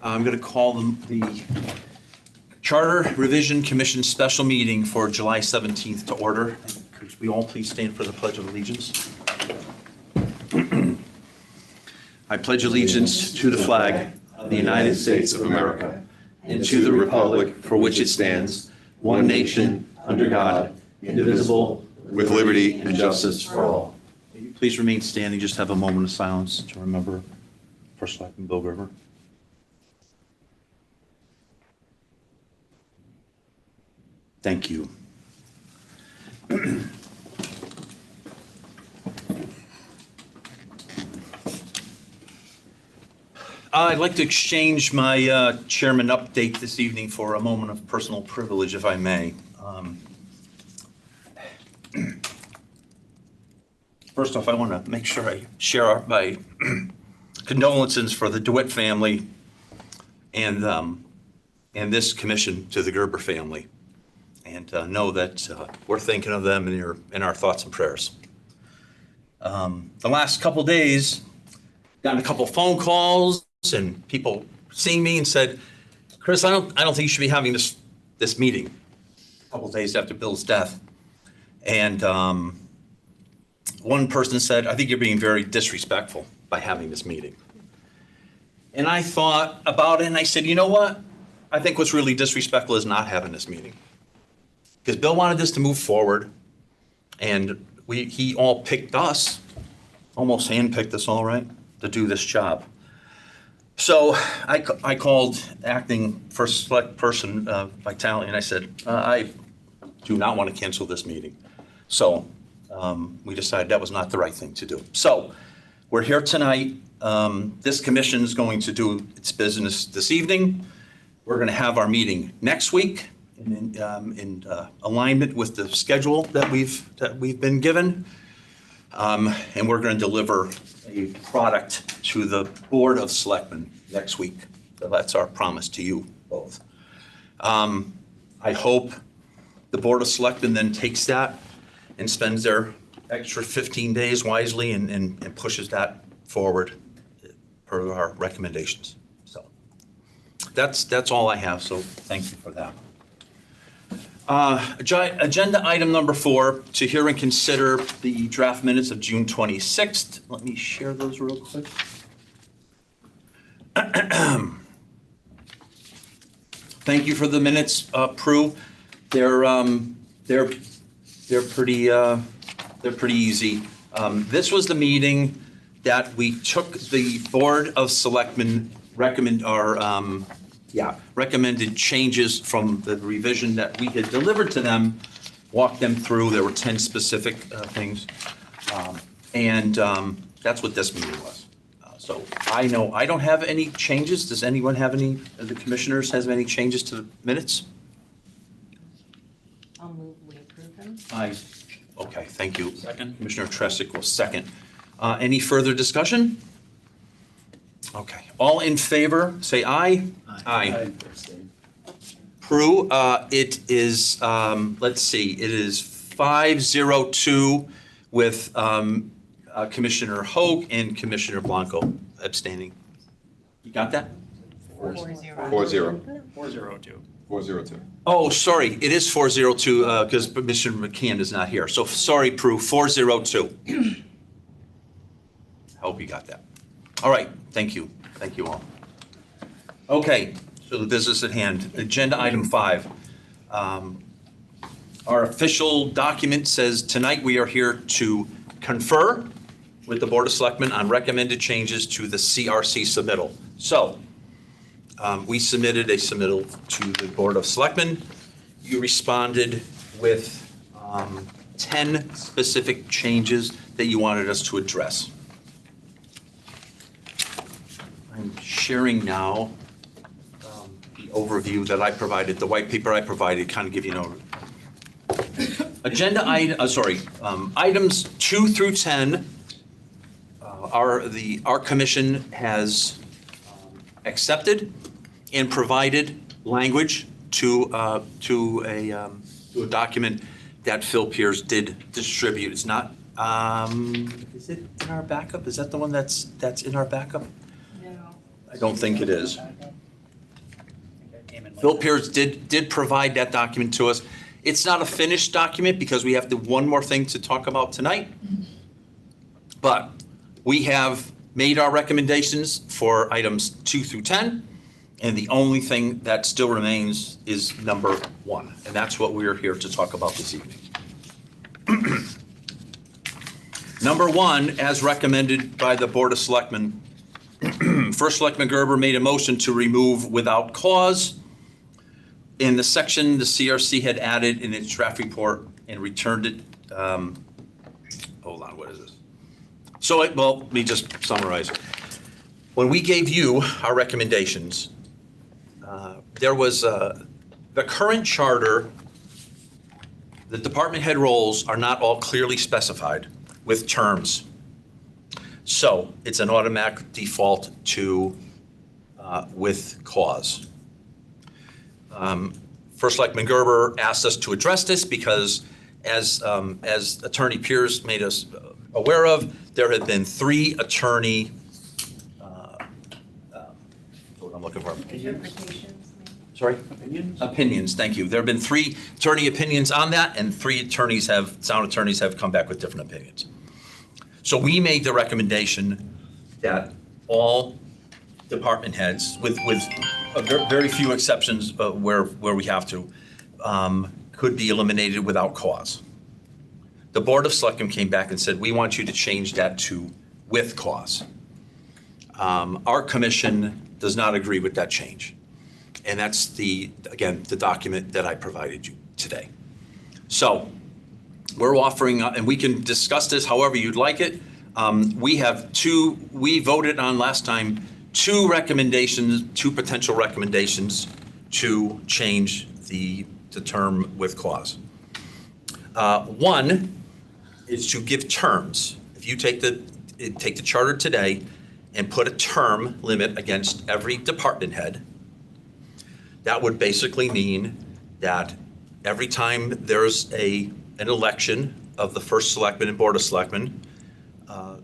I'm going to call the Charter Revision Commission special meeting for July 17th to order. Could we all please stand for the Pledge of Allegiance? I pledge allegiance to the flag of the United States of America and to the republic for which it stands, one nation, under God, indivisible, with liberty and justice for all. Will you please remain standing, just have a moment of silence to remember First Selectman Bill River. Thank you. I'd like to exchange my chairman update this evening for a moment of personal privilege, if I may. First off, I want to make sure I share my condolences for the DeWitt family and this commission to the Gerber family. And know that we're thinking of them in our thoughts and prayers. The last couple days, gotten a couple phone calls and people seeing me and said, "Chris, I don't think you should be having this meeting." A couple days after Bill's death, and one person said, "I think you're being very disrespectful by having this meeting." And I thought about it and I said, you know what? I think what's really disrespectful is not having this meeting. Because Bill wanted this to move forward, and he all picked us, almost handpicked us all, right, to do this job. So I called acting first select person Vitale, and I said, I do not want to cancel this meeting. So we decided that was not the right thing to do. So we're here tonight. This commission is going to do its business this evening. We're going to have our meeting next week in alignment with the schedule that we've been given, and we're going to deliver a product to the Board of Selectmen next week. So that's our promise to you both. I hope the Board of Selectmen then takes that and spends their extra 15 days wisely and pushes that forward per our recommendations. So that's all I have. So thank you for that. Agenda item number 4, to hear and consider the draft minutes of June 26th. Let me share those real quick. Thank you for the minutes, Prue. They're pretty easy. This was the meeting that we took the Board of Selectmen recommended changes from the revision that we had delivered to them, walked them through. There were 10 specific things. That's what this meeting was. So I know I don't have any changes. Does anyone have any, the commissioners has any changes to the minutes? I'll move we approve them. Okay, thank you. Second. Commissioner Tresick will second. Any further discussion? Okay, all in favor, say aye. Aye. Prue, it is, let's see, it is 5-0-2 with Commissioner Hoag and Commissioner Blanco abstaining. You got that? 4-0. 402. Oh, sorry, it is 4-0-2 because Commissioner McCann is not here. So sorry, Prue, 4-0-2. I hope you got that. All right, thank you. Thank you all. Okay, so the business at hand. Agenda item 5. Our official document says tonight we are here to confer with the Board of Selectmen on recommended changes to the CRC submittal. So we submitted a submittal to the Board of Selectmen. You responded with 10 specific changes that you wanted us to address. I'm sharing now the overview that I provided, the white paper I provided, kind of give you an overview. Agenda items 2 through 10. Our commission has accepted and provided language to a document that Phil Pierce did distribute. It's not. Is it in our backup? Is that the one that's in our backup? No. I don't think it is. Phil Pierce did provide that document to us. It's not a finished document because we have one more thing to talk about tonight. But we have made our recommendations for items 2 through 10, and the only thing that still remains is number 1, and that's what we are here to talk about this evening. Number 1, as recommended by the Board of Selectmen, First Selectman Gerber made a motion to remove without cause in the section the CRC had added in its draft report and returned it. Hold on, what is this? So, let me just summarize. When we gave you our recommendations, there was the current charter, the department head roles are not all clearly specified with terms. So it's an automatic default to with cause. First Selectman Gerber asked us to address this because as Attorney Pierce made us aware of, there had been 3 attorney, what I'm looking for. Interpretations. Sorry? Opinions, thank you. There have been 3 attorney opinions on that, and 3 sound attorneys have come back with different opinions. So we made the recommendation that all department heads, with very few exceptions where we have to, could be eliminated without cause. The Board of Selectmen came back and said, we want you to change that to with cause. Our commission does not agree with that change. And that's again, the document that I provided you today. So we're offering, and we can discuss this however you'd like it. We voted on last time 2 potential recommendations to change the term with cause. 1 is to give terms. If you take the charter today and put a term limit against every department head, that would basically mean that every time there's an election of the first selectman and Board of Selectmen,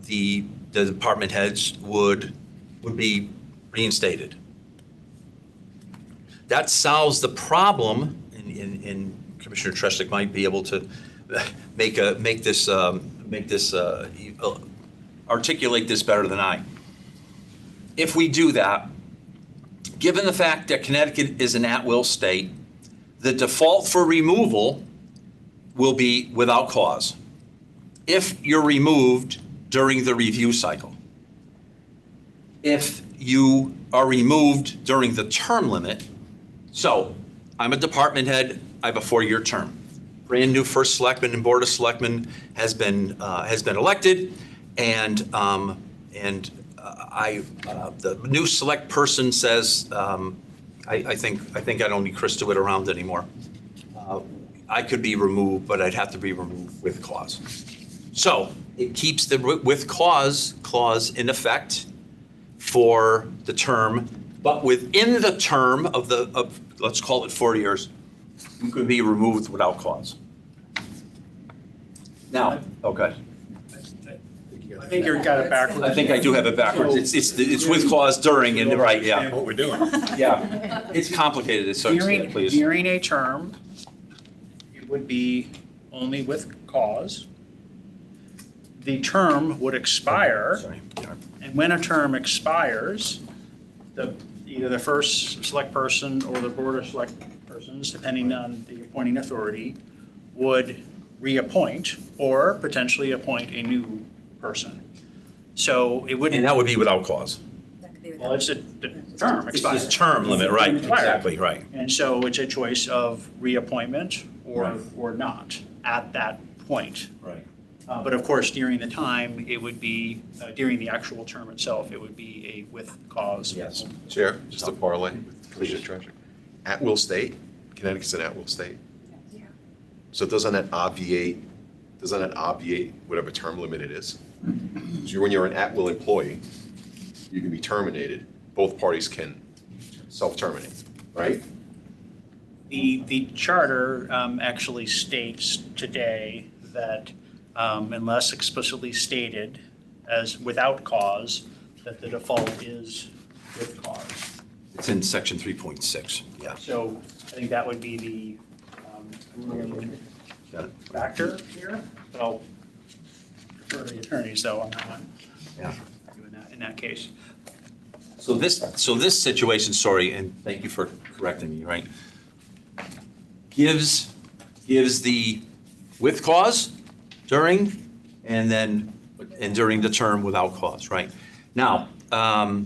the department heads would be reinstated. That solves the problem, and Commissioner Treshnick might be able to articulate this better than I. If we do that, given the fact that Connecticut is an at-will state, the default for removal will be without cause. If you're removed during the review cycle. If you are removed during the term limit, so I'm a department head, I have a 4-year term. Brand new first selectman and Board of Selectmen has been elected, and the new select person says, I think I don't need Chris DeWitt around anymore. I could be removed, but I'd have to be removed with cause. So it keeps the with cause clause in effect for the term, but within the term of let's call it 4 years, you could be removed without cause. Now, okay. I think you've got it backwards. I think I do have it backwards. It's with cause during, and right, yeah. What we're doing. Yeah, it's complicated, so please. During a term, it would be only with cause. The term would expire, Sorry. and when a term expires, either the first select person or the board of select persons, depending on the appointing authority, would reappoint or potentially appoint a new person. So it wouldn't. And that would be without cause. Well, it's the term It's expires. this term limit, right, Expired. exactly, right. And so it's a choice of reappointment or not at that point. Right. But of course, during the time, it would be, during the actual term itself, it would be a with cause. Yes. Chair, just a parlay with Commissioner Treshnick. At-will state, Connecticut's an at-will state. So doesn't that obviate whatever term limit it is? So when you're an at-will employee, you can be terminated. Both parties can self-terminate, right? The charter actually states today that unless explicitly stated as without cause, that the default is with cause. It's in section 3.6, yeah. So I think that would be the Got it. factor here, but I'll defer to the attorneys though on that one. Yeah. In that case. So this situation, sorry, and thank you for correcting me, right? Gives the with cause during and during the term without cause, right? Now, I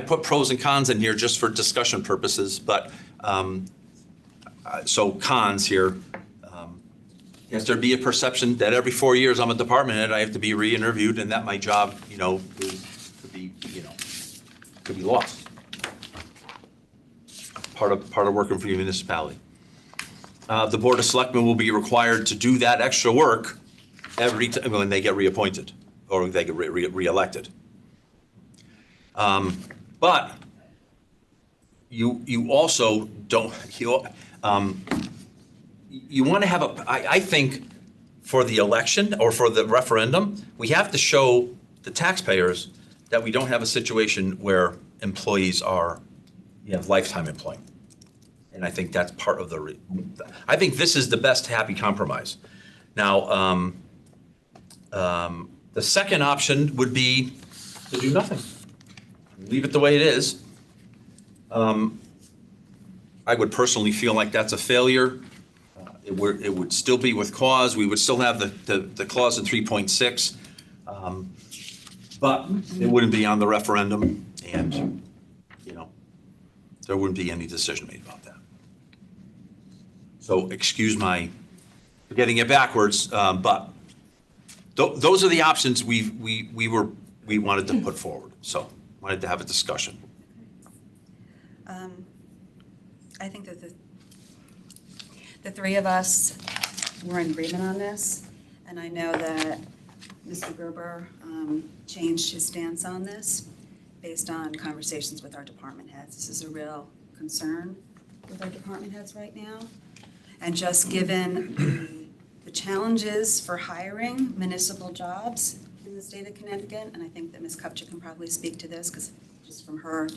put pros and cons in here just for discussion purposes, but, so cons here. Yes, there'd be a perception that every 4 years I'm a department head, I have to be re-interviewed and that my job, could be lost. Part of working for your municipality. The Board of Selectmen will be required to do that extra work every time when they get reappointed or they get reelected. But you also don't, you want to have I think for the election or for the referendum, we have to show the taxpayers that we don't have a situation where employees have lifetime employment. And I think that's part of I think this is the best happy compromise. Now, the second option would be to do nothing. Leave it the way it is. I would personally feel like that's a failure. It would still be with cause. We would still have the clause in 3.6. But it wouldn't be on the referendum and, there wouldn't be any decision made about that. So excuse my getting it backwards, but those are the options we wanted to put forward. So wanted to have a discussion. I think that the three of us were in agreement on this, and I know that Mr. Gerber changed his stance on this based on conversations with our department heads. This is a real concern with our department heads right now. And just given the challenges for hiring municipal jobs in the state of Connecticut, and I think that Ms. Kupchak can probably speak to this, because just from her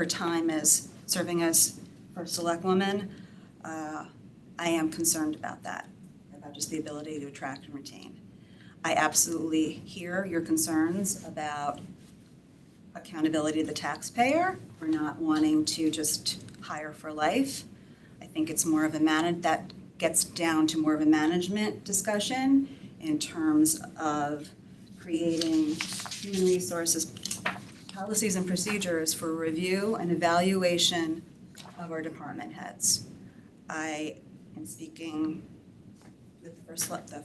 time as serving as first selectwoman, I am concerned about that, about just the ability to attract and retain. I absolutely hear your concerns about accountability to the taxpayer for not wanting to just hire for life. I think it's more of that gets down to more of a management discussion in terms of creating human resources policies and procedures for review and evaluation of our department heads. I am speaking with Selectman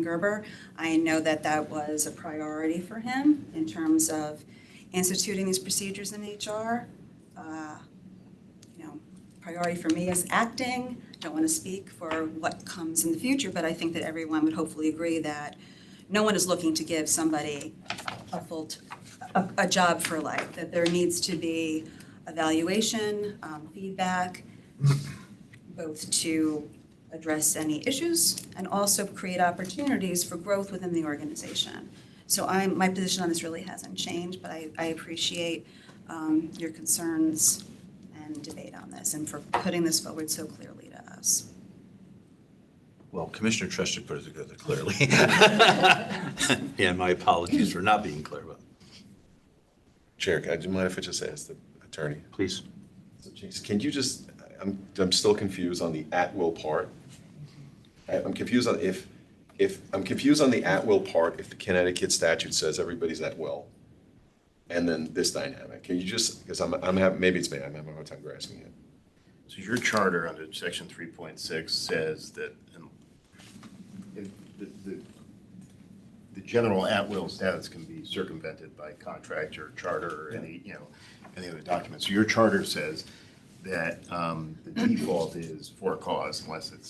Gerber. I know that was a priority for him in terms of instituting these procedures in HR. Priority for me is acting. Don't want to speak for what comes in the future, but I think that everyone would hopefully agree that no one is looking to give somebody a job for life, that there needs to be evaluation, feedback, both to address any issues and also create opportunities for growth within the organization. So my position on this really hasn't changed, but I appreciate your concerns and debate on this and for putting this forward so clearly to us. Well, Commissioner Tresh put it together clearly. Yeah, my apologies for not being clear, but Chair, do you mind if I just ask the attorney? please. So, Chase, can you just, I'm still confused on the at-will part. I'm confused on I'm confused on the at-will part if the Connecticut statute says everybody's at will. And then this dynamic. Can you just, because I'm having, maybe it's me, I'm having a hard time grasping it. So your charter under section 3.6 says that the general at-will status can be circumvented by contract or charter or any other document. So your charter says that the default is for cause unless it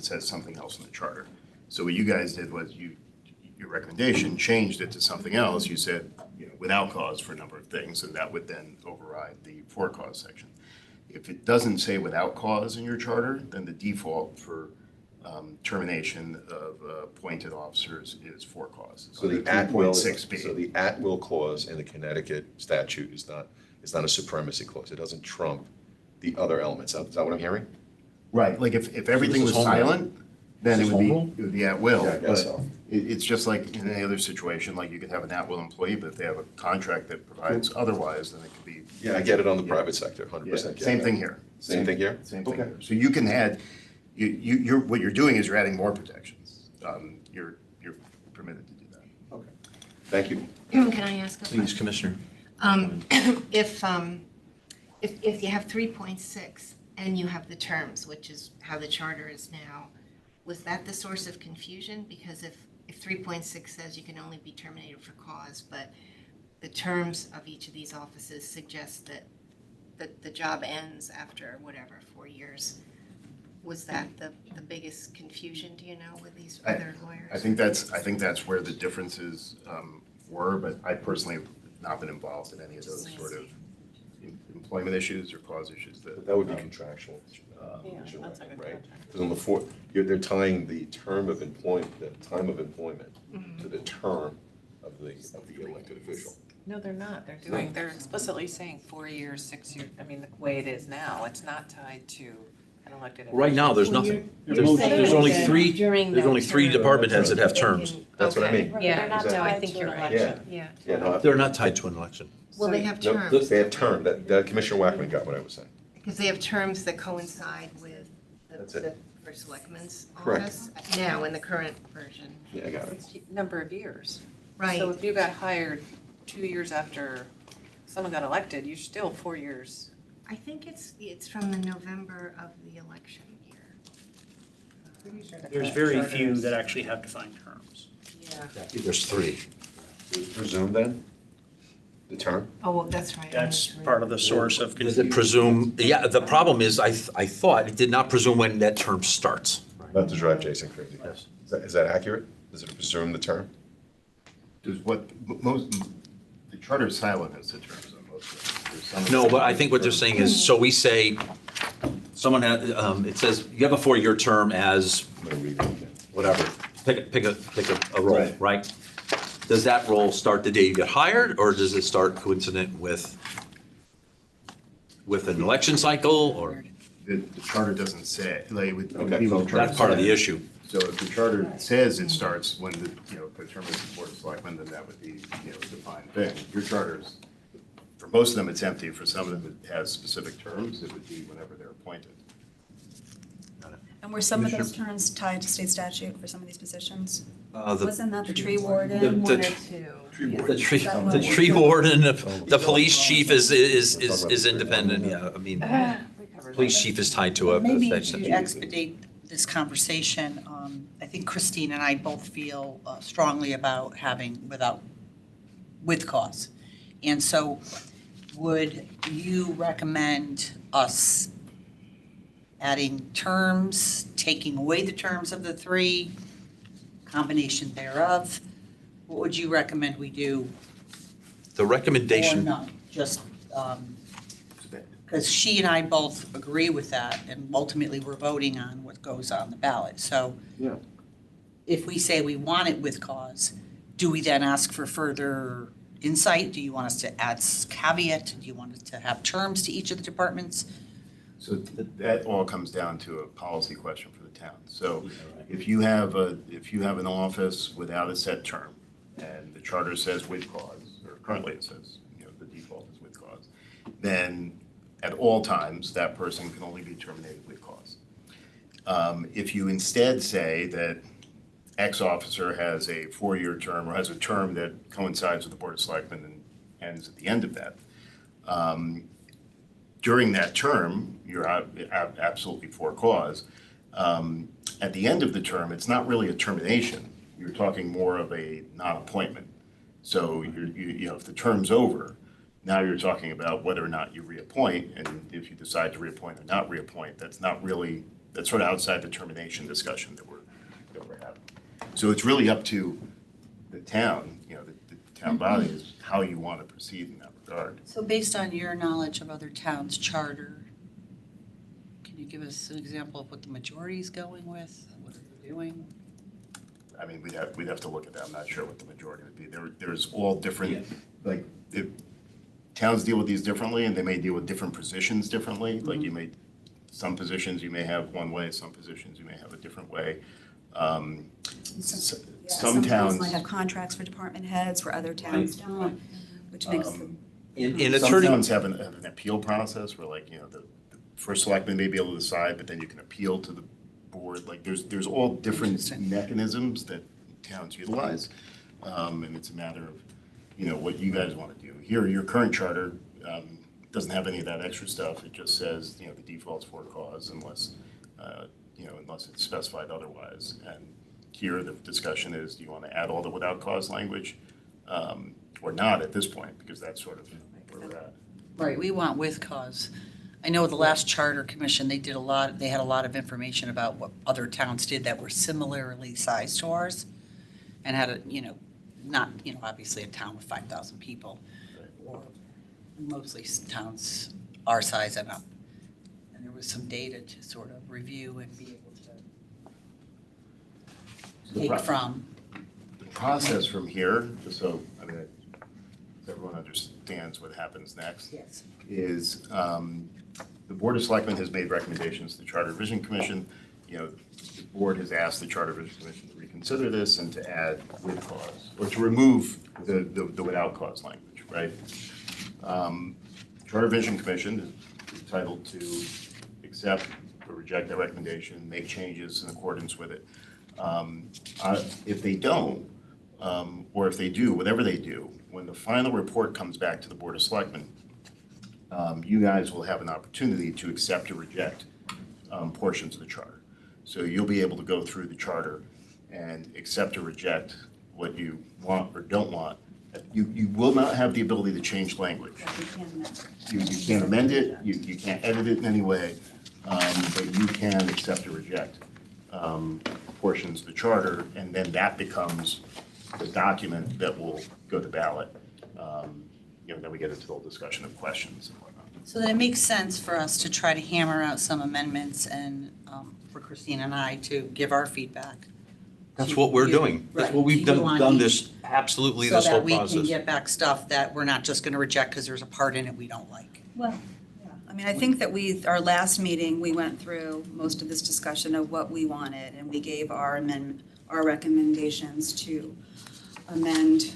says something else in the charter. So what you guys did was your recommendation changed it to something else. You said, without cause for a number of things, and that would then override the for cause section. If it doesn't say without cause in your charter, then the default for termination of appointed officers is for cause. So the Under at-will, 3.6B. so the at-will clause in the Connecticut statute is not a supremacy clause. It doesn't trump the other elements. Is that what I'm hearing? Right, like if everything this was is home rule? silent, then This it is would be, home rule? it would be at will. Yeah, I guess but so. It's just like in any other situation, like you could have an at will employee, but if they have a contract that provides otherwise, then it could be. Yeah, I get it on the private sector, 100% Yeah, get same it. thing here. Same thing here? Same thing Okay. here. So you can add, you're, what you're doing is you're adding more protections. You're permitted to do that. Okay. Thank you. Can I ask a Please, question? Commissioner. If you have 3.6 and you have the terms, which is how the charter is now, was that the source of confusion? Because if 3.6 says you can only be terminated for cause, but the terms of each of these offices suggest that the job ends after whatever, 4 years, was that the biggest confusion, do you know, with these other lawyers? I think that's where the differences were, but I personally have not been involved in any of those sort of employment issues or cause issues But that would be contractual. issue, right? Because on the fourth, they're tying the term of employment, the time of employment to the term of the elected official. No, they're not. They're explicitly saying 4 years, 6 years. I mean, the way it is now, it's not tied to an elected official. Right now, there's nothing. There's saying only that three, during there's that only three term, department heads that have they terms. can- That's what I okay. mean. Yeah, Exactly. no, I think you're right. Yeah. Yeah. Yeah, no, They're not tied to an election. Well, they have no, terms. they have term, that Commissioner Wackman got what I was saying. Because they have terms that coincide with That's the it. first selectman's Correct. office now in the current version. Yeah, I got it. It's number of years. Right. So if you got hired 2 years after someone got elected, you're still 4 years. I think it's from the November of the election year. There's very few that actually have defined terms. Yeah. There's three. Presume then, the term? Oh, well, that's right. That's part of the source of Does confusion. it presume, yeah, the problem is, I thought it did not presume when that term starts. Not to drive Jason crazy. Yes. Is that accurate? Does it presume the term? Does what, most, the charter is silent as to terms on most of them. There's some- No, but I think what they're saying is, so we say, someone had, it says, you have a 4-year term as I'm gonna read it again. whatever, pick a role, Right. right? Does that role start the day you get hired, or does it start coincident with an election cycle, or? The charter doesn't say, like, it would Okay, be what the charter That's part of the says. issue. So if the charter says it starts when the, the term is the board of selectmen, then that would be, a defined thing. Your charters, for most of them, it's empty. For some of them, it has specific terms. It would be whenever they're appointed. And were some of those terms tied to state statute for some of these positions? The Wasn't that the tree warden? The- One or two. the tree warden, the police chief is independent, yeah, I mean, We covered police that. chief is tied to a Maybe state to statute. expedite this conversation, I think Christine and I both feel strongly about having with cause. And so would you recommend us adding terms, taking away the terms of the three, combination thereof? What would you recommend we do? The Or recommendation, none? Just, because she and I both agree with that, and ultimately we're voting on what goes on the ballot. So Yeah. if we say we want it with cause, do we then ask for further insight? Do you want us to add caveat? Do you want us to have terms to each of the departments? So that all comes down to a policy question for the town. So if you have an office without a set term, and the charter says with cause, or currently it says, the default is with cause, then at all times, that person can only be terminated with cause. If you instead say that X officer has a 4-year term, or has a term that coincides with the Board of Selectmen and ends at the end of that, during that term, you're absolutely for cause. At the end of the term, it's not really a termination. You're talking more of a non-appointment. So if the term's over, now you're talking about whether or not you reappoint, and if you decide to reappoint or not reappoint, that's sort of outside the termination discussion that we're having. So it's really up to the town, the town body, is how you want to proceed in that regard. So based on your knowledge of other towns' charter, can you give us an example of what the majority is going with, what they're doing? I mean, we'd have to look at that. I'm not sure what the majority would be. There's all different, like, towns deal with these differently, and they may deal with different positions differently. Like some positions you may have one way, some positions you may have a different way. Some towns might have contracts for department heads, where other towns don't, which makes them. In Some attorney, towns have an appeal process where, like, the first selectman may be able to decide, but then you can appeal to the board. Like, there's all different mechanisms that towns utilize. And it's a matter of, what you guys want to do. Here, your current charter doesn't have any of that extra stuff. It just says, the default's for cause unless it's specified otherwise. And here, the discussion is, do you want to add all the without cause language or not at this point? Because that's sort of where we're at. Right, we want with cause. I know the last charter commission, they had a lot of information about what other towns did that were similarly sized to ours and had not, obviously a town with 5,000 people, or mostly towns our size and up. And there was some data to sort of review and be able to take from. The process from here, just so everyone understands what happens next, Yes. is the Board of Selectmen has made recommendations to the Charter Revision Commission. The board has asked the Charter Revision Commission to reconsider this and to add with cause, or to remove the without cause language, right? Charter Revision Commission is entitled to accept or reject that recommendation, make changes in accordance with it. If they don't, or if they do, whatever they do, when the final report comes back to the Board of Selectmen, you guys will have an opportunity to accept or reject portions of the charter. So you'll be able to go through the charter and accept or reject what you want or don't want. You will not have the ability to change language. You can't amend it, you can't edit it in any way, but you can accept or reject portions of the charter, and then that becomes the document that will go to ballot. Then we get into the whole discussion of questions and whatnot. So that it makes sense for us to try to hammer out some amendments and for Christine and I to give our feedback. that's what we're doing. That's Right, what we've to you on done each, this, absolutely this So whole that we can process. get back stuff that we're not just going to reject because there's a part in it we don't like. Well, yeah. I mean, I think that our last meeting, we went through most of this discussion of what we wanted, and we gave our recommendations to amend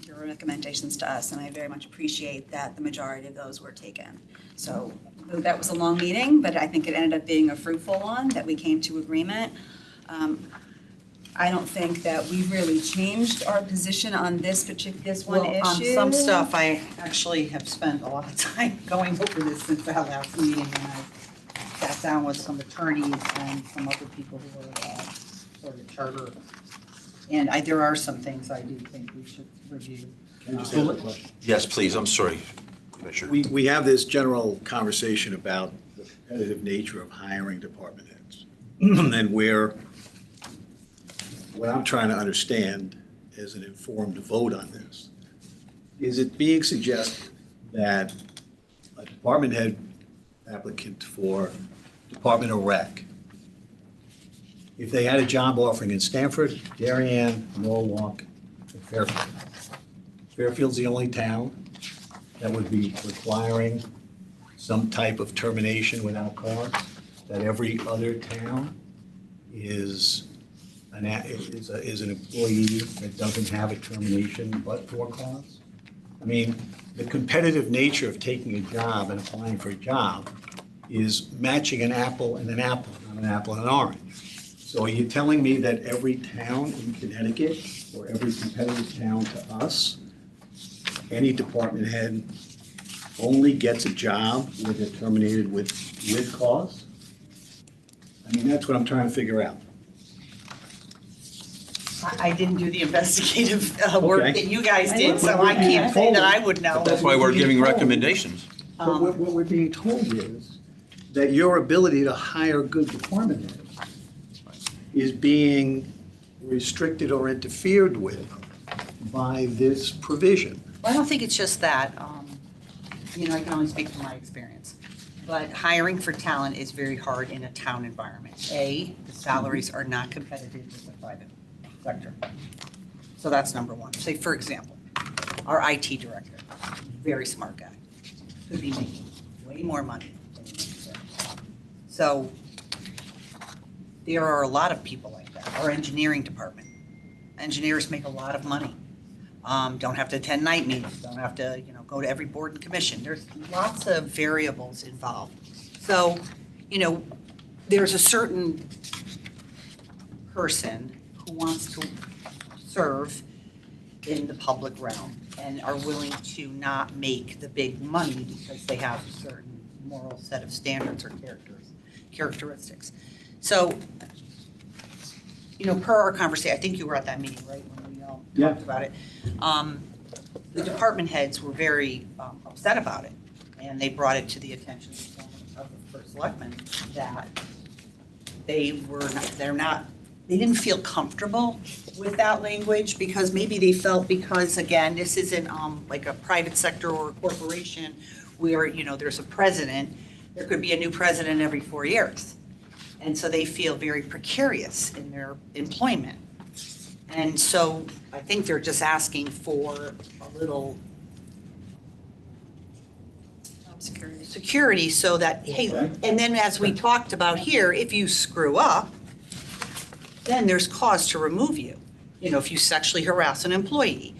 your recommendations to us, and I very much appreciate that the majority of those were taken. So that was a long meeting, but I think it ended up being a fruitful one, that we came to agreement. I don't think that we've really changed our position on this one issue. On some stuff, I actually have spent a lot of time going over this since our last meeting, and I sat down with some attorneys and some other people who are sort of charter. And there are some things I do think we should review. Can I just ask a question? Yes, please, I'm sorry, Commissioner. We have this general conversation about the competitive nature of hiring department heads. And what I'm trying to understand as an informed vote on this, is it being suggested that a department head applicant for Department of Rec, if they had a job offering in Stamford, Darien, Norwalk, and Fairfield, Fairfield's the only town that would be requiring some type of termination without cause, that every other town is an employee that doesn't have a termination but for cause? I mean, the competitive nature of taking a job and applying for a job is matching an apple and an apple, not an apple and an orange. So are you telling me that every town in Connecticut, or every competitive town to us, any department head only gets a job where they're terminated with cause? I mean, that's what I'm trying to figure out. I didn't do the investigative work Okay. that you guys did, so But we're I can't say being that I told- would know. That's why we're giving recommendations. But what we're being told is that your ability to hire good department heads is being restricted or interfered with by this provision. Well, I don't think it's just that. I can only speak from my experience. But hiring for talent is very hard in a town environment. A, the salaries are not competitive with the private sector. So that's number one. Say, for example, our IT director, very smart guy, could be making way more money than he makes there. So there are a lot of people like that. Our engineering department, engineers make a lot of money. Don't have to attend night meetings, don't have to, go to every board and commission. There's lots of variables involved. So, there's a certain person who wants to serve in the public realm and are willing to not make the big money because they have a certain moral set of standards or characteristics. So, per our conversation, I think you were at that meeting, right, when we all Yeah. talked about it. The department heads were very upset about it, and they brought it to the attention of the first selectman that they didn't feel comfortable with that language because maybe they felt because, again, this isn't like a private sector or a corporation where, there's a president, there could be a new president every 4 years. And so they feel very precarious in their employment. And so I think they're just asking for a little security so that, hey, and then as we talked about here, if you screw up, then there's cause to remove you. If you sexually harass an employee,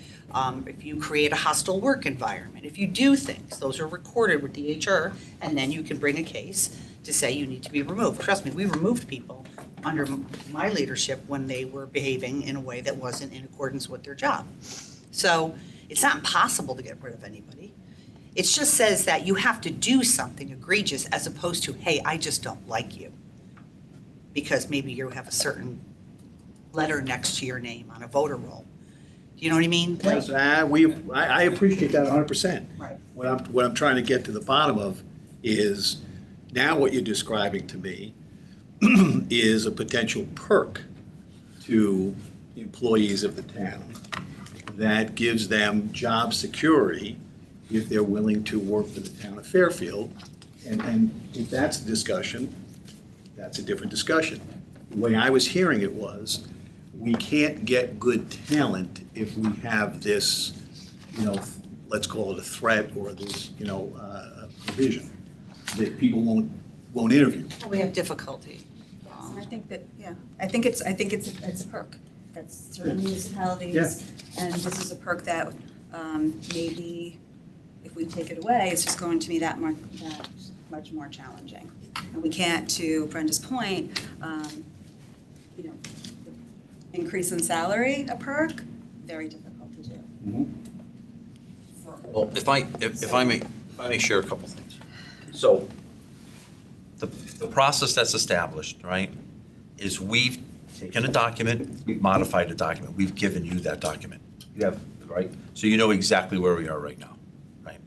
if you create a hostile work environment, if you do things, those are recorded with the HR, and then you can bring a case to say you need to be removed. Trust me, we removed people under my leadership when they were behaving in a way that wasn't in accordance with their job. So it's not impossible to get rid of anybody. It just says that you have to do something egregious as opposed to, hey, I just don't like you. Because maybe you have a certain letter next to your name on a voter roll. Do you know what I mean? Yes, I appreciate that 100%. Right. What I'm trying to get to the bottom of is, now what you're describing to me is a potential perk to employees of the town that gives them job security if they're willing to work for the town of Fairfield. And if that's the discussion, that's a different discussion. The way I was hearing it was, we can't get good talent if we have this, let's call it a threat or this, provision that people won't interview. We have difficulty. And I think that, I think it's a perk. That's certain municipalities. And this is a perk that maybe if we take it away, it's just going to be that much more challenging. And we can't, to Brenda's point, increase in salary, a perk, very difficult to do. Well, if I may share a couple things. So the process that's established, right, is we've taken a document, we've modified a document, we've given you that document. You have, right? So you know exactly where we are right now, right?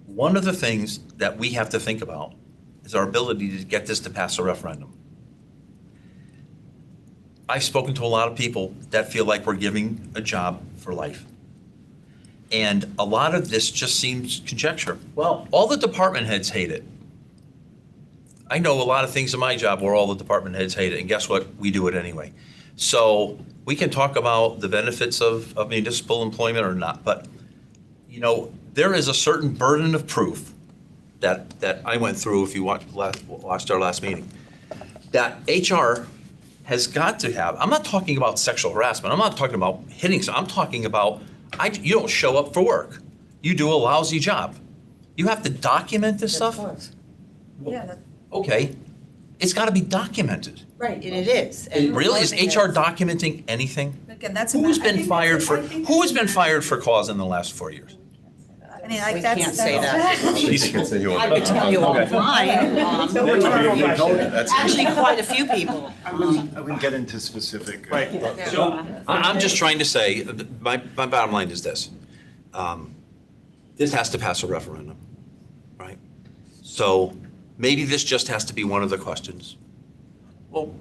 One of the things that we have to think about is our ability to get this to pass a referendum. I've spoken to a lot of people that feel like we're giving a job for life. And a lot of this just seems conjecture. Well, all the department heads hate it. I know a lot of things in my job where all the department heads hate it, and guess what? We do it anyway. So we can talk about the benefits of municipal employment or not, but there is a certain burden of proof that I went through if you watched our last meeting, that HR has got to have. I'm not talking about sexual harassment. I'm not talking about hitting. I'm talking about you don't show up for work. You do a lousy job. You have to document this stuff? Yeah, Okay. It's got to be documented. Right, and it is. Really? Is HR documenting anything? again, that's. Who's been fired for cause in the last 4 years? I mean, like, We that's. can't say that. I would tell you offline. Actually, quite a few people. I wouldn't get into specific. Right. So I'm just trying to say, my bottom line is this. This has to pass a referendum, right? So maybe this just has to be one of the questions. Well,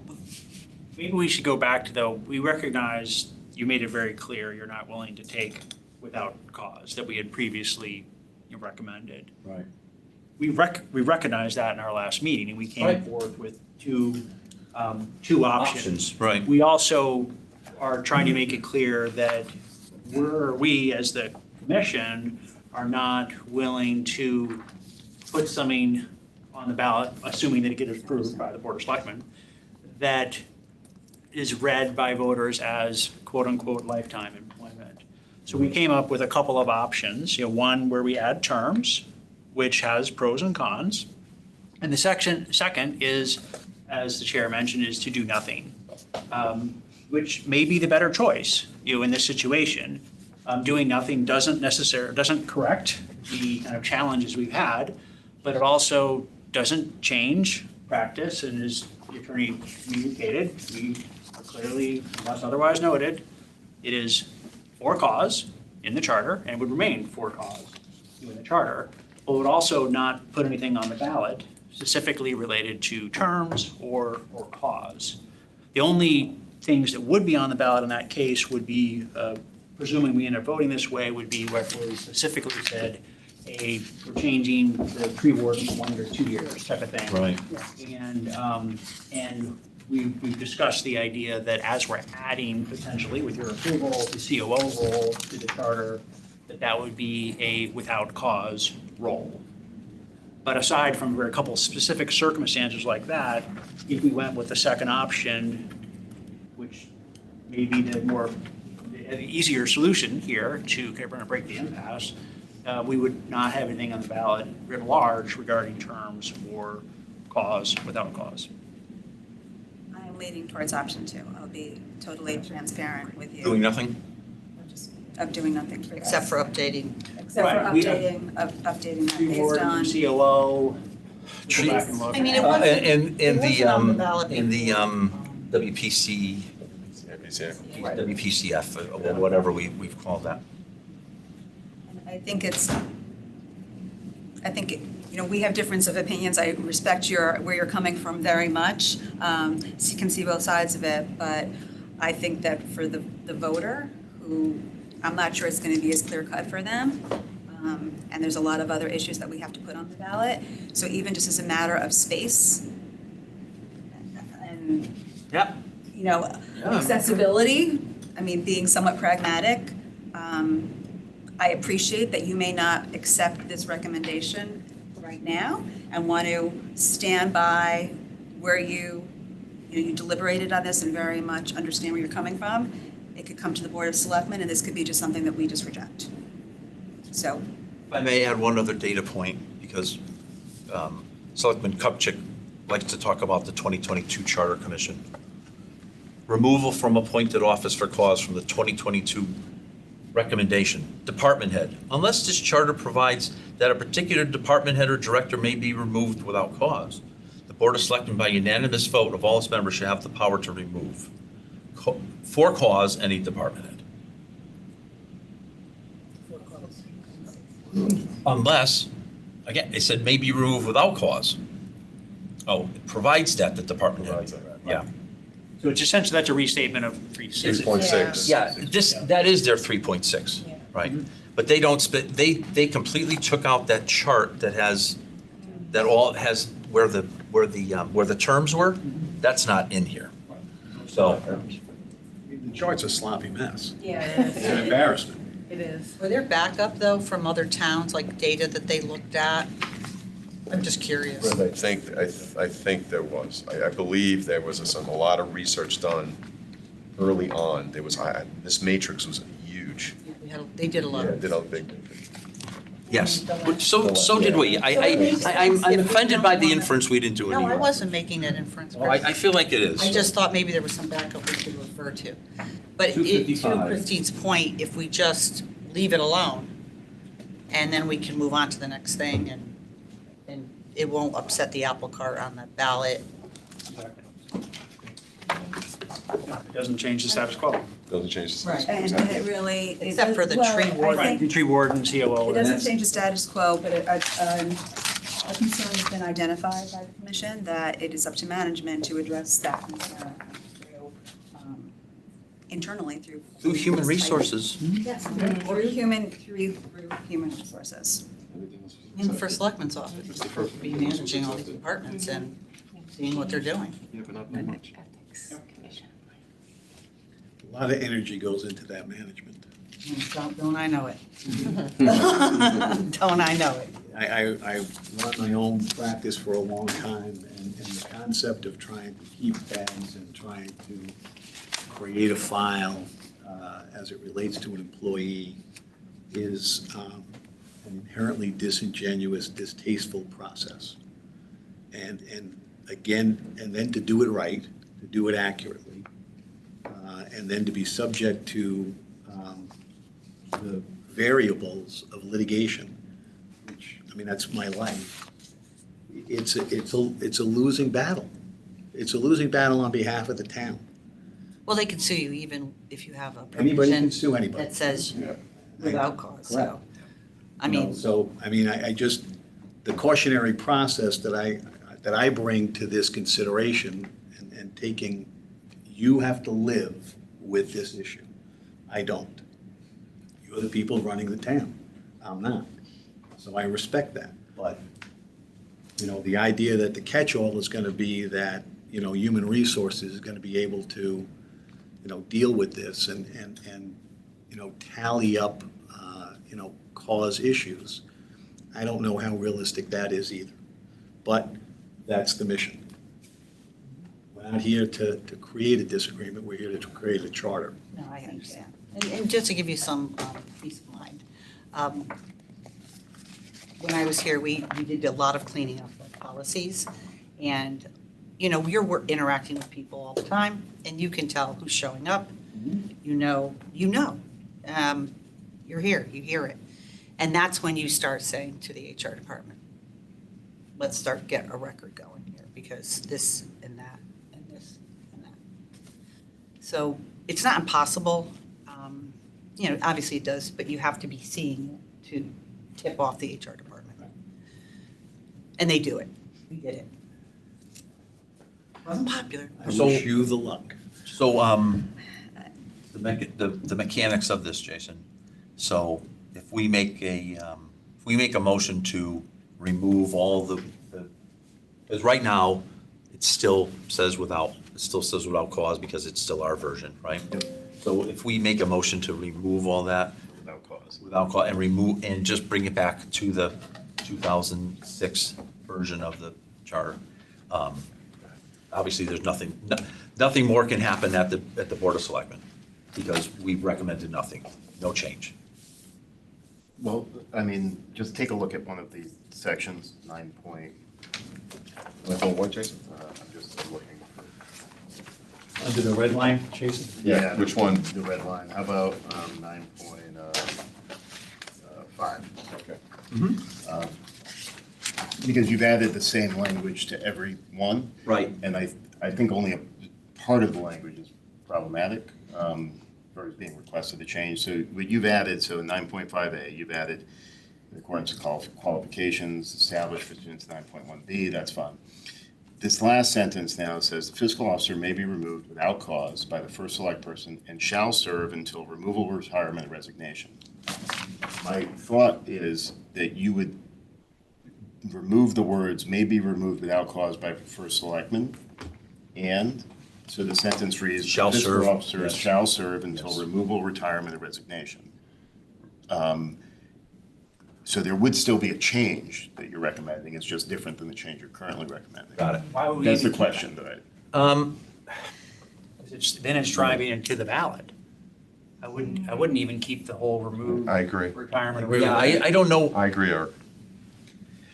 maybe we should go back to, though, we recognize you made it very clear you're not willing to take without cause, that we had previously recommended. Right. We recognized that in our last meeting, and we came Right. forth with two options. Right. We also are trying to make it clear that we, as the commission, are not willing to put something on the ballot, assuming that it gets approved by the Board of Selectmen, that is read by voters as quote-unquote lifetime employment. So we came up with a couple of options, one where we add terms, which has pros and cons. And the second is, as the chair mentioned, is to do nothing, which may be the better choice, in this situation. Doing nothing doesn't correct the kind of challenges we've had, but it also doesn't change practice, and as the attorney communicated, we are clearly, unless otherwise noted, it is for cause in the charter and would remain for cause in the charter, but would also not put anything on the ballot specifically related to terms or cause. The only things that would be on the ballot in that case would be, presuming we end up voting this way, would be what we specifically said, we're changing the tree warden 1 or 2 years type of thing. Right. And we've discussed the idea that as we're adding potentially with your approval, the COO role to the charter, that would be a without cause role. But aside from a couple specific circumstances like that, if we went with the second option, which may be the easier solution here to break the impasse, we would not have anything on the ballot writ large regarding terms or cause, without cause. I am leaning towards option 2. I'll be totally transparent with you. Doing nothing? Of doing nothing for us. Except for updating. Except for Right, we have- updating that Tree based warden, on. COO, Tree- go back and look. I mean, it wasn't- And it wasn't on the ballot before. WPC, Yeah. WPCF, or whatever we've called that. I think we have difference of opinions. I respect where you're coming from very much. Can see both sides of it, but I think that for the voter, who I'm not sure it's going to be as clear cut for them, and there's a lot of other issues that we have to put on the ballot. So even just as a matter of space, and Yep. accessibility, I mean, being somewhat pragmatic, I appreciate that you may not accept this recommendation right now and want to stand by where you deliberated on this and very much understand where you're coming from. It could come to the Board of Selectmen, and this could be just something that we just reject. So, If I may add one other data point, because Selectman Kupchak likes to talk about the 2022 Charter Commission. Removal from appointed office for cause from the 2022 recommendation, department head. Unless this charter provides that a particular department head or director may be removed without cause, the Board of Selectmen by unanimous vote of all its members shall have the power to remove for cause any department head. Unless, again, it said may be removed without cause. Oh, it provides that the department head. Yeah. So it's essentially, that's a restatement of 3.6. 3.6. Yeah, that is their 3.6, right? But they don't split, they completely took out that chart that has, that all has where the terms were. That's not in here. So, The chart's a sloppy mess. Yeah, It's an embarrassment. It is. Were there backup, though, from other towns, like data that they looked at? I'm just curious. I think there was. I believe there was a lot of research done early on. There was, this matrix was huge. They did a lot Yeah, of. did a big. yes, so did we. I'm offended by the inference we didn't do it No, I anymore. wasn't making that inference. Oh, I feel like it is. I just thought maybe there was some backup we could refer to. But to 255. Christine's point, if we just leave it alone, and then we can move on to the next thing, and it won't upset the apple cart on the ballot. It doesn't change the status quo. Doesn't change the Right. status. and it really. Except for the tree warden. I think Tree warden, COO. it doesn't change the status quo, but a concern has been identified by the commission that it is up to management to address that concern through, internally through. Through human resources. Yes, through human resources. In the first selectman's office, be managing all these departments and seeing what they're doing. Yeah, but not that much. Ethics Commission. A lot of energy goes into that management. Don't I know it? Don't I know it? I run my own practice for a long time, and the concept of trying to keep tabs and trying to create a file as it relates to an employee is an inherently disingenuous, distasteful process. And again, and then to do it right, to do it accurately, and then to be subject to the variables of litigation, which, I mean, that's my life. It's a losing battle. It's a losing battle on behalf of the town. Well, they can sue you even if you have a Anybody can provision sue anybody. that says without cause, so. Correct. I You know, mean, so, I mean, I just, the cautionary process that I bring to this consideration and taking, you have to live with this issue. I don't. You're the people running the town. I'm not. So I respect that. But, you know, the idea that the catch-all is gonna be that, you know, human resources is gonna be able to, you know, deal with this and, you know, tally up, you know, cause issues. I don't know how realistic that is either. But that's the mission. We're not here to create a disagreement, we're here to create a charter. no, I understand. And just to give you some peace of mind, when I was here, we did a lot of cleaning up of policies. And, you know, we're interacting with people all the time, and you can tell who's showing up. You know. You're here, you hear it. And that's when you start saying to the HR department, let's get a record going here, because this and that and this and that. So it's not impossible. You know, obviously it does, but you have to be seeing it to tip off the HR department. And they do it. We did it. Wasn't popular. I So- wish you the luck. So, the mechanics of this, Jason. So if we make a motion to remove all because right now, it still says without cause because it's still our version, right? So if we make a motion to remove all that Without cause. and just bring it back to the 2006 version of the charter, obviously, there's nothing more can happen at the Board of Selectmen, because we've recommended nothing, no change. Well, I mean, just take a look at one of these sections, 9 point, What, Jason? I'm just looking for. Under the red line, Jason? Yeah, which one? The red line. How about 9.5? Okay. Because you've added the same language to every one. Right. And I think only a part of the language is problematic, or is being requested to change. So what you've added, so 9.5A, you've added in accordance with qualifications established for students 9.1B, that's fine. This last sentence now says the fiscal officer may be removed without cause by the first select person and shall serve until removal, retirement, or resignation. My thought is that you would remove the words "may be removed without cause by the first selectman," and so the sentence reads: Shall "The serve, fiscal officer yes. shall serve until Yes. removal, retirement, or resignation." So there would still be a change that you're recommending. It's just different than the change you're currently recommending. Got it. Why would we That's the even keep that? question that I. Then it's driving it to the ballot. I wouldn't even keep the whole remove. I agree. Retirement. Yeah, I don't know. I agree, Art.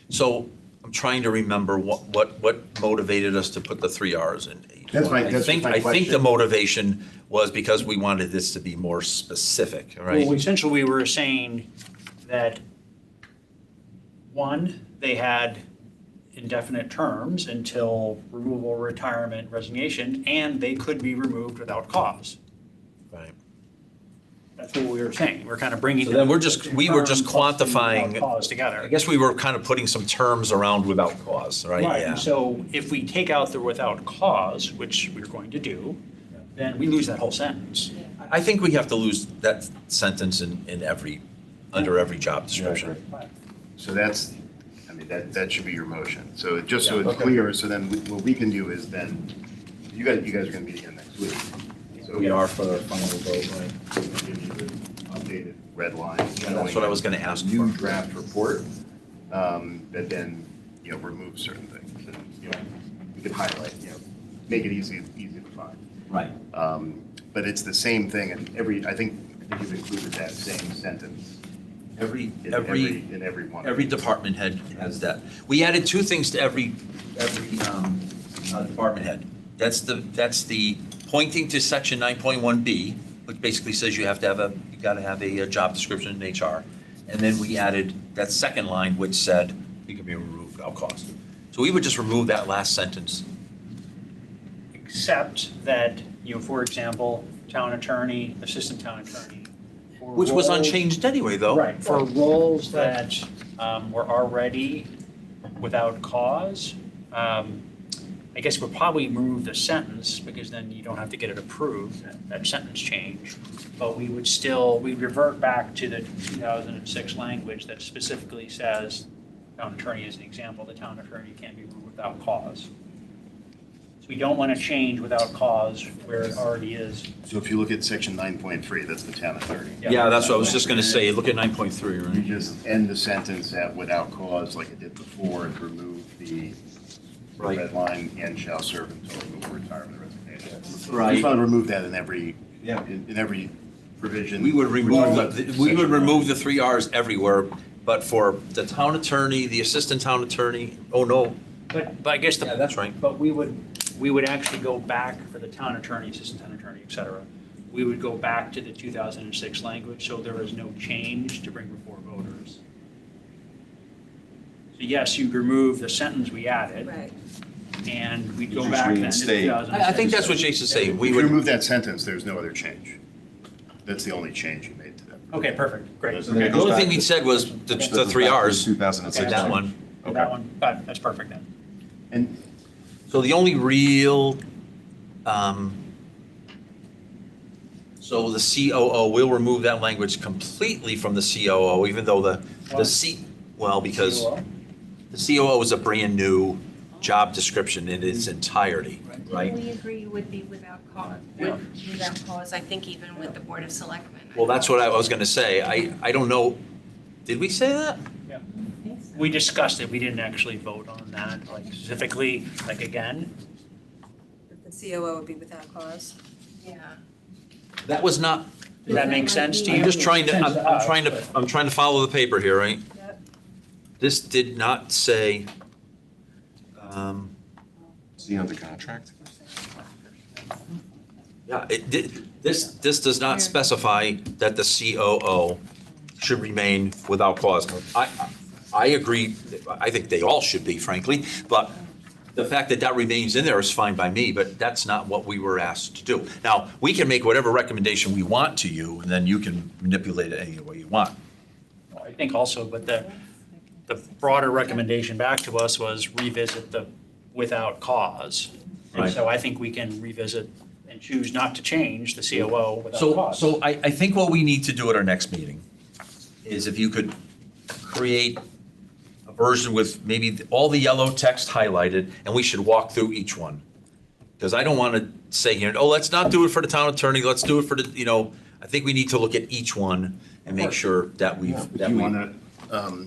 So I'm trying to remember what motivated us to put the 3 Rs in. That's my I think the question. motivation was because we wanted this to be more specific, right? Well, essentially, we were saying that, one, they had indefinite terms until removal, retirement, resignation, and they could be removed without cause. Right. That's what we were saying. We're kind of bringing. So then we were just term plus the quantifying- without cause together. I guess we were kind of putting some terms around without cause, right? Right, Yeah. so if we take out the without cause, which we're going to do, then we lose that whole sentence. I think we have to lose that sentence under every job description. So that's mean, that should be your motion. So just so Yeah, it's okay. clear, so then what we can do is then, you guys are gonna meet again next week. So We are for the final vote, right? we'll give you the updated red line. Yeah, that's what I was gonna ask New for. draft report, that then, remove certain things. And, we could highlight, make it easy to find. Right. But it's the same thing, and I think you've included that same sentence Every in every one. Every department head has that. We added two things to every department head. That's the pointing to section 9.1B, which basically says you gotta have a job description in HR. And then we added that second line, which said, it can be removed without cost. So we would just remove that last sentence. Except that, for example, town attorney, assistant town attorney. for Which was roles- unchanged anyway, though. Right, for roles that were already without cause. I guess we'll probably remove the sentence, because then you don't have to get it approved, that sentence change. But we revert back to the 2006 language that specifically says, town attorney is an example, the town attorney can't be removed without cause. So we don't want to change without cause where it already is. So if you look at section 9.3, that's the town attorney. Yeah, that's what I was just gonna say. Look at 9.3, You right? just end the sentence at without cause, like it did before, and remove the Right. red line, and shall serve until removal, retirement, or resignation. Right. We just want to remove that in every, Yeah. in every provision. We would remove, we would Section remove the one. 3 Rs everywhere, but for the town attorney, the assistant town attorney, oh, no. But I guess Yeah, that's right. But we would actually go back for the town attorney, assistant town attorney, et cetera. We would go back to the 2006 language, so there is no change to bring before voters. So yes, you'd remove the sentence we added, Right. and we'd go Just back then to reinstate. 2006. I think that's what Jason's saying. We If you would, remove that sentence, there's no other change. That's the only change you made to that. Okay, perfect, great. So then it the goes only back thing we to- said was the 3 Rs, 2006. that one. That one, but that's perfect then. And So the only real, so the COO, we'll remove that language completely from the COO, even though because the COO is a brand-new job description in its entirety, right? Didn't we agree it would be without cause, without cause, I think even with the Board of Selectmen? Well, that's what I was gonna say. I don't know, did we say that? We discussed it, we didn't actually vote on that, like specifically, like again. The COO would be without cause. Yeah. That was not, Does that make sense to you? I'm just trying to, Sense to us, but- I'm trying to follow the paper here, right? Yep. This did not say, Is he under contract? yeah, this does not specify that the COO should remain without cause. I agree, I think they all should be, frankly, but the fact that that remains in there is fine by me, but that's not what we were asked to do. Now, we can make whatever recommendation we want to you, and then you can manipulate it any way you want. I think also, but the broader recommendation back to us was revisit the without cause. And Right. so I think we can revisit and choose not to change the COO without So, cause. so I think what we need to do at our next meeting is if you could create a version with maybe all the yellow text highlighted, and we should walk through each one. Because I don't want to say here, oh, let's not do it for the town attorney, let's do it for the, I think we need to look at each one and make sure that we've, if you want to,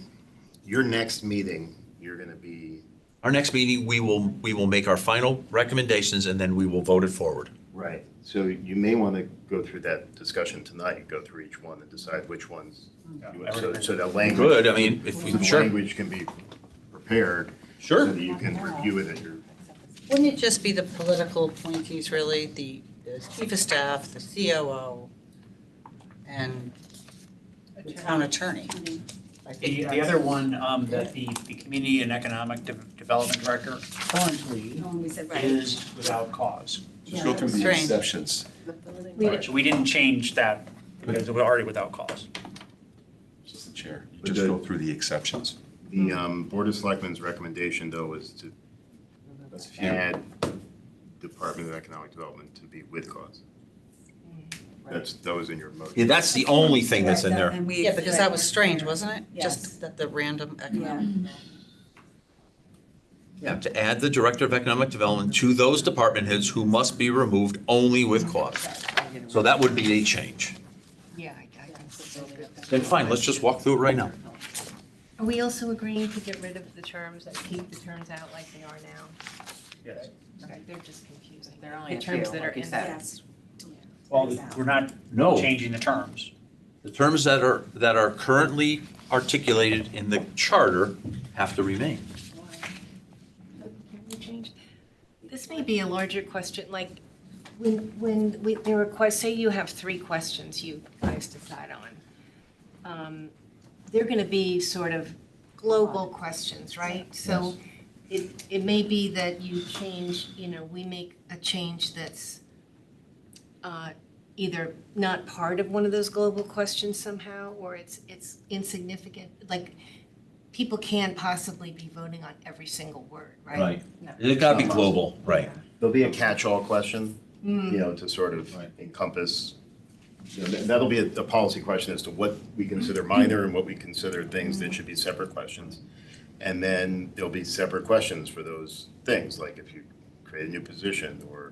your next meeting, you're going to be, our next meeting, we will make our final recommendations, and then we will vote it forward. right, so you may want to go through that discussion tonight, go through each one and decide which ones. So that language. Good, I mean, if So we, the sure, language can be prepared. Sure. So that you can review it at your. Wouldn't it just be the political appointees, really, the chief of staff, the COO, and the town attorney? I think The that's- other one, that the Community and Economic Development Director currently Oh, we said right. is without cause. Just go through the Strange. exceptions. So we didn't change that because it was already without cause. Just the chair. You just go through the exceptions. The Board of Selectmen's recommendation, though, was to That's a few. add Department of Economic Development to be with cause. That was in your motion. yeah, that's the only thing that's in there. And we. Yeah, because that was strange, wasn't it? Yes. Just that the random economic. Yeah, to add the Director of Economic Development to those department heads who must be removed only with cause. So that would be a change. Yeah, I can still do that. Then fine, let's just walk through it right now. Are we also agreeing to get rid of the terms and keep the terms out like they are now? Yes. Okay, they're just confusing. There are only The a terms few, that are like you in said. there. Yes. Well, we're not No. changing the terms. The terms that are currently articulated in the charter have to remain. Can we change? This may be a larger question, like, there are, say you have 3 questions you guys decide on. They're gonna be sort of global questions, right? So it may be that you change, we make a change that's either not part of one of those global questions somehow, or it's insignificant. Like, people can't possibly be voting on every single word, right? It's gotta be global, right. There'll be a catch-all question, Mm. to sort of Right. encompass, that'll be a policy question as to what we consider minor and what we consider things that should be separate questions. And then there'll be separate questions for those things, like if you create a new position or,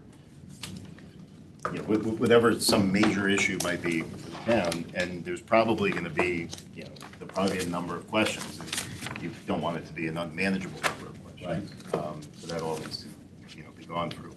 whatever some major issue might be for the town. And there's probably gonna be, there'll probably be a number of questions. And you don't want it to be an unmanageable number of questions. So that all needs to, be gone through.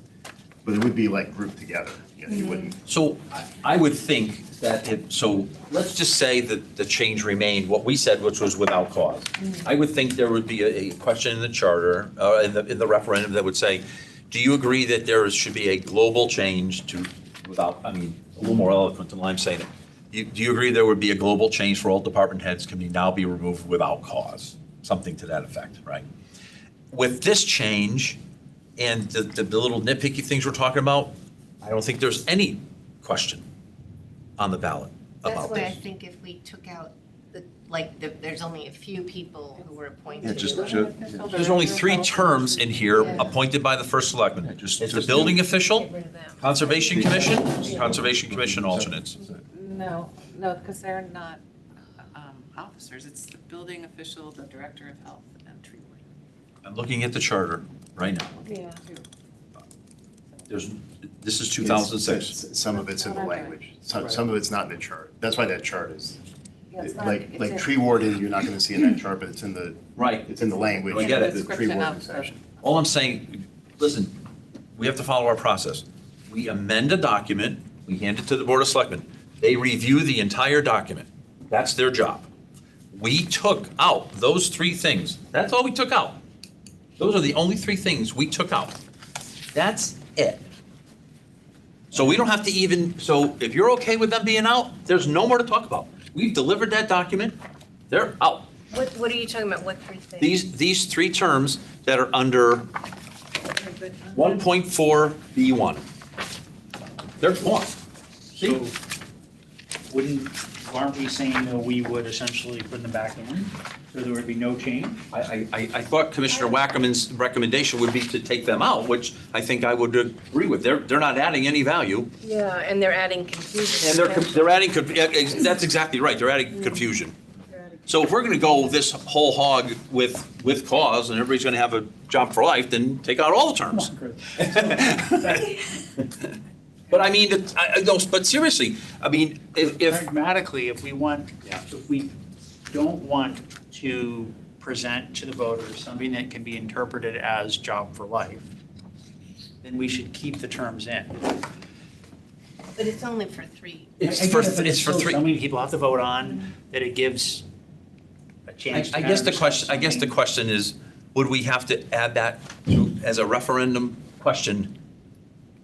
But it would be like grouped together, you wouldn't. So I would think that so let's just say that the change remained what we said, which was without cause. I would think there would be a question in the charter, in the referendum that would say, do you agree that there should be a global change to, a little more eloquent than I'm saying it. Do you agree there would be a global change for all department heads can now be removed without cause? Something to that effect, right? With this change and the little nitpicky things we're talking about, I don't think there's any question on the ballot That's about why I this. think if we took out there's only a few people who were appointed. Yeah, just, There's only 3 terms in here Yeah. appointed by the first selectman. It's the just building do- official, Get rid of them. Conservation Commission alternates. No, because they're not officers. It's the building official, the director of health, and tree warden. I'm looking at the charter right now. Yeah. This is 2006. Some of it's in the language, some of it's not in the chart. That's why that chart is, it's not- like it's tree warden, you're not gonna see in that chart, but it's in Right. it's in the language. I get it. of the tree Description warden of the- section. All I'm saying, listen, we have to follow our process. We amend a document, we hand it to the Board of Selectmen. They review the entire document. That's their job. We took out those 3 things. That's all we took out. Those are the only 3 things we took out. That's it. So we don't have to even, so if you're okay with them being out, there's no more to talk about. We've delivered that document, they're out. What are you talking about? What 3 things? These 3 terms that are under 1.4B1. They're gone. See? So aren't we saying that we would essentially put them back in, so there would be no change? I thought Commissioner Wackerman's recommendation would be to take them out, which I think I would agree with. They're not adding any value. Yeah, and they're adding confusion. And they're adding, that's exactly right, they're adding confusion. So if we're gonna go this whole hog with cause and everybody's gonna have a job for life, then take out all the terms. But I mean, no, but seriously, I mean, if, Pragmatically, if we don't want to present to the voters something that can be interpreted as job for life, then we should keep the terms in. But it's only for 3. it's for 3. Something people have to vote on, that it gives a chance to I guess the kind of question, I guess the something. question is, would we have to add that as a referendum question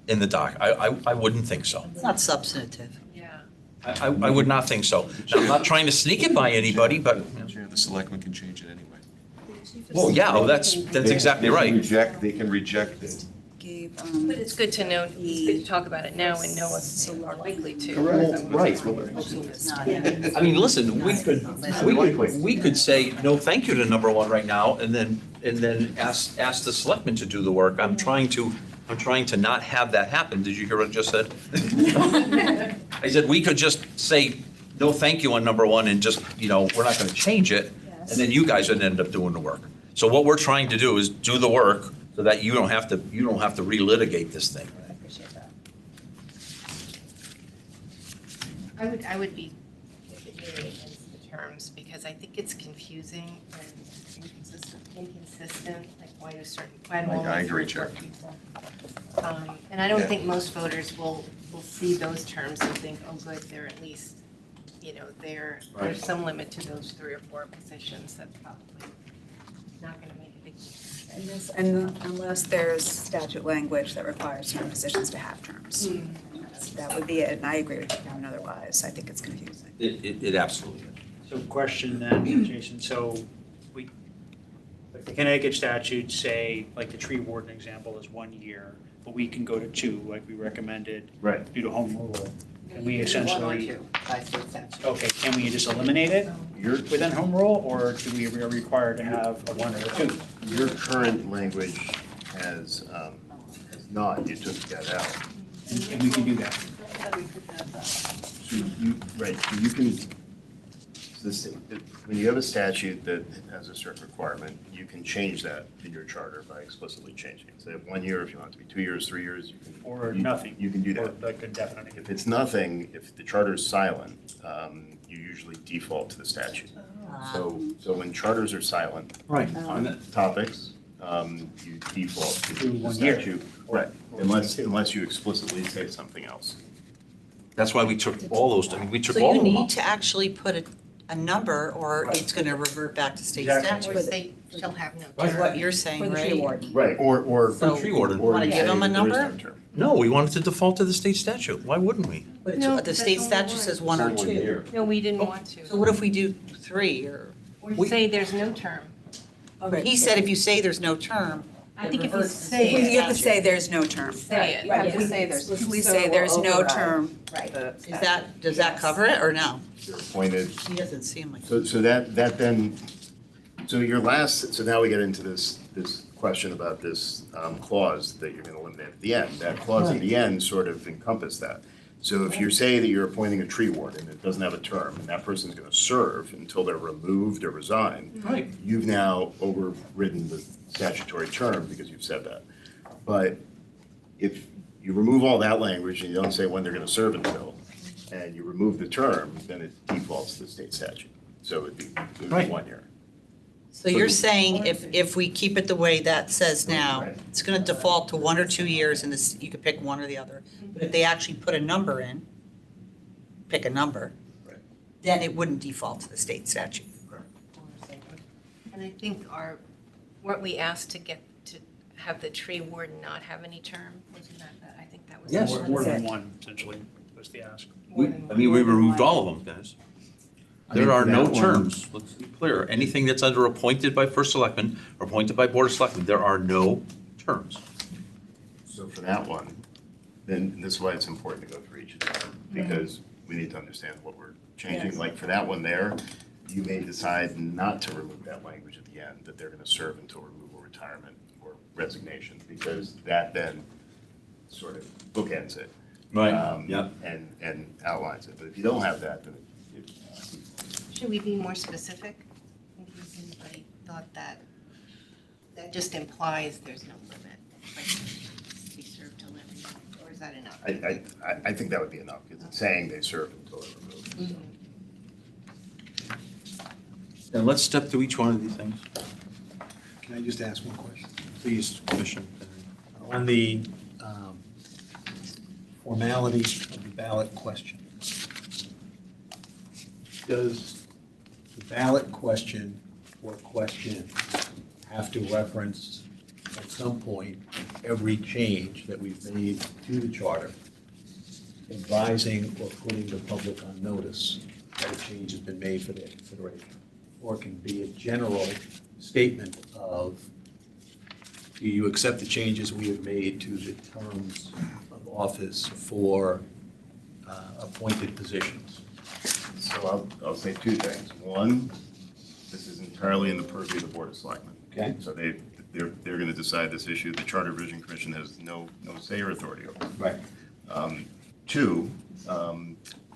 in the doc? I wouldn't think so. It's not substantive. Yeah. I would not think so. Now, I'm not trying to sneak it by anybody, but, the selectmen can change it anyway. well, yeah, oh, that's exactly right. They can reject it. Gave, But it's good to know, it's good to talk about it now and know us are likely to. Correct. Right. I mean, listen, we could say, no, thank you to number 1 right now, and then ask the selectmen to do the work. I'm trying to not have that happen. Did you hear what I just said? I said, we could just say, no, thank you on number 1 and just, we're not gonna change it, and then you guys would end up doing the work. So what we're trying to do is do the work so that you don't have to relitigate this thing. I appreciate that. I would be really against the terms because I think it's confusing and inconsistent, like why do I agree, Chair. people. And I don't think most voters will see those terms and think, oh, good, they're at least, there's Right. some limit to those 3 or 4 positions. That's probably not gonna make a big difference. And unless there's statute language that requires certain positions to have terms. That would be it, and I agree with you, Karen, otherwise, I think it's confusing. It absolutely is. So question then, Jason, so like the Connecticut statutes say, like the tree warden example is 1 year, but we can go to 2, like we recommended Right. due to home rule. And we One or essentially, two by state statute. okay, can we just eliminate it within home rule, or do we are required to have a 1 or a 2? Your current language has not, you took that out. And we can do that. So right, so you can, when you have a statute that has a certain requirement, you can change that in your charter by explicitly changing it. Say 1 year, if you want it to be 2 years, 3 years, you can. Or nothing. You can do Or that. like indefinite. If it's nothing, if the charter is silent, you usually default to the statute. So when charters are silent Right. on topics, you default to To the 1 year. statute. Right, unless you explicitly say something else. That's why we took all those, we took So all you of them need out. to actually put a number, or it's gonna revert back to state Exactly. statute. Or they shall have no Right. Is term. what you're saying, For the tree right? warden. Right, or. So- Tree warden. or Wanna you give say them a that there is no number? term. No, we wanted to default to the state statute. Why wouldn't we? But No, the that's state only statute one. says 1 or 2. No, we didn't want to. So what if we do 3, or? Or say there's no term. He said if you say there's no term. I think if you reverts to say state it. You have to say there's no term. Say it. Right, You have to we say there's. explicitly so say we'll there's no override term. Right. the Is statute. that, does that cover it, or no? You're appointed. He doesn't seem like. So that then, so now we get into this question about this clause that you're gonna eliminate at the end. That clause at the end sort of encompassed that. So if you say that you're appointing a tree warden, it doesn't have a term, and that person's gonna serve until they're removed or resign, Right. you've now overridden the statutory term because you've said that. But if you remove all that language and you don't say when they're gonna serve until, and you remove the term, then it defaults to the state statute. So it would be Right. 1 year. So you're saying if we keep it the way that says now, Right. it's gonna default to 1 or 2 years, and this, you could pick one or the other. But if they actually put a number in, pick a number, Right. then it wouldn't default to the state statute. And I think weren't we asked to have the tree warden not have any term? Wasn't that, I think that was. Yes. More than 1, essentially, was the ask. More than We one. removed all of them, guys. I mean, There are for no that one- terms. Let's be clear. Anything that's under appointed by first selectman or appointed by board of selectmen, there are no terms. So for that one, then this is why it's important to go through each of them, because we need to understand what we're changing. Yes. Like for that one there, you may decide not to remove that language at the end, that they're gonna serve until removal, retirement, or resignation, because that then sort of bookends it. Yep. And outlines it. But if you don't have that, then it. Should we be more specific? In case anybody thought that just implies there's no limit, like be served till every month, or is that enough? I think that would be enough, because it's saying they serve until they're removed. Now, let's step through each one of these things. Can I just ask one question? Please, Commissioner. On the formality of the ballot question, does the ballot question or question have to reference at some point every change that we've made to the charter, advising or putting the public on notice that a change has been made for their consideration? Or it can be a general statement of, do you accept the changes we have made to the terms of office for appointed positions? So I'll say 2 things. One, this is entirely in the purview of the Board of Selectmen. Okay. So they're going to decide this issue. The Charter Revision Commission has no say or authority over it. Right. 2,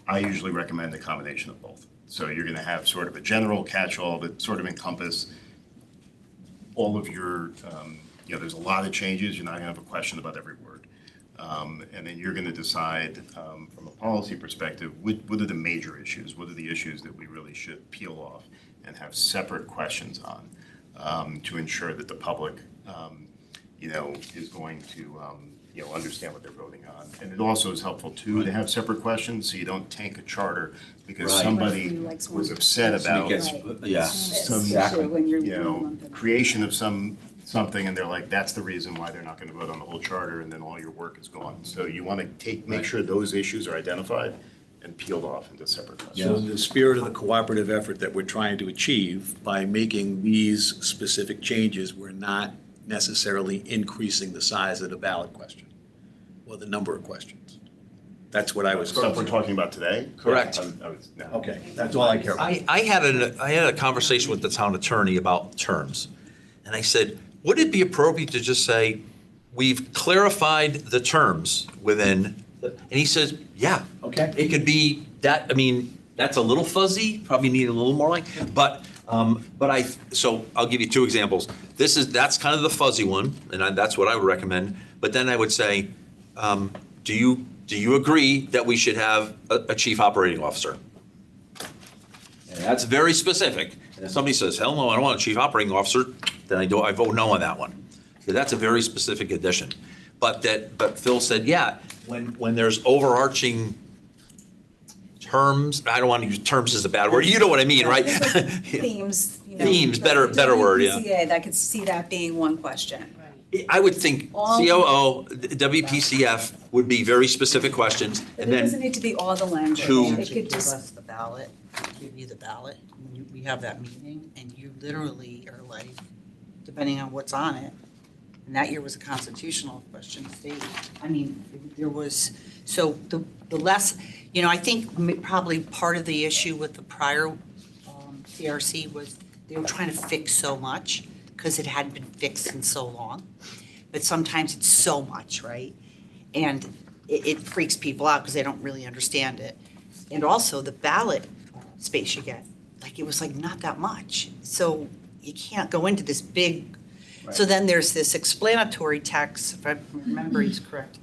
I usually recommend a combination of both. So you're going to have sort of a general catch-all that sort of encompass all of your, there's a lot of changes, you're not gonna have a question about every word. And then you're gonna decide, from a policy perspective, what are the major issues? What are the issues that we really should peel off and have separate questions on, to ensure that the public, is going to, understand what they're voting on. And it also is helpful too, to have separate questions, so you don't tank a charter because Right. somebody Somebody likes was one. upset about Yeah. some, Especially when you're creation of something, and they're like, that's the reason why they're not gonna vote on the whole charter, and then all your work is gone. So you wanna make sure those issues are identified and peeled off into separate questions. So in the spirit of the cooperative effort that we're trying to achieve, by making these specific changes, we're not necessarily increasing the size of the ballot question or the number of questions. That's what I was. Stuff we're talking about today? Correct. No. Okay, that's all I care about. I had a conversation with the town attorney about terms. And I said, would it be appropriate to just say, we've clarified the terms within, and he says, yeah. Okay. It could be that, I mean, that's a little fuzzy, probably need a little more like, but so I'll give you two examples. That's kind of the fuzzy one, and that's what I would recommend. But then I would say, do you agree that we should have a chief operating officer? And that's very specific. And if somebody says, hell no, I don't want a chief operating officer, then I vote no on that one. So that's a very specific addition. But Phil said, yeah, when there's overarching terms, I don't want to use terms as a bad word, you know what I mean, right? Themes, Themes, better word, yeah. WPCA, I could see that being one question. I would think COO, WPCF would be very specific questions, But and it doesn't then, need to be all the language. to- It To could give just, us the ballot, give you the ballot, we have that meeting, and you literally are like, depending on what's on it, and that year was a constitutional question state. I mean, there was, so the less, I think probably part of the issue with the prior CRC was they were trying to fix so much, because it hadn't been fixed in so long. But sometimes it's so much, right? And it freaks people out because they don't really understand it. And also the ballot space you get, like it was like not that much. So you can't go into this big, so then there's this explanatory text, if I remember he's correct,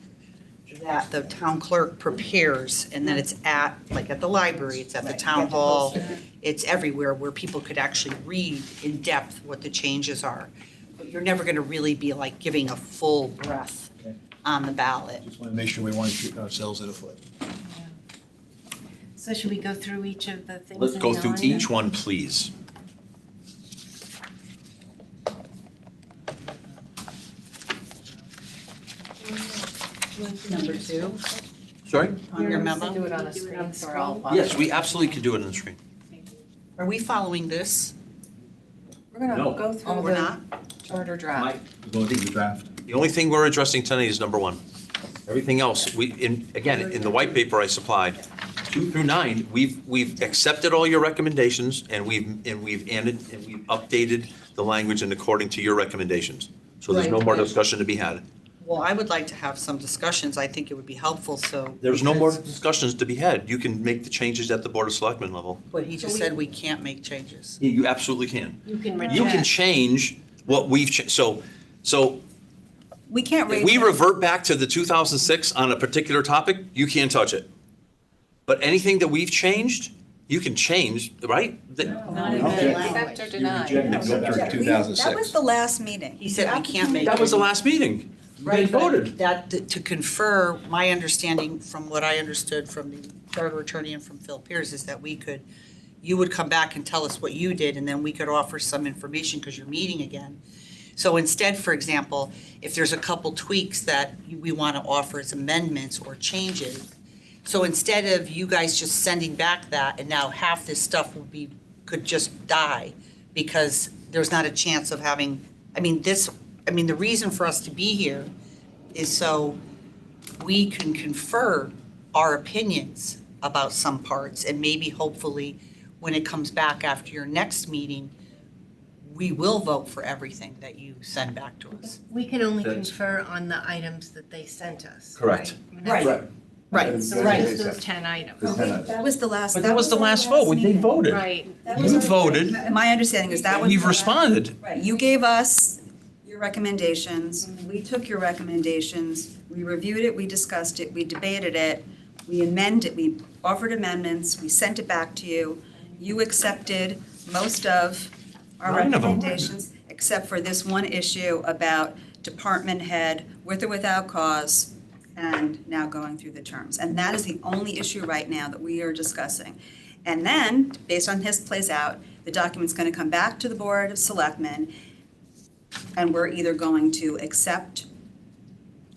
that the town clerk prepares, and then it's at the library, it's at the town hall, it's everywhere where people could actually read in depth what the changes are. But you're never gonna really be like giving a full breath Okay. on the ballot. Just want to make sure we want to shoot ourselves in the foot. So should we go through each of the things? let's in go through 9? each one, please. Number 2, Sorry? on your memo. Do it on a screen, so we're all. Yes, we absolutely could do it on the screen. Are we following this? we're gonna No. go Oh, through we're the not? Charter draft. We're going through the draft. The only thing we're addressing tonight is number 1. Everything else, again, in the white paper I supplied, 2 through 9, we've accepted all your recommendations, and we've updated the language in according to your recommendations. So there's no Right, more right. discussion to be had. Well, I would like to have some discussions. I think it would be helpful, so. There's no more because- discussions to be had. You can make the changes at the Board of Selectmen level. But he just said we can't make changes. You absolutely can. You can You can reject. change what so we can't if raise. we it. revert back to the 2006 on a particular topic, you can't touch it. But anything that we've changed, you can change, right? Not even Okay. accept or deny. rejected Yeah, after That 2006. was the last meeting. He said we can't make. That was the last meeting. They Right, but voted. that, to confer, my understanding from what I understood from the charter attorney and from Phil Pierce is that you would come back and tell us what you did, and then we could offer some information because you're meeting again. So instead, for example, if there's a couple tweaks that we want to offer as amendments or changes, so instead of you guys just sending back that, and now half this stuff could just die because there's not a chance of having, the reason for us to be here is so we can confer our opinions about some parts, and maybe hopefully when it comes back after your next meeting, we will vote for everything that you send back to us. We can only That's- confer on the items that they sent us. Correct. I mean, that's- Right. Right. Those 10 items. That was the last. But that was the our last vote. They meeting. voted. Right. That was You our- voted. My understanding is that was. We've the last- responded. Right, you gave us your recommendations, we took your recommendations, we reviewed it, we discussed it, we debated it, we amended, we offered amendments, we sent it back to you. You accepted most of our 9 of them. recommendations, except for this one issue about department head with or without cause, and now going through the terms. And that is the only issue right now that we are discussing. And then, based on this plays out, the document's going to come back to the Board of Selectmen, and we're either going to accept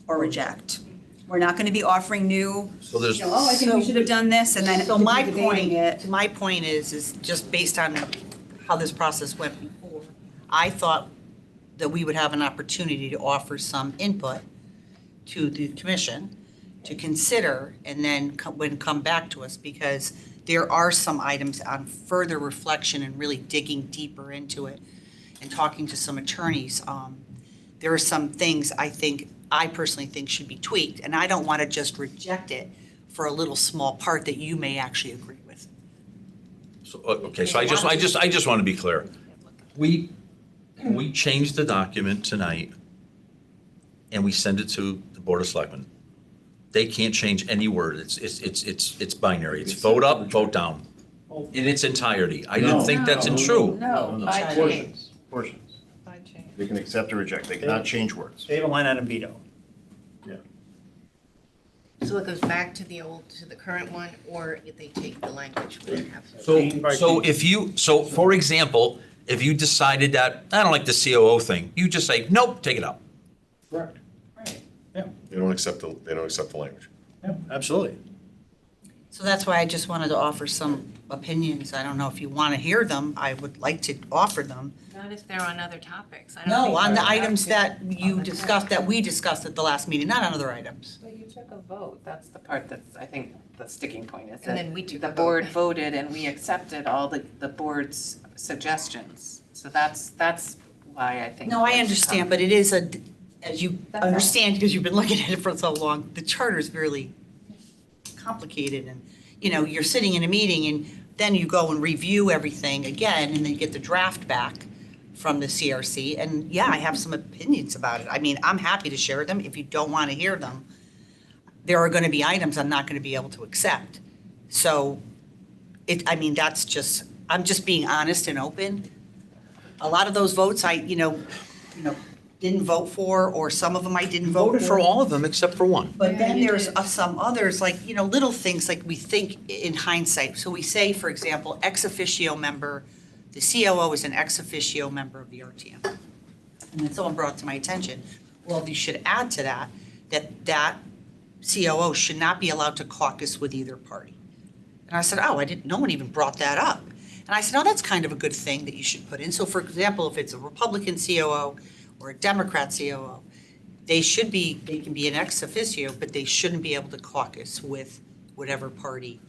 or reject. We're not going to be offering new, So there's, oh, I think we should have done this, and then So my debating it. point is just based on how this process went before, I thought that we would have an opportunity to offer some input to the commission to consider and then come back to us, because there are some items on further reflection and really digging deeper into it and talking to some attorneys. There are some things I personally think should be tweaked, and I don't want to just reject it for a little small part that you may actually agree with. okay, so I just want to be clear. We changed the document tonight, and we send it to the Board of Selectmen. They can't change any word. It's binary. It's vote up, vote down, in its entirety. I didn't think that's true. No, I changed. Portions. I changed. They can accept or reject, they cannot change words. They have a line item veto. So it goes back to the current one, or if they take the language we have. So for example, if you decided that, I don't like the COO thing, you just say, nope, take it out. Correct. They don't accept the language. Yeah, absolutely. So that's why I just wanted to offer some opinions. I don't know if you want to hear them. I would like to offer them. Not if they're on other topics. I don't No, think on the they're items allowed that you discussed, that we discussed at the last meeting, not on other items. But you took a vote, that's the part that's, I think, the sticking point is And that then we took the a vote. board voted and we accepted all the board's suggestions. So that's why I think. No, I there's understand, some- but it is as you That's all. understand, because you've been looking at it for so long, the charter is really complicated, and, you're sitting in a meeting, and then you go and review everything again, and then you get the draft back from the CRC, and yeah, I have some opinions about it. I mean, I'm happy to share them. If you don't want to hear them, there are going to be items I'm not going to be able to accept. So, I'm just being honest and open. A lot of those votes I didn't vote for, or some of them I didn't vote for. Voted for all of them except for one. But Yeah, then you there's did. some others, like, little things like we think in hindsight. So we say, for example, ex officio member, the COO is an ex officio member of the RTM. And then someone brought to my attention, well, you should add to that COO should not be allowed to caucus with either party. And I said, no one even brought that up. And I said, that's kind of a good thing that you should put in. So for example, if it's a Republican COO or a Democrat COO, they can be an ex officio, but they shouldn't be able to caucus with whatever party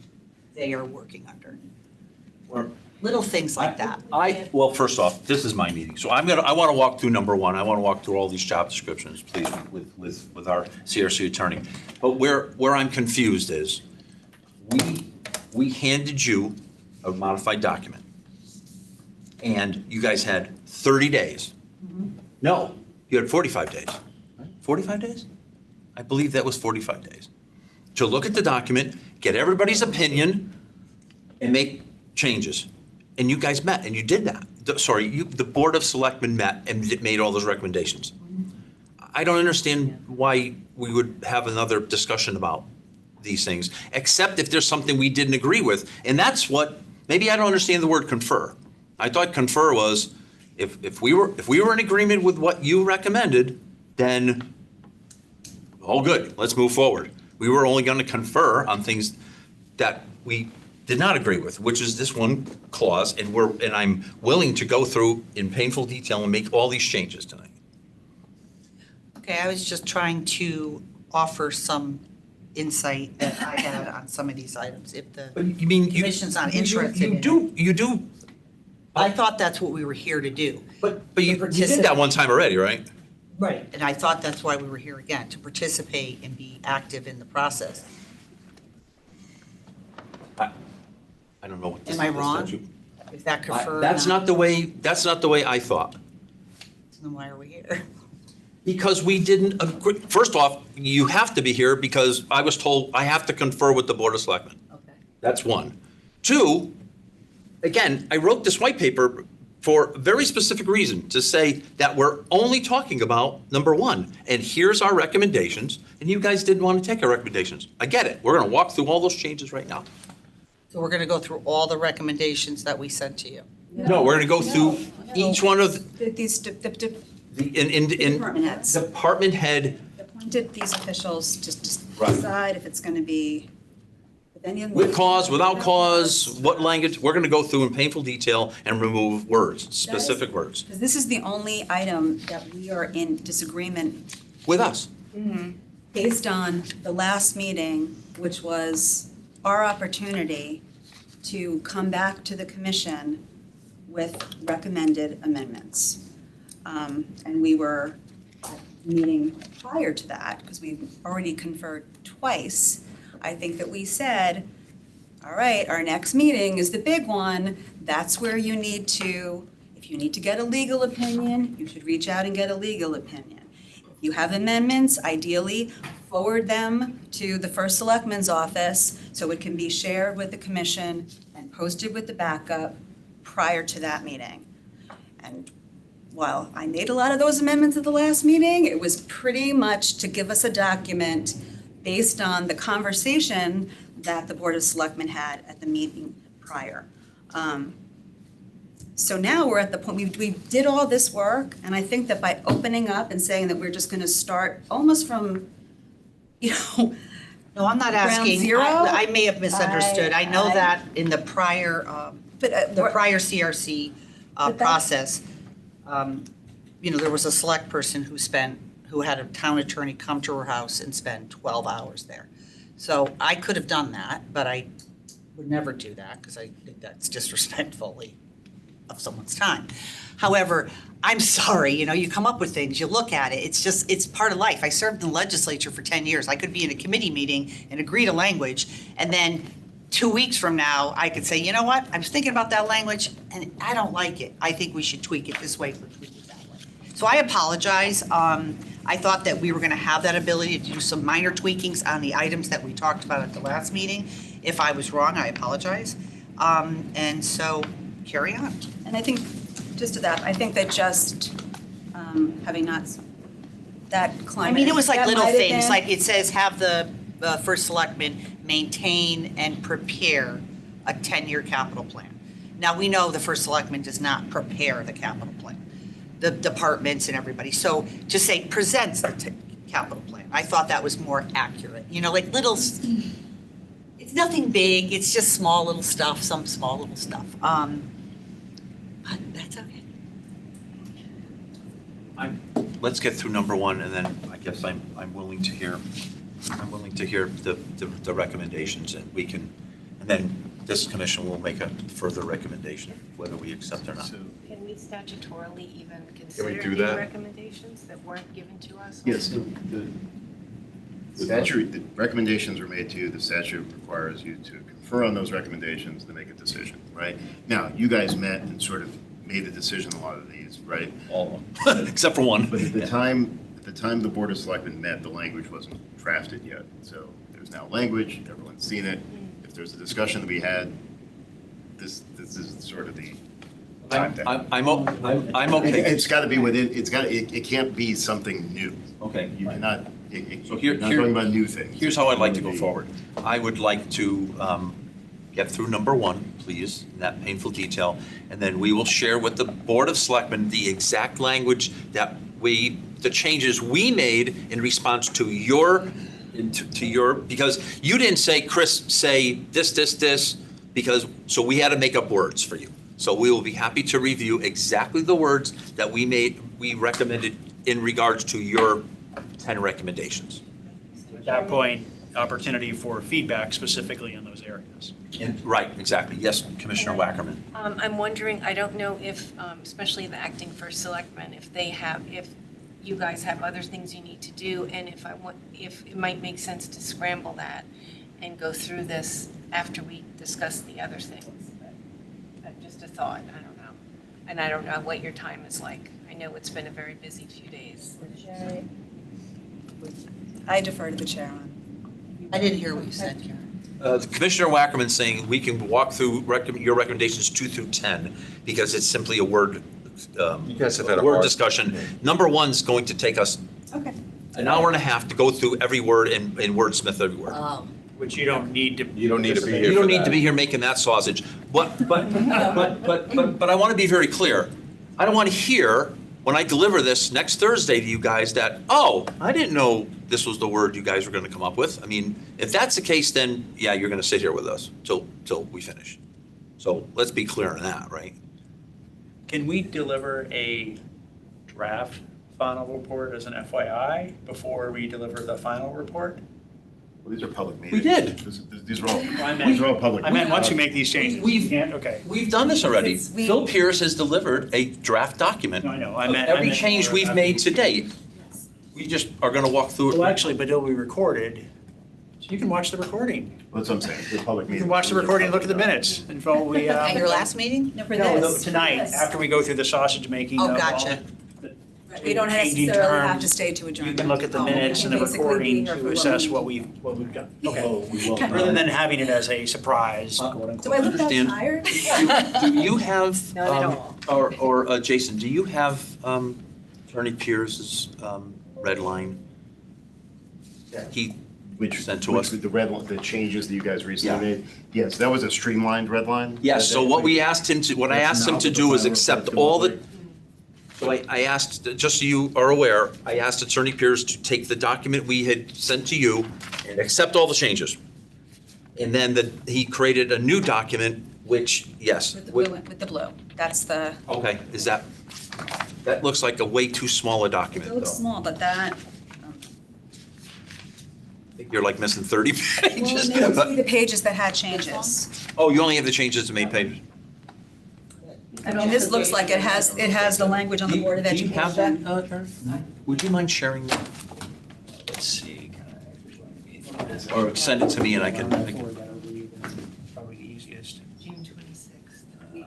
they are working under. Little things like that. Well, first off, this is my meeting, so I want to walk through number one. I want to walk through all these job descriptions, please, with our CRC attorney. But where I'm confused is, we handed you a modified document, and you guys had 30 days. No, you had 45 days. 45 days? I believe that was 45 days. To look at the document, get everybody's opinion, and make changes. And you guys met, and you did that. The Board of Selectmen met and made all those recommendations. I don't understand why we would have another discussion about these things, except if there's something we didn't agree with. And that's maybe I don't understand the word confer. I thought confer was, if we were in agreement with what you recommended, then all good, let's move forward. We were only going to confer on things that we did not agree with, which is this one clause, and I'm willing to go through in painful detail and make all these changes tonight. Okay, I was just trying to offer some insight that I had on some of these items. If the But you mean, commission's not interested in it. You do, I thought that's what we were here to do. but you did that one time already, right? Right. And I thought that's why we were here again, to participate and be active in the process. I don't know what this. Am I this wrong? statute- Is that preferred? That's not the way I thought. Then why are we here? Because we didn't agree. First off, you have to be here because I was told I have to confer with the Board of Selectmen. Okay. That's one. Two, again, I wrote this white paper for a very specific reason, to say that we're only talking about number one, and here's our recommendations, and you guys didn't want to take our recommendations. I get it. We're going to walk through all those changes right now. So we're going to go through all the recommendations that we sent to you. No, we're going to go through each one of These in department heads department head appointed these officials to just Right. decide if it's going to be with any of them. with cause, without cause, what language. We're going to go through in painful detail and remove words, specific words, Because this is the only item that we are in disagreement with us. based on the last meeting, which was our opportunity to come back to the commission with recommended amendments. And we were at the meeting prior to that, because we already conferred twice. I think that we said, all right, our next meeting is the big one. That's where you need to, if you need to get a legal opinion, you should reach out and get a legal opinion. If you have amendments, ideally, forward them to the first selectman's office so it can be shared with the commission and posted with the backup prior to that meeting. And while I made a lot of those amendments at the last meeting, it was pretty much to give us a document based on the conversation that the Board of Selectmen had at the meeting prior. So now we're at the point, we did all this work, and I think that by opening up and saying that we're just gonna start almost from, you know, No, I'm not Ground asking. zero? I may have misunderstood. I know I- that in the prior, but the prior CRC But that's- process, there was a select person who had a town attorney come to her house and spend 12 hours there. So I could have done that, but I would never do that because I think that's disrespectfully of someone's time. However, I'm sorry, you come up with things, you look at it, it's part of life. I served in the legislature for 10 years. I could be in a committee meeting and agree to language, and then 2 weeks from now, I could say, you know what, I was thinking about that language, and I don't like it. I think we should tweak it this way or tweak it that way. So I apologize. I thought that we were going to have that ability to do some minor tweakings on the items that we talked about at the last meeting. If I was wrong, I apologize. And so, carry on. And I think, just to that, I think that just having not, that I climate. mean, it was like that little might have things, been- like it says, have the first selectman maintain and prepare a 10-year capital plan. Now, we know the first selectman does not prepare the capital plan, the departments and everybody. So to say presents the capital plan, I thought that was more accurate. Like little, it's nothing big, it's just small little stuff, some small little stuff. But that's okay. Let's get through number one, and then I guess I'm willing to hear, the recommendations, and we can, and then this commission will make a further recommendation, whether we accept or not. So, Can we statutorily even consider do any that? recommendations that weren't given to us? yes, the statute, the recommendations were made to you, the statute requires you to confer on those recommendations to make a decision, right? Now, you guys met and sort of made a decision on a lot of these, right? All of them, except for one. But at the time the Board of Selectmen met, the language wasn't drafted yet. So there's now language, everyone's seen it. If there's a discussion to be had, this is sort of the time to have. I'm okay. It's got to be within, it can't be something new. Okay. You cannot, So you're not talking about new things. Here's how I'd like to go forward. I would like to get through number one, please, in that painful detail, and then we will share with the Board of Selectmen the exact language that the changes we made in response to your, because you didn't say, Chris, say this, because, so we had to make up words for you. So we will be happy to review exactly the words that we recommended in regards to your 10 recommendations. At that point, opportunity for feedback specifically in those areas. Right, exactly. Yes, Commissioner Wackerman. I'm wondering, I don't know if, especially the acting first selectman, if you guys have other things you need to do, and if it might make sense to scramble that and go through this after we discuss the other things. But just a thought, I don't know. And I don't know what your time is like. I know it's been a very busy few days. I defer to the chair on. I didn't hear what you said, Karen. Commissioner Wackerman saying we can walk through your recommendations 2 through 10 because it's simply a word, You guys have had a word hard- discussion. Number one's going to take us Okay. an hour and a half to go through every word and wordsmith every word. Which you don't need to. You don't need to be participate. here. You don't for need to that. be here making that sausage. But I want to be very clear. I don't want to hear when I deliver this next Thursday to you guys that, oh, I didn't know this was the word you guys were going to come up with. I mean, if that's the case, then yeah, you're going to sit here with us till we finish. So let's be clear on that, right? Can we deliver a draft final report as an FYI before we deliver the final report? Well, these are public We meetings. did. These are all, I these meant, are all public. I meant once you make these changes. We've- You can't, okay. We've done this already. It's- we- Phil Pierce has delivered a draft document No, I know, I of meant. every change we've made to date. We just are going to walk through it. Well, actually, but it'll be recorded. So you can watch the recording. That's what I'm saying, they're public You meetings. can watch the recording and look at the minutes and follow we, At your last meeting? No, for no, this. tonight, Yes. after we go through the sausage making. Oh, of all gotcha. the- We don't changing necessarily have to terms. stay to adjourn. You can look at the Oh, minutes and the basically be recording here to for assess we what need. we've done. We Okay. will. Rather than having it as a surprise, quote unquote. Do I look that Understand. tired? Do you have, No, they don't. or Jason, do you have Attorney Pierce's red line? That he Which, sent to which us? the red, the changes that you guys Yeah. recently made? Yes, that was a streamlined red line. Yes, so what we asked him to, what I asked him to do is accept all the, so I asked, just so you are aware, I asked Attorney Pierce to take the document we had sent to you and accept all the changes. And then he created a new document, which, yes. With the blue, with the blue. That's the, Okay, that looks like a way too small a document, it looks though. small, but that, I think you're like missing 30 well, pages. it may be the pages that had changes. Oh, you only have the changes to made pages? I mean, this looks like it has the language on the Board of Do you have that, Education. Aaron? Would you mind sharing that? Let's see. Or send it to me and I can. Probably the easiest. June 26th. Yeah,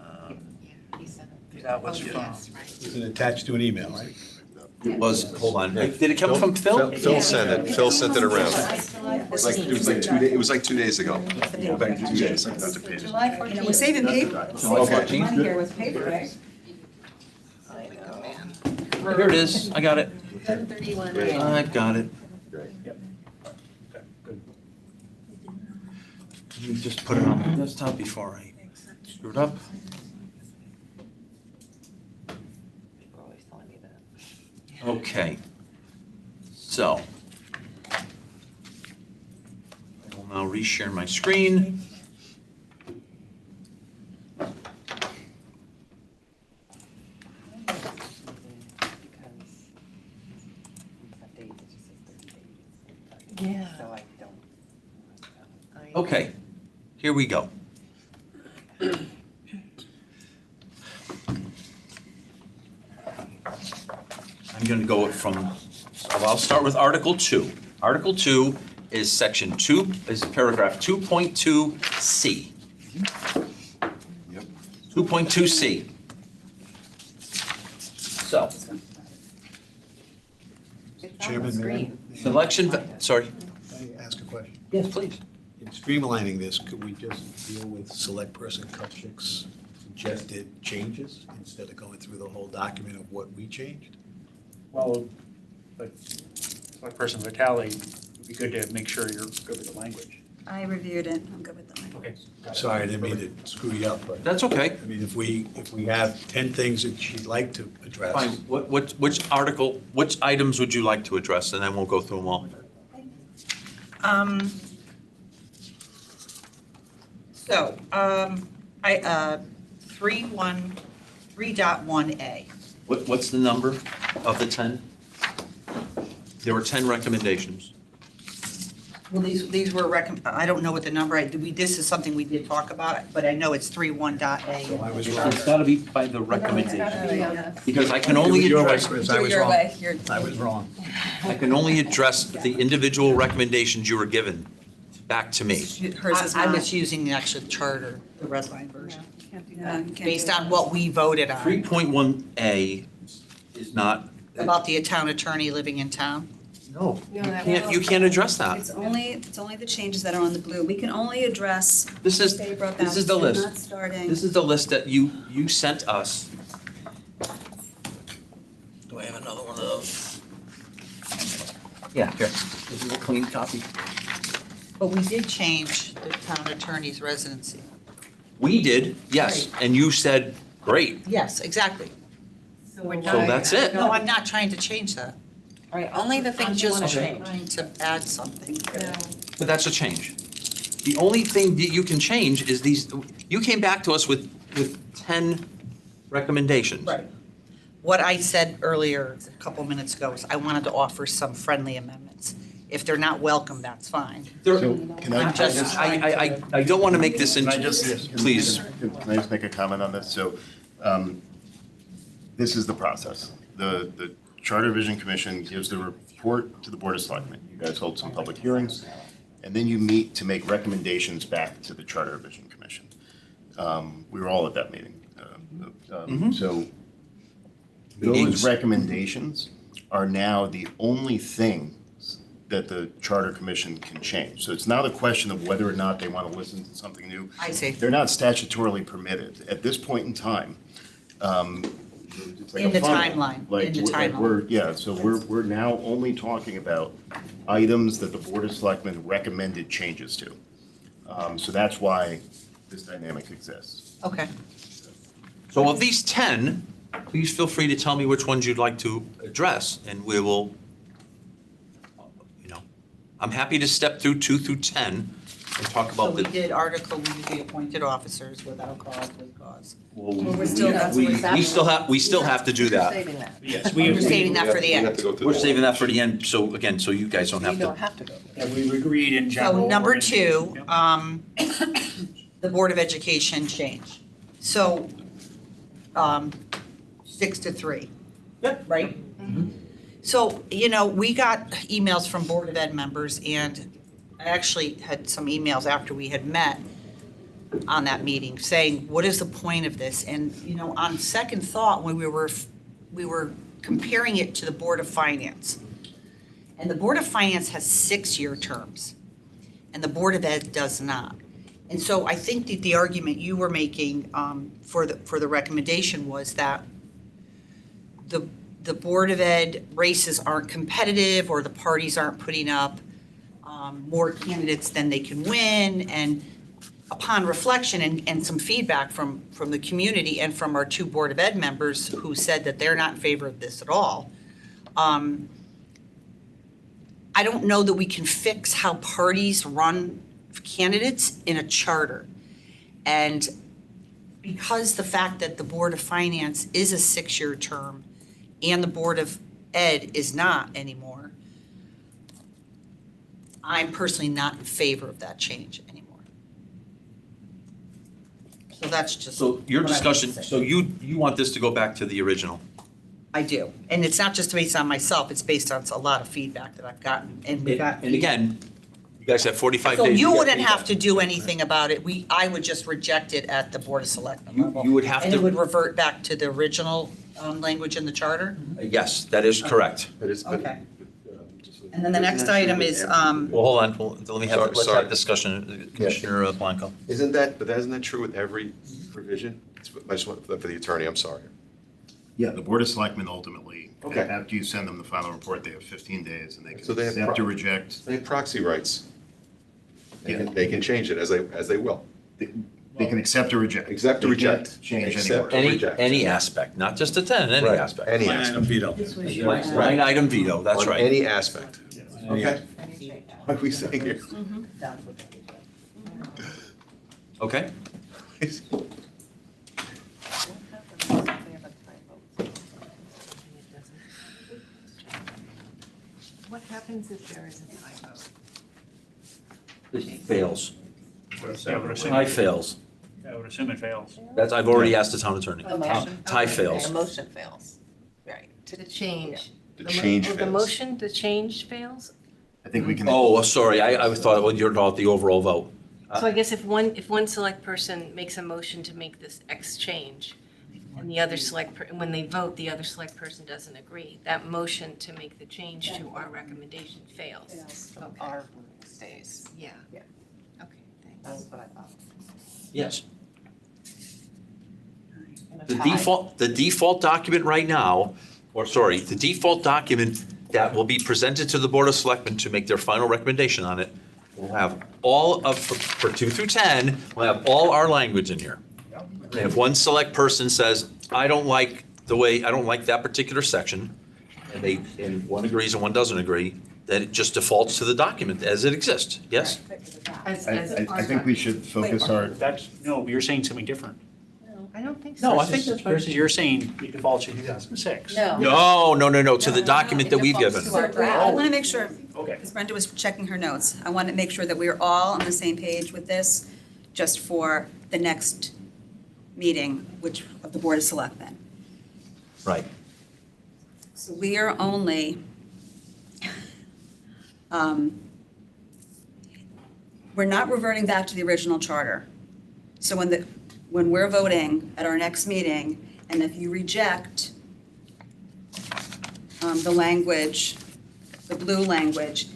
he sent it. That was Oh, from. yes, right. It's attached to an email, right? It was, hold on, did it come from Phil? Phil sent it, Phil sent it around. It was like 2 days ago. Back to 2 days, that's a page. July You know, 14th. we're saving paper. July 14th? Money here with paper, right? I know, man. Here it is, I got it. 10:31. I've got it. Good. Let me just put it on my desktop before I screw it up. People are always telling me that. Okay. So. I will now reshare my screen. Because that date, it just says 30 days. Yeah. So I don't. I know. Okay, here we go. I'm going to go from, so I'll start with Article 2. Article 2 is section 2, is paragraph 2.2C. Yep. 2.2C. So, It's on the Chairman, screen. selection, sorry. Can I ask a question? Yes, please. In streamlining this, could we just deal with select person Kupchik's suggested changes instead of going through the whole document of what we changed? Well, but like person Vitale, it'd be good to make sure you're good with the language. I reviewed it, I'm good with the language. Okay. Sorry, I didn't mean to screw you up, but, That's okay. I mean, if we have 10 things that she'd like to address. Fine. Which article, which items would you like to address, and then we'll go through them all? So, 3.1A. What's the number of the 10? There were 10 recommendations. Well, these were I don't know what the number, this is something we did talk about, but I know it's 3.1.A. So I was wrong. It's got to be by the recommendation, because I can only Your way, address, Chris, I Do it was your wrong. way, you're. I was wrong. I can only address the individual recommendations you were given. back to me. Hers is I not. was using actually the charter, the red line version, Yeah, you can't do based that. on what we voted on, 3.1A is not, about the town attorney living in town. no, No, you that can't, you can't address that. It's only the changes that are on the blue. We can only address. This is, They broke this out. is the We're list. not starting. This is the list that you sent us. Do I have another one of those? Yeah, here. This is a clean copy. But we did change the town attorney's residency. We did, yes, and you said, great. Yes, exactly. So we're So that's it. No, I'm not trying to change that. All right, only the I'm things you just want to Okay. change. trying to add something. But that's a change. The only thing that you can change is these, you came back to us with 10 recommendations. Right. What I said earlier, a couple minutes ago, is I wanted to offer some friendly amendments. If they're not welcome, that's fine. There- So can I? I'm just I don't want to make this Can I into, just? please. Can I just make a comment on this? So, this is the process. The Charter Revision Commission gives the report to the Board of Selectmen. You guys hold some public hearings, and then you meet to make recommendations back to the Charter Revision Commission. We were all at that meeting. So those Meetings. recommendations are now the only thing that the Charter Commission can change. So it's not a question of whether or not they want to listen to something new. I see. They're not statutorily permitted. At this point in time, it's like In a the funnel. timeline, Like, in the like timeline. we're, yeah, so we're now only talking about items that the Board of Selectmen recommended changes to. So that's why this dynamic exists. Okay. So of these 10, please feel free to tell me which ones you'd like to address, and we will, you know, I'm happy to step through 2 through 10 and talk So about we the. did article, we did the appointed officers without cause, with cause. Well, we're still- that's we- what's we still have to do You're that. saving that. Yes, We're saving that for the end. We're saving that for the end, so again, so you guys don't You have don't to. have to go. And we've agreed in general. So number we're gonna- 2, the Board of Education change. So, 6 to 3. Yep. Right? So, you know, we got emails from Board of Ed members, and I actually had some emails after we had met on that meeting saying, what is the point of this? And, you know, on second thought, when we were comparing it to the Board of Finance. And the Board of Finance has 6-year terms, and the Board of Ed does not. And so I think that the argument you were making for the recommendation was that the Board of Ed races aren't competitive, or the parties aren't putting up more candidates than they can win. And upon reflection and some feedback from the community and from our 2 Board of Ed members who said that they're not in favor of this at all, I don't know that we can fix how parties run candidates in a charter. And because the fact that the Board of Finance is a 6-year term and the Board of Ed is not anymore, I'm personally not in favor of that change anymore. So that's just. So your what I have to discussion, say. so you want this to go back to the original? I do. And it's not just based on myself, it's based on a lot of feedback that I've gotten. And we got. And again, you guys have 45 days. So to you get wouldn't have feedback. to do anything about it. I would just reject it at the Board of Selectmen level. You would have And it would to, revert back to the original language in the charter? yes, that is correct. But it's, but, Okay. And then the next item is, Well, hold on, let me have, let's Sorry. have discussion, Commissioner Blanco. but isn't that true with every provision? I just want, for the attorney, I'm sorry. Yeah, the Board of Selectmen ultimately, Okay. after you send them the final report, they have 15 days, and they So can they have accept or pro- reject. They have proxy rights. Yeah. They can change it as they will. They can accept or reject. Accept or They can't reject. Change Accept any or word. reject. Any aspect, not just a 10, any Right. aspect. Any Line aspect. item veto. This was your, Line item veto, that's On right. any aspect. Okay. Any change. What are we saying here? Okay? What happens if there is a typo? This fails. I would assume- Tie fails. I would assume it fails. That's, I've already asked the town attorney. The motion. Tie Okay, fails. The motion fails. Right. The change. The mo- change oh, The fails. motion, the change fails? I think we can. Oh, sorry, I thought, well, you're about the overall vote. So I guess if one select person makes a motion to make this X change, and the other when they vote, the other select person doesn't agree, that motion to make the change to our recommendation fails. So our wording stays. Yeah. Yeah. Okay, thanks. That's what I thought. Yes. And a The tie. default document right now, the default document that will be presented to the Board of Selectmen to make their final recommendation on it will have all of, for 2 through 10, will have all our language in here. And if one select person says, I don't like that particular section, and one agrees and one doesn't agree, then it just defaults to the document as it exists, yes? I think we should focus our, No, you're saying something different. I don't think so. No, I think that's right. Versus you're saying it defaults to 2006. No, to the document that we've given. So I want to make sure, Okay. because Brenda was checking her notes, I want to make sure that we are all on the same page with this, just for the next meeting, which, of the Board of Selectmen. Right. So we are only, we're not reverting back to the original charter. So when we're voting at our next meeting, and if you reject the language, the blue language,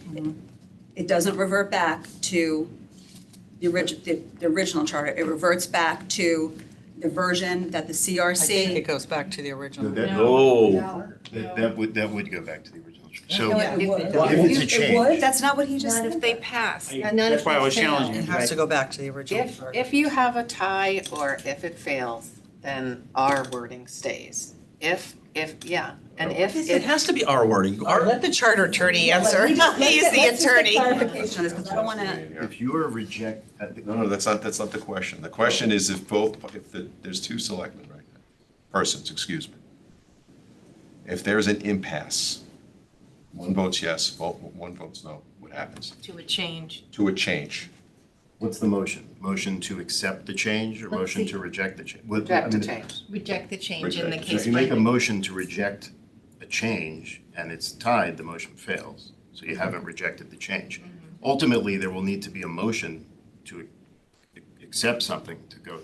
it doesn't revert back to the original charter. It reverts back to the version that the I think it CRC. goes back to the original. Oh. that would go back to the original. So No, if it would. it's a It change. would? That's not what he just Not said. if they pass. I- Not That's if why I they was fail. challenging It you. has to go back to the original. If you have a tie or if it fails, then our wording stays. If, and if It it, has to be our wording. Let the charter attorney answer. He's Let's the just get attorney. clarification on this, because I don't want to. If If you are reject, No, that's not the question. The question is if there's 2 selectmen right now, persons, excuse me. If there's an impasse, one votes yes, one votes no, what happens? To a change. To a change. what's the motion? Motion to accept the change or Let's motion see. to reject the change? reject the change. Reject the change in the Reject. So case. if you make a finding. motion to reject a change and it's tied, the motion fails. So you haven't rejected the change. Ultimately, there will need to be a motion to accept something to go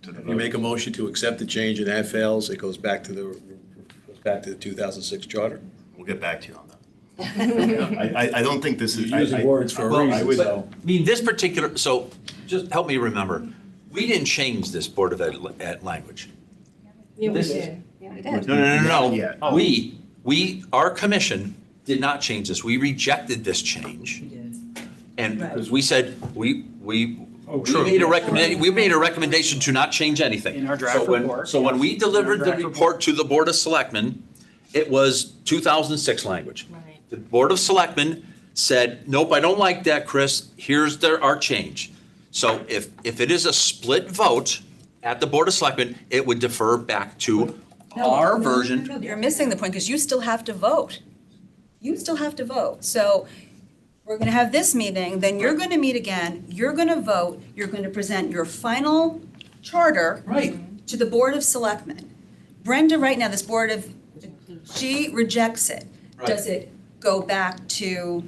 to the If you make a vote. motion to accept the change and that fails, it goes back to the 2006 charter. We'll get back to you on that. I don't think this is. You're using words for a Well, reason, but, so. I mean, this particular, so just help me remember, we didn't change this Board of Ed language. Yeah, we This- did. Yeah, we did. No. Yeah. Our commission did not change this. We rejected this change. And because we said, we true. made a recommendation to not change anything. In our draft So when- report. So when we delivered the draft report to the Board of Selectmen, it was 2006 language. Right. The Board of Selectmen said, nope, I don't like that, Chris, here's our change. So if it is a split vote at the Board of Selectmen, it would defer back to our version. No, you're missing the point, because you still have to vote. You still have to vote. So we're going to have this meeting, then you're going to meet again, you're going to vote, you're going to present your final charter Right. to the Board of Selectmen. Brenda, right now, this Board of, she rejects it. Right. Does it go back to,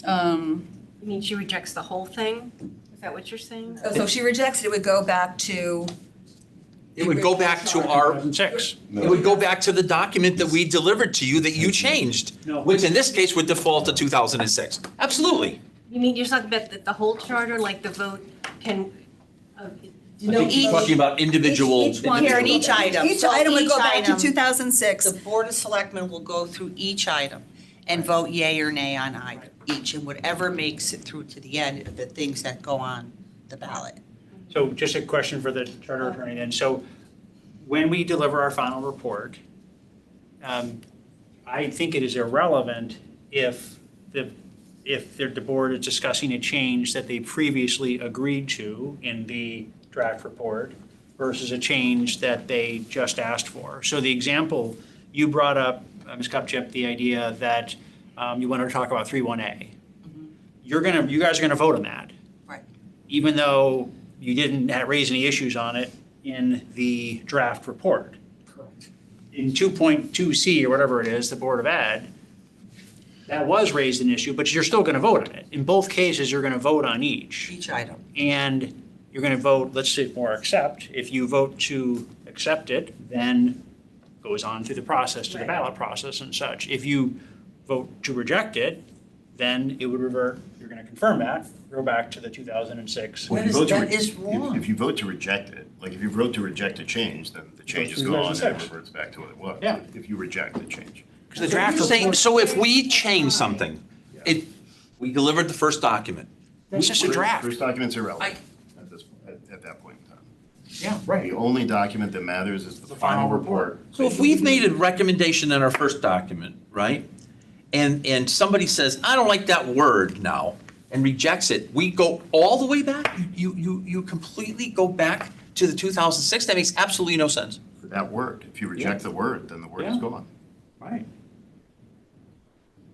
You mean she rejects the whole thing? Is that what you're saying? so if she rejects it, it would go back to, It would go back to our, 2006. it would go back to the document that we delivered to you that you changed, No. which in this case would default to 2006. Absolutely. You mean, you're talking about the whole charter, like the vote can, I think you're talking about individual. Each one. Here in each item. Each So item would each go back to item- 2006. The Board of Selectmen will go through each item and vote yea or nay on each, and whatever makes it through to the end, the things that go on the ballot. So just a question for the charter attorney then. So when we deliver our final report, I think it is irrelevant if the board is discussing a change that they previously agreed to in the draft report versus a change that they just asked for. So the example, you brought up, Ms. Kupchip, the idea that you wanted to talk about 3.1A. You guys are gonna vote on that. Right. Even though you didn't raise any issues on it in the draft report. In 2.2C or whatever it is, the Board of Ed, that was raised an issue, but you're still gonna vote on it. In both cases, you're gonna vote on each. Each item. And you're gonna vote, let's say, or accept. If you vote to accept it, then goes on through the process, to the ballot process and such. If you vote to reject it, then it would revert, you're gonna confirm that, go back to the 2006. Well, That if you is- vote to that re- is if- wrong. If you vote to reject it, like if you vote to reject a change, then the change is through gone and it 2006. reverts back to what it was. Yeah. If you reject the change. Because the draft You're saying- report, So if we change something, we delivered the first document. that's just a draft. First document's irrelevant at that point in time. Yeah, right. The only document that matters is the The final final report. So if we've made a recommendation in our first document, right? And somebody says, I don't like that word now, and rejects it, we go all the way back? You completely go back to the 2006? That makes absolutely no sense. For that word, if you reject the word, then the word is Yeah. gone. Right.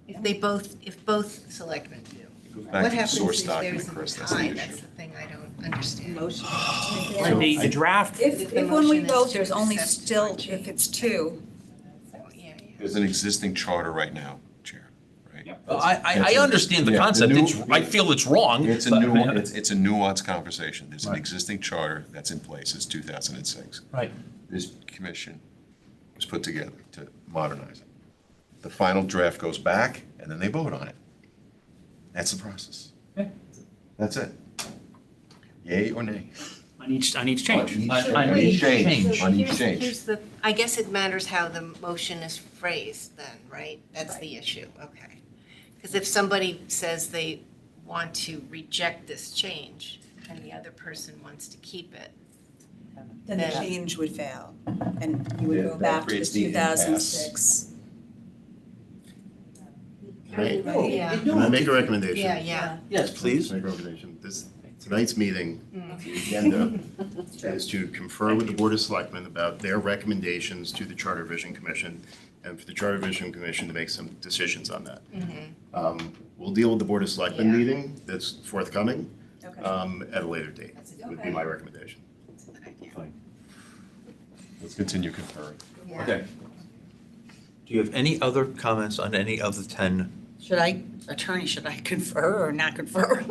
If both selectmen do. Goes back What to the happens source if document, there's Chris, a that's the tie? issue. That's the thing I don't understand. Like the draft, If The when we motion is vote, to there's only accept still, or if it's two, Yeah, yeah. There's an existing charter right now, Chair, right? Yep. I understand the Yeah, the concept. new- It's, I feel it's wrong. It's a but- it's a nuanced conversation. There's an Right. existing charter that's in place, it's 2006. Right. This commission was put together to modernize it. The final draft goes back, and then they vote on it. That's the process. That's it. Yay or nay? on each change. On each change. On each Here's- change. Here's the, I guess it matters how the motion is phrased then, right? That's the issue, okay. Because if somebody says they want to reject this change and the other person wants to keep it, then the Yeah. change would fail. And you would Yeah, go that back to the creates the impasse. 2006. Right? Yeah. Can I make a recommendation? yeah. Yes, please. Make a recommendation. Tonight's meeting, the agenda is to confer with the Board of Selectmen about their recommendations to the Charter Vision Commission, and for the Charter Vision Commission to make some decisions on that. We'll deal with the Board of Selectmen Yeah. meeting that's forthcoming Okay. at a later date, would be my recommendation. Fine. Let's continue conferring. Yeah. Okay. Do you have any other comments on any of the 10? Should I, attorney, should I confer or not confer?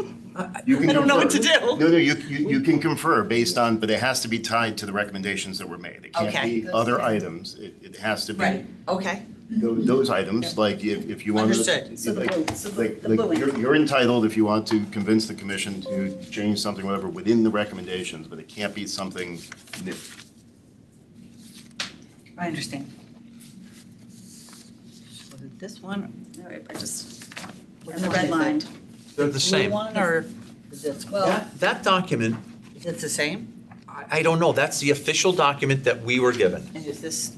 You can I don't know what to confer. do. No, you can confer based on, but it has to be tied to the recommendations that were made. It can't Okay. be other items. It has to be Right, okay. those items, like if you want to. Understood. So the blue, so the Like, blue one. you're entitled, if you want to convince the commission to change something, whatever, within the recommendations, but it can't be something new. I understand. Was it this one? All right, I just, Which and the one red is line. it? They're the Blue same. one or is this, Well, That document, is it the same? I don't know. That's the official document that we were given. And is this,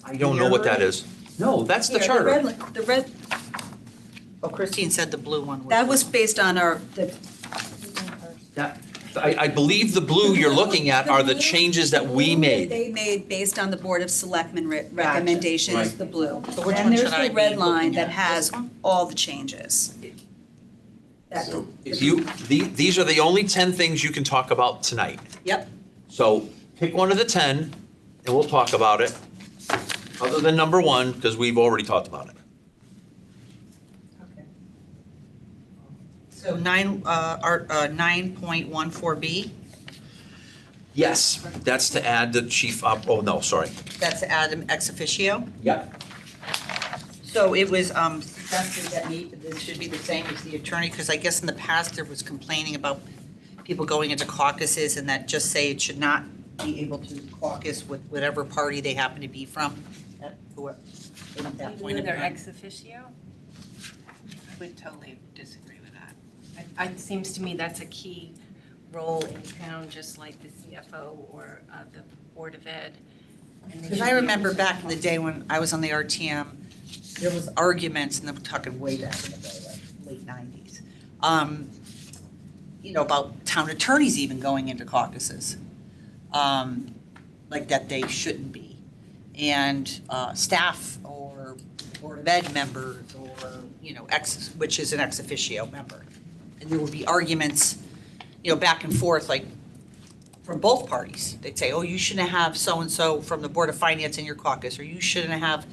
I don't know what that is. No, that's the here, charter. the red, oh, Christine said the blue one was. that was based on I believe the blue you're looking at are the changes that we made. They made based on the Board of Selectmen recommendations, Right. the blue. So which And one there's should I the be red line looking that at? has This one? all the changes. That- So- If these are the only 10 things you can talk about tonight. Yep. So pick one of the 10 and we'll talk about it, other than number 1, because we've already talked about it. So 9.14B, Yes, that's to add the chief oh, no, sorry. that's Adam ex officio. Yep. So it was suggested that this should be the same as the attorney, because I guess in the past there was complaining about people going into caucuses and that just say it should not be able to caucus with whatever party they happen to be from at that point in They're time. ex officio? I would totally disagree with that. It seems to me that's a key role in town, just like the CFO or the Board of Ed. And they Because should I be remember able to- back in the day when I was on the RTM, there was arguments, and I'm talking way back in the day, like late 90s, about town attorneys even going into caucuses, like that they shouldn't be. And staff or Board of Ed members or, which is an ex officio member. And there would be arguments, back and forth, like, from both parties. They'd say, oh, you shouldn't have so-and-so from the Board of Finance in your caucus, or you shouldn't have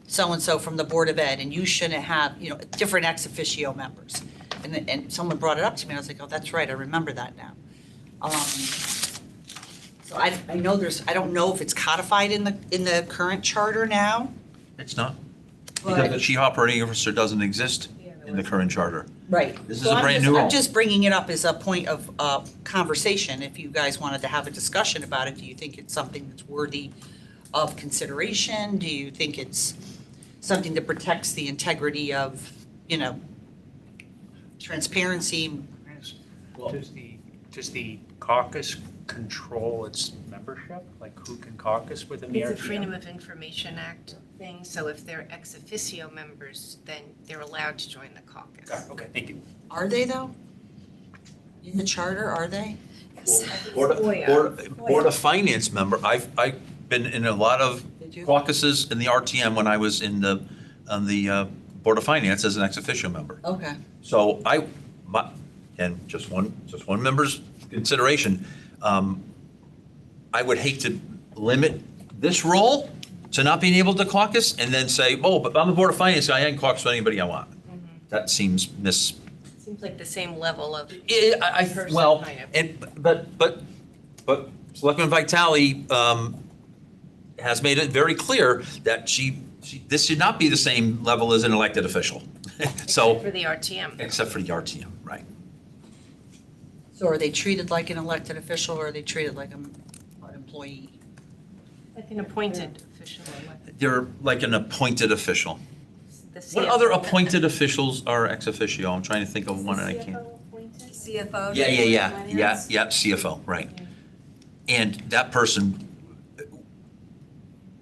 so-and-so from the Board of Ed, and you shouldn't have, different ex officio members. And someone brought it up to me, and I was like, oh, that's right, I remember that now. So I know I don't know if it's codified in the current charter now, It's not. Because the chief operating officer doesn't exist in the current charter. Right. This is So a brand new role. I'm just bringing it up as a point of conversation. If you guys wanted to have a discussion about it, do you think it's something that's worthy of consideration? Do you think it's something that protects the integrity of, transparency? Does the caucus control its membership? Like who can caucus within the RTM? It's a Freedom of Information Act thing, so if they're ex officio members, then they're allowed to join the caucus. Okay, thank you. Are they though? In the charter, are they? Board of Finance member, I've been in a lot of Did you? caucuses in the RTM when I was on the Board of Finance as an ex officio member. Okay. So and just one member's consideration, I would hate to limit this role to not being able to caucus and then say, oh, but I'm the Board of Finance guy, I can caucus with anybody I want. That seems Seems like the same level of person, well, kind of. and, but Selectman Vitale, has made it very clear that this should not be the same level as an elected official. So, For the RTM. except for the RTM, right. So are they treated like an elected official, or are they treated like an employee? Like an appointed official. They're like an appointed official. The What CFO. other appointed officials are ex officio? I'm trying to think of one and I can't. CFO. Yeah, CFO, right. And that person,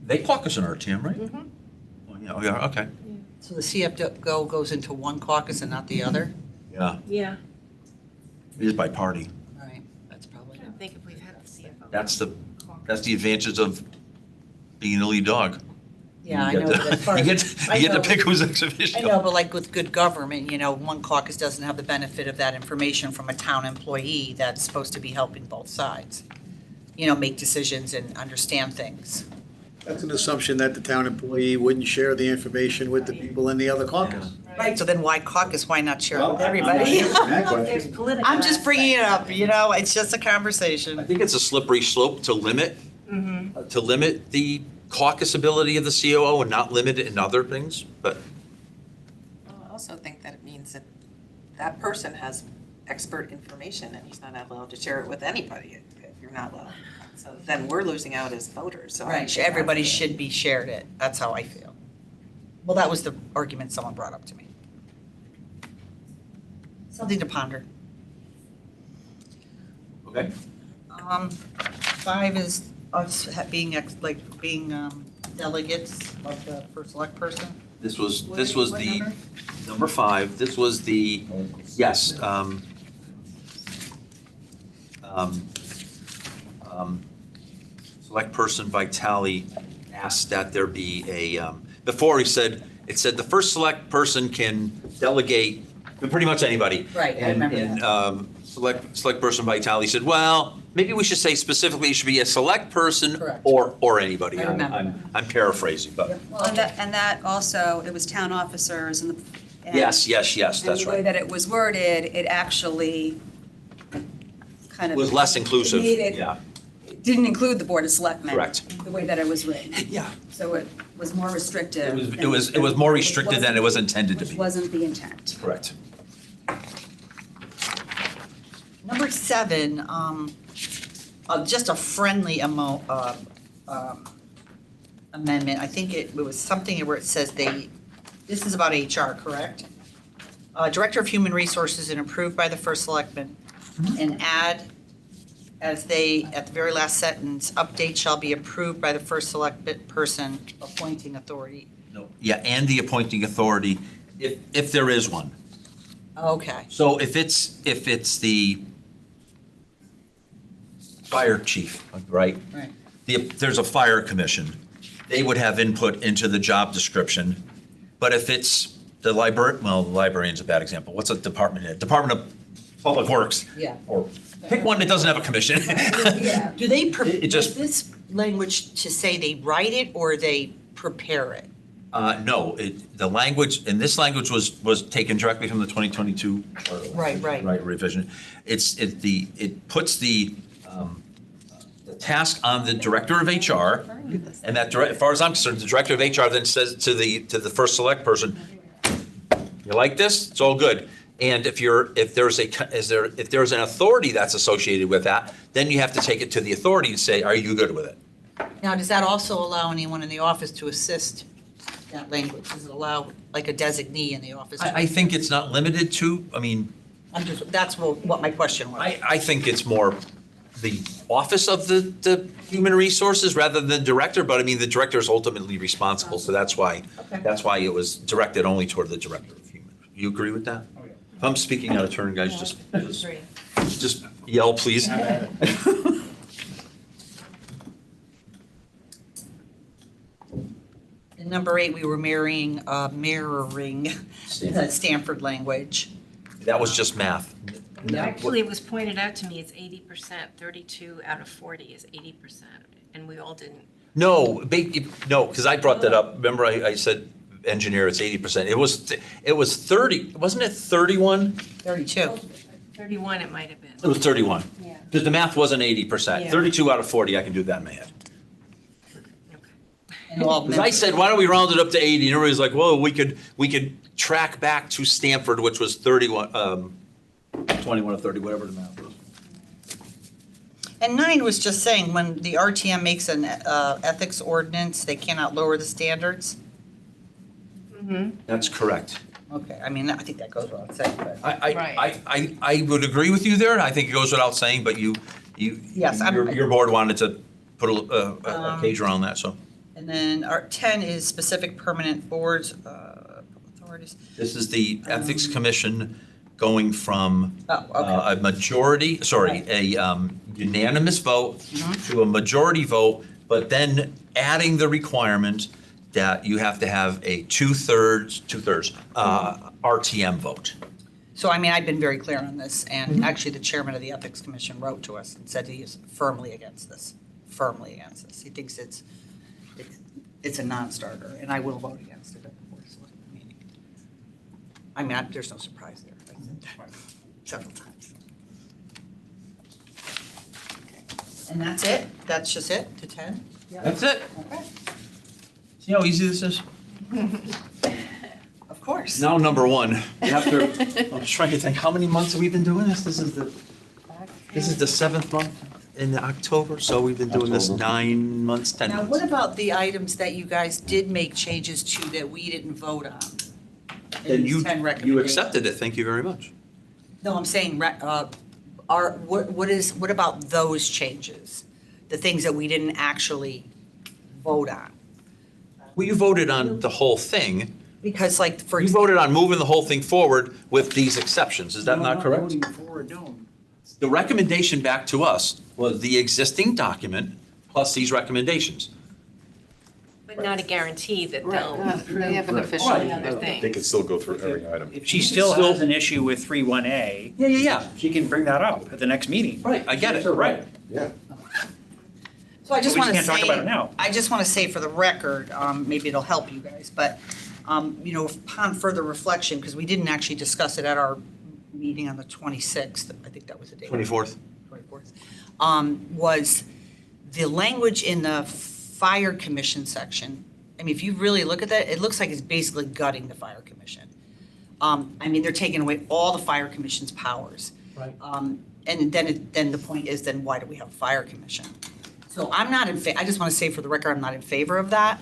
they caucus in RTM, right? Mhm. Oh, yeah, okay. So the CFO goes into one caucus and not the other? Yeah, Yeah, it is by party. Right, that's probably I it. don't think if we've had the CFO. That's the advantage of being a lead dog. Yeah, I You know, get but to- as far You as. get I you get to know. pick who's ex officio. I know, but like with good government, one caucus doesn't have the benefit of that information from a town employee that's supposed to be helping both sides. Make decisions and understand things. That's an assumption that the town employee wouldn't share the information with the people in the other caucus. Right, so then why caucus? Why not share it with Well, I'm not everybody? answering that There's question. political. I'm just bringing it up, aspects. it's just a I conversation. think it's a slippery slope to limit the caucus ability of the COO and not limit it in other things, but I also think that it means that that person has expert information and he's not allowed to share it with anybody if you're not allowed. So then we're losing out as voters, so. I Right, think everybody that's- should be shared it, that's how I feel. Well, that was the argument someone brought up to me. Something to ponder. okay. 5 is us being delegates of the first select person. This was What the, number? number 5, this was the, yes, select person Vitale asked that there be before it said the first select person can delegate to pretty much anybody. Right, I remember And select person Vitale said, well, maybe we should say specifically it should be a select person Correct. or anybody. I remember I'm paraphrasing, but, Well, and that also, it was town officers and the. and- yes, that's And the way right. that it was worded, it actually kind It of. was less inclusive, made it- yeah, it Didn't include the Board of Selectmen. Correct. The way that it was written. yeah. So it was more restrictive. It was more restricted than it was intended to Which be. wasn't the intent. Correct. Number 7, just a friendly amendment. I think it was something where it says this is about HR, correct? Director of Human Resources and approved by the first selectman, and add, at the very last sentence, update shall be approved by the first select person appointing authority. No, yeah, and the appointing authority, if there is one. Okay, So if it's the fire chief, right? right. There's a fire commission, they would have input into the job description. But if it's the librarian's a bad example. What's a department head? Department of Public Works. Yeah. Or pick one that doesn't have a commission. Do they, It just- is this language to say they write it or they prepare it? No, the language, and this language was taken directly from the 2022. Right. Right, revision. It puts the task on the director of HR, and that, as far as I'm concerned, the director of HR then says to the first select person, you like this? It's all good. And if there's an authority that's associated with that, then you have to take it to the authority and say, are you good with it? Now, does that also allow anyone in the office to assist that language? Does it allow like a designee in the office? I think it's not limited to, That's what my question was. I think it's more the office of the human resources rather than director, but the director is ultimately responsible, so that's why it was directed only toward the director of human. You agree with that? Oh, yeah. If I'm speaking out of turn, guys, just yell, please. In number 8, we were mirroring the Stanford language. That was just math. Actually, it was pointed out to me, it's 80%, 32 out of 40 is 80%, and we all didn't. No, because I brought that up. Remember, I said engineer, it's 80%. It was 30, wasn't it 31? 32. 31 it might have been. It was 31. Yeah. Because the math wasn't 80%. Yeah. 32 out of 40, I can do that in my head. And all Because I said, why don't we round it up to 80? And everybody's like, well, we could track back to Stanford, which was 31, 21 or 30, whatever the math was. And 9 was just saying, when the RTM makes an ethics ordinance, they cannot lower the standards. That's correct. Okay, I think that goes without saying, but. I would agree with you there. I think it goes without saying, but Yes, your board wanted to put a cage around that, so. And then our 10 is specific permanent boards, authorities. This is the Ethics Commission going from Oh, okay. a majority, a unanimous vote Mm-hmm. to a majority vote, but then adding the requirement that you have to have a two-thirds RTM vote. So, I've been very clear on this, and Mm-hmm. actually, the chairman of the Ethics Commission wrote to us and said he is firmly against this. He thinks it's a non-starter, and I will vote against it at the board of selectmen meeting. There's no surprise there. I said that several times. And that's it? That's just it, to 10? That's it. Okay. See how easy this is? Of course. Now, number 1, after, I'm just trying to think, how many months have we been doing this? This is the 7th month in October, so we've been doing this 9 months, 10 Now, months. what about the items that you guys did make changes to that we didn't vote on? Then In these 10 you recommendations? accepted it, thank you very much. No, I'm saying, what about those changes? The things that we didn't actually vote on? Well, you voted on the whole thing. Because like, for You example, voted on moving the whole thing forward with these exceptions, is that not correct? Voting forward, no. The recommendation back to us was the existing document plus these recommendations. But not a guarantee that They haven't they'll officially. other things. They can still go through every item. If she still has an issue with 31A, Yeah. she can bring that up at the next meeting. Right, I get it, right. Yeah. so I just We want to can't talk say, about it now. I just want to say for the record, maybe it'll help you guys, but, upon further reflection, because we didn't actually discuss it at our meeting on the 26th, I think that was the date. 24th. 24th, was the language in the fire commission section. If you really look at that, it looks like it's basically gutting the fire commission. They're taking away all the fire commission's powers. Right. And then the point is, then why do we have a fire commission? So I'm not I just want to say for the record, I'm not in favor of that.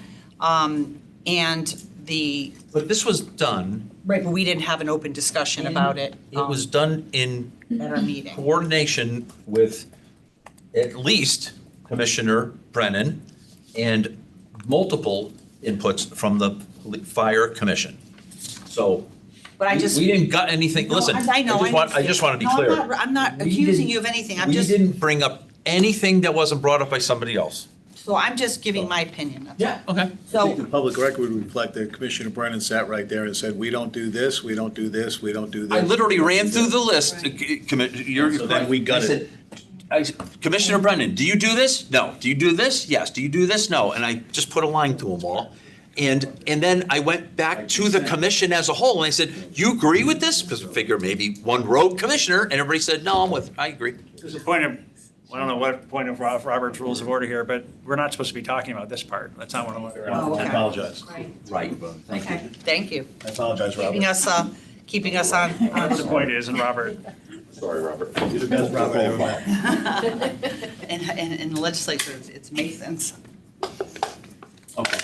But this was done, Right, but we didn't have an open discussion about it. it was done in At our meeting. coordination with at least Commissioner Brennan and multiple inputs from the fire commission. So But I just. we didn't gut anything, No, listen, I know, I just want to be No, clear. I'm not We accusing didn't- you of anything, I'm We just, didn't bring up anything that wasn't brought up by somebody else. so I'm just giving my opinion, that's all. Okay. I think the So, public record would reflect that Commissioner Brennan sat right there and said, we don't do this, we don't do this, we don't do this. I literally ran through the list, So then we got it. Commissioner Brennan, do you do this? No. Do you do this? Yes. Do you do this? No. And I just put a line to them all. And then I went back to the commission as a whole, and I said, you agree with this? Because I figure maybe one rogue commissioner, and everybody said, no, I agree. There's a point of, I don't know what point of Robert's Rules of Order here, but we're not supposed to be talking about this part. That's not what I'm. Oh, okay. I apologize. Right, thank you. Thank you. I apologize, Keeping Robert. keeping us on. Whatever the point is, and Robert, Sorry, Robert. You're the best Robert I ever met. In the legislature, it's Masons. Okay.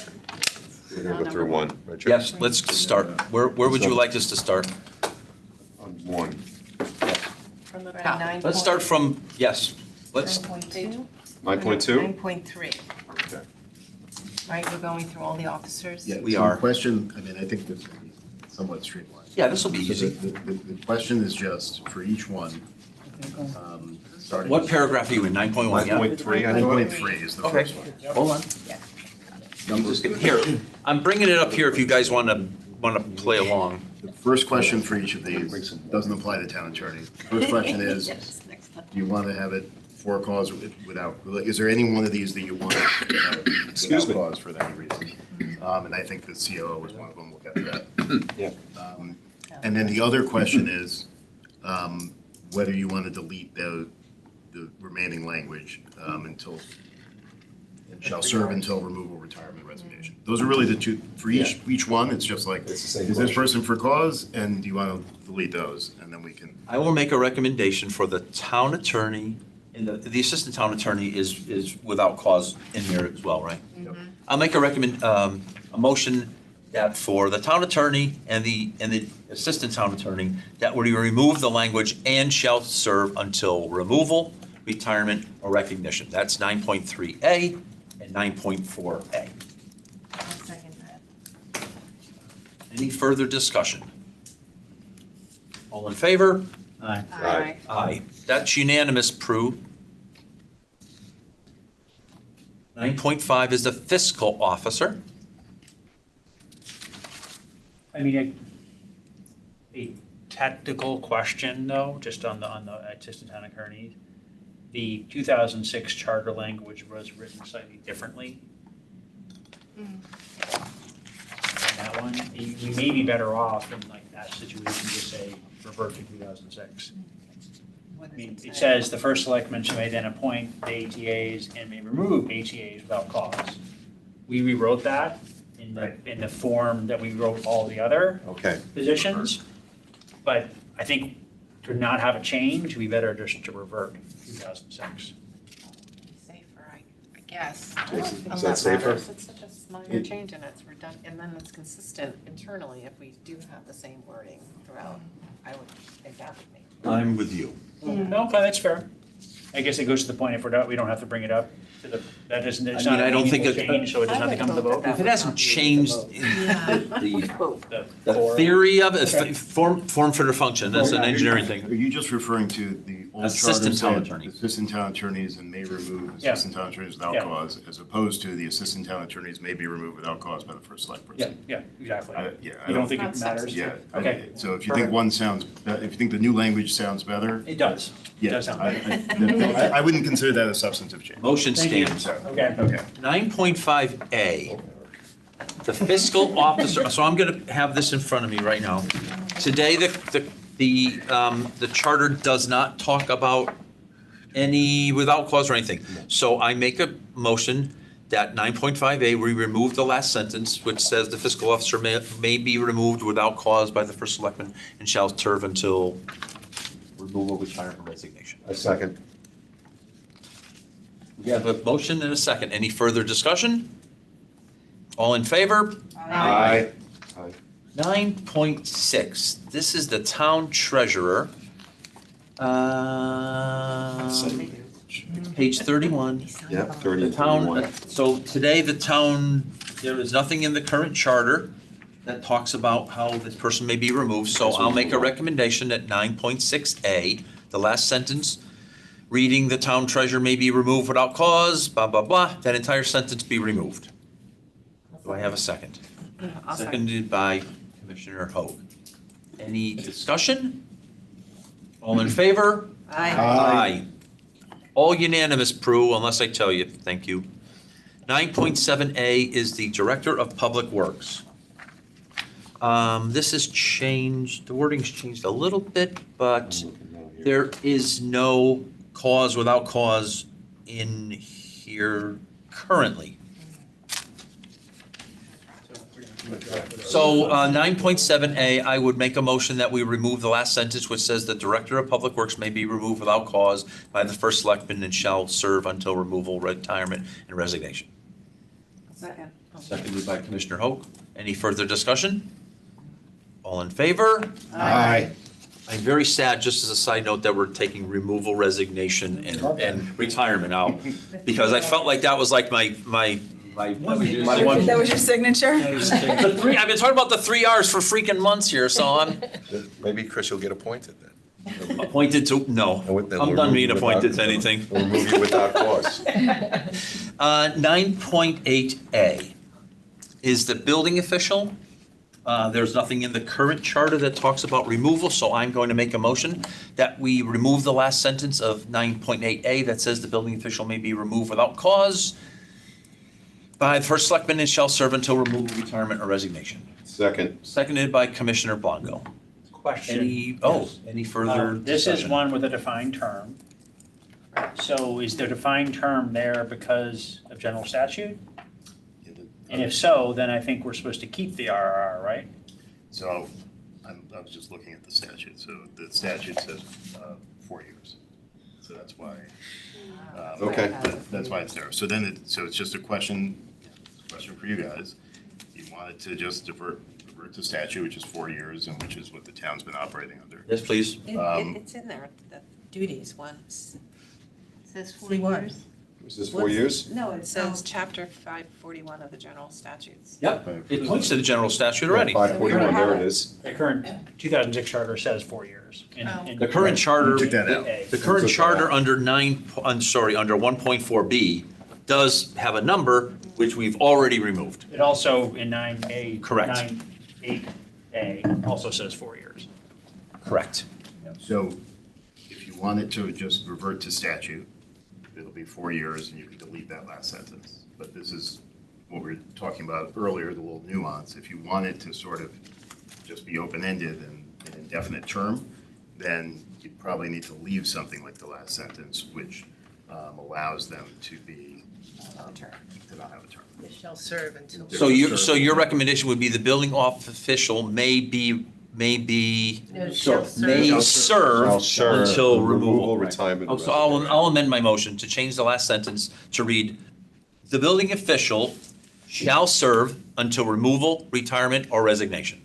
We're gonna go through one. right, Chip? Yes, let's start. Where would you like us to start? On one. From the top. Let's start from, yes, let's, 9.2? 9.2? 9.3, Okay. right, we're going through all the officers? Yeah, We so are. the question, I mean, I think this will be somewhat streamlined. yeah, this will be So easy. the question is just for each one, starting. What paragraph are you in, 9.1, yeah? 9.3, I thought. 9.3 is the Okay, first one. hold on. Here, I'm bringing it up here if you guys want to play along. The first question for each of these doesn't apply to town attorney. The first question is, do you want to have it for cause or without, is there any one of these that you want to have Excuse without me. cause for any reason? And I think the COO is one of them, we'll get to that. Yeah. And then the other question is, whether you want to delete the remaining language until, and shall serve until removal, retirement, resignation. Those are really the two, for each one, it's just like, It's the same is this question. person for cause, and do you want to delete those? And then we can, I will make a recommendation for the town attorney, and the assistant town attorney is without cause in here as well, right? I'll make a motion that for the town attorney and the assistant town attorney, that we remove the language "and shall serve until removal, retirement, or recognition." That's 9.3A and 9.4A. I'll second that. Any further discussion? All in favor? Aye. Aye. Aye. That's unanimous, Prue. 9.5 is the fiscal officer. I mean, a technical question though, just on the assistant town attorney. The 2006 charter language was written slightly differently. Mm. That one, you may be better off in like that situation to say revert to 2006. I mean, it says the first selectman may then appoint the ATAs and may remove ATAs without cause. We rewrote that in the form that we wrote all the other Okay. positions. But I think to not have a change, we better just to revert 2006. Safer, I guess. Jason, I'm is not that safer? bothered. It's such a minor change and it's redundant, and then it's consistent internally if we do have the same wording throughout. I would think that would make. I'm with you. No, okay, that's fair. I guess it goes to the point if we don't have to bring it up to the, that isn't, it's I mean, not I a don't think meaningful it- change, so it doesn't have to come to the vote. If it hasn't changed the The core. theory of it, Okay. form for the function, that's an engineering are thing. you just referring to the old charter Assistant town said attorney. assistant town attorneys and may remove Yeah. assistant town attorneys without Yeah. cause, as opposed to the assistant town attorneys may be removed without cause by the first select person? Yeah, exactly. Yeah, You don't think it matters? Yeah. Okay. So if you Perfect. think one sounds, if you think the new language sounds better, It does. It yeah, does sound I, better. I wouldn't consider that a substantive change. Motion Thank you. stands. Okay. Okay. 9.5A, the fiscal officer, so I'm going to have this in front of me right now. Today, the charter does not talk about any without clause or anything. So I make a motion that 9.5A, we remove the last sentence, which says the fiscal officer may be removed without cause by the first selectman and shall serve until removal, retirement, or resignation. A second. We have a motion and a second. Any further discussion? All in favor? Aye. 9.6, this is the town treasurer. Page 31. Yep, 30 The and town, 31. so today, the town, there is nothing in the current charter that talks about how this person may be removed, so I'll make a recommendation that 9.6A, the last sentence, reading the town treasurer may be removed without cause, blah, blah, blah, that entire sentence be removed. Do I have a second? I'll second. Seconded by Commissioner Hoag. Any discussion? All in favor? Aye. Aye. All unanimous, Prue, unless I tell you. Thank you. 9.7A is the Director of Public Works. This has changed, the wording's changed a little bit, but there is no cause without cause in here currently. So 9.7A, I would make a motion that we remove the last sentence which says the Director of Public Works may be removed without cause by the first selectman and shall serve until removal, retirement, and resignation. Second. Seconded by Commissioner Hoke. Any further discussion? All in favor? Aye. I'm very sad, just as a side note, that we're taking removal, resignation, and retirement out, because I felt like that was like my one. That was your signature? The three, I've been talking about the 3 Rs for freaking months here, so I'm Maybe Chris, you'll get appointed then. appointed to, no, Then I'm we'll done move being you appointed without- to anything. We'll move you without cause. 9.8A is the building official. There's nothing in the current charter that talks about removal, so I'm going to make a motion that we remove the last sentence of 9.8A that says the building official may be removed without cause by the first selectman and shall serve until removal, retirement, or resignation. Second. Seconded by Commissioner Blanco. Question. Any further This is discussion? one with a defined term. So is the defined term there because of general statute? And if so, then I think we're supposed to keep the RRR, right? So I was just looking at the statute. So the statute says 4 years. So that's why. Okay. That's why it's there. So then, so it's just a question for you guys. You wanted to just revert to statute, which is 4 years, and which is what the town's been operating under. Yes, please. It's in there, the duties once. It says 4 See what? years. Was this 4 years? No, it says chapter 541 of the general statutes. Yep, it points to the general statute already. 541, there it is. The current 2006 charter says 4 years. The current charter, Took that out. the current charter under under 1.4B does have a number which we've already removed. It also in 9A. Correct. 9.8A also says 4 years. Correct. So if you wanted to just revert to statute, it'll be 4 years and you can delete that last sentence. But this is what we were talking about earlier, the little nuance. If you want it to sort of just be open-ended and an indefinite term, then you probably need to leave something like the last sentence, which allows them to be, to not have a term. It shall serve until. So your recommendation would be the building official may serve until removal. Retirement. Oh, so I'll amend my motion to change the last sentence to read, the building official shall serve until removal, retirement, or resignation.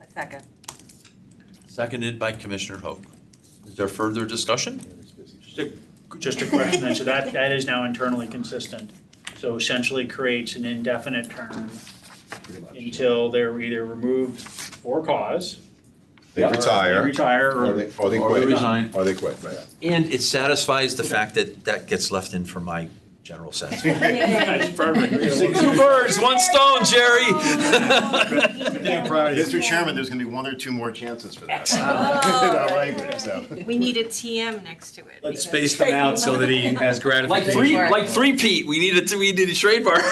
A second. Seconded by Commissioner Hoke. Is there further discussion? Just a question, then, so that is now internally consistent. So essentially creates an indefinite term until they're either removed for cause. They retire. They retire, Or or they Or they quit. resign. Or they quit, right. And it satisfies the fact that that gets left in for my general sense. That's perfect. 2 birds, 1 stone, Jerry. Mr. Chairman, there's going to be 1 or 2 more chances for that. Oh. That language, so. We need a TM next to it. Let's because- space them out so that he has gratification. Like three-peat, we need a trademark.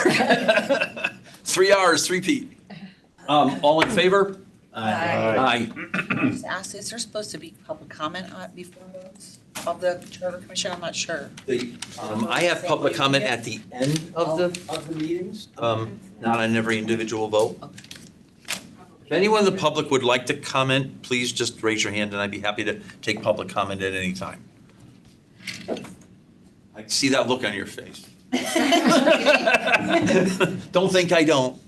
3 Rs, 3-peat. All in favor? Aye. Just ask, is there supposed to be public comment before votes of the charter commission? I'm not sure. I have public comment at the end of the meetings, not on every individual vote. If anyone in the public would like to comment, please just raise your hand and I'd be happy to take public comment at any time. I see that look on your face. Don't think I don't.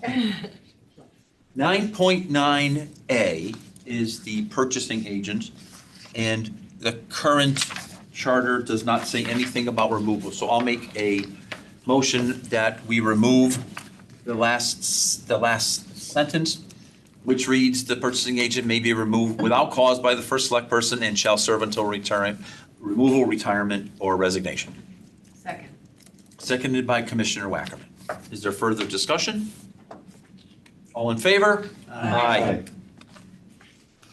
9.9A is the purchasing agent, and the current charter does not say anything about removal. So I'll make a motion that we remove the last sentence, which reads, the purchasing agent may be removed without cause by the first select person and shall serve until removal, retirement, or resignation. Second. Seconded by Commissioner Wackerman. Is there further discussion? All in favor? Aye.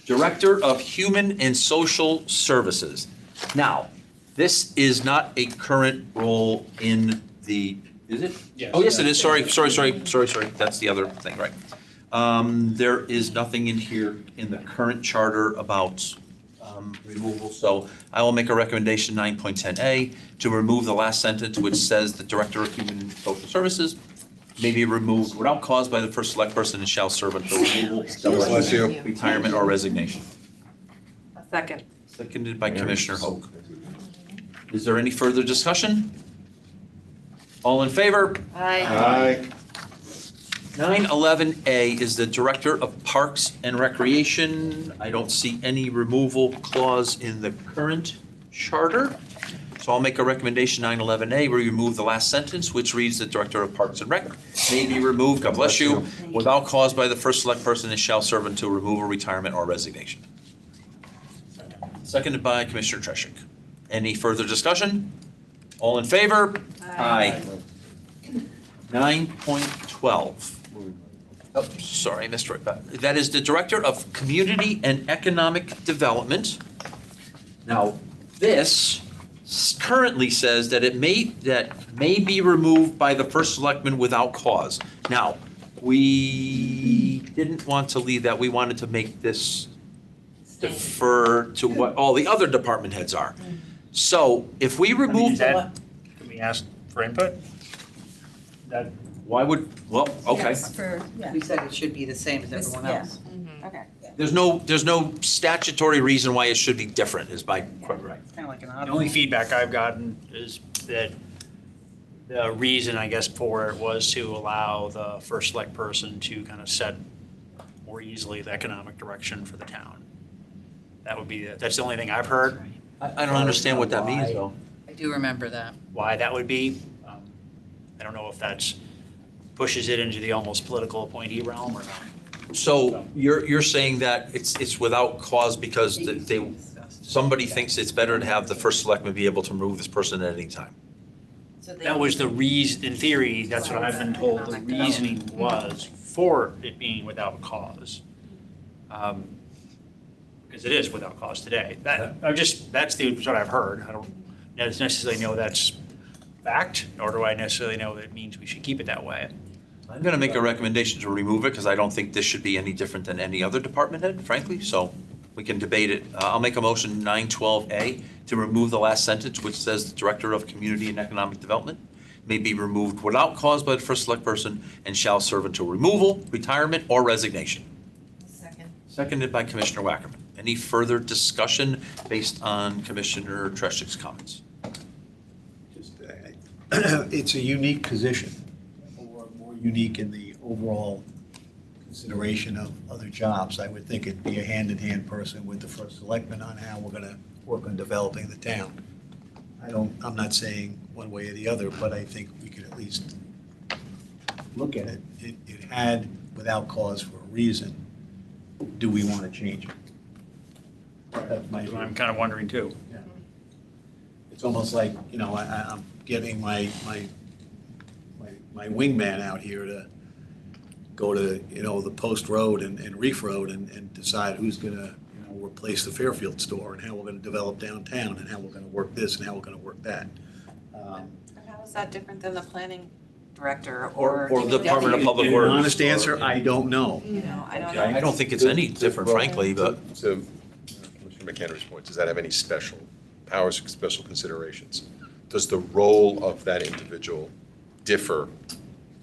Director of Human and Social Services. Now, this is not a current role in the Is it? Yes. Oh, yes, it is. Sorry. That's the other thing, right. There is nothing in here in the current charter about removal, so I will make a recommendation, 9.10A, to remove the last sentence which says the Director of Human and Social Services may be removed without cause by the first select person and shall serve until removal, Bless you. retirement, or resignation. A second. Seconded by Commissioner Hoke. Is there any further discussion? All in favor? Aye. 911A is the Director of Parks and Recreation. I don't see any removal clause in the current charter. So I'll make a recommendation, 911A, we remove the last sentence, which reads the Director of Parks and Rec may be removed, God bless you, without cause by the first select person and shall serve until removal, retirement, or resignation. Seconded by Commissioner Treshik. Any further discussion? All in favor? Aye. 9.12. Oh, sorry, I missed right back. That is the Director of Community and Economic Development. Now, this currently says that it may be removed by the first selectman without cause. Now, we didn't want to leave that. We wanted to make this defer to what all the other department heads are. So if we I mean, remove is that, can we ask for input? That, why would, well, okay. Yes, for, yeah. We said it should be the same as everyone Yeah. else. Okay. There's no statutory reason why it should be different, is my, right. It's kind of like an the odd. only feedback I've gotten is that the reason, I guess, for it was to allow the first select person to kind of set more easily the economic direction for the town. That would be, that's the only thing I've heard. I don't understand what that means, though. I do remember that. Why that would be. I don't know if that's pushes it into the almost political appointee realm or not. So you're saying that it's without cause because somebody thinks it's better to have the first selectman be able to remove this person at any time? That was the reason, in theory, that's what I've been told the reasoning was for it being without cause. Because it is without cause today. That's what I've heard. I don't necessarily know that's fact, nor do I necessarily know that it means we should keep it that way. I'm going to make a recommendation to remove it because I don't think this should be any different than any other department head, frankly, so we can debate it. I'll make a motion, 912A, to remove the last sentence, which says the Director of Community and Economic Development may be removed without cause by the first select person and shall serve until removal, retirement, or resignation. Second. Seconded by Commissioner Wackerman. Any further discussion based on Commissioner Treshik's comments? It's a unique position, or more unique in the overall consideration of other jobs. I would think it'd be a hand-in-hand person with the first selectman on how we're gonna work on developing the town. I'm not saying one way or the other, but I think we could at least look at it. It had without cause for a reason. Do we want to change it? That's my view. I'm kind of wondering too. It's almost like, I'm getting my wingman out here to go to, the Post Road and Reef Road and decide who's gonna, replace the Fairfield store and how we're gonna develop downtown and how we're gonna work this and how we're gonna work that. And how is that different than the planning director Or or? the Department of Public An Works? honest answer, I don't know. You know, I don't know. I don't think it's any different, frankly, but To Commissioner McHenry's point, does that have any special powers, special considerations? Does the role of that individual differ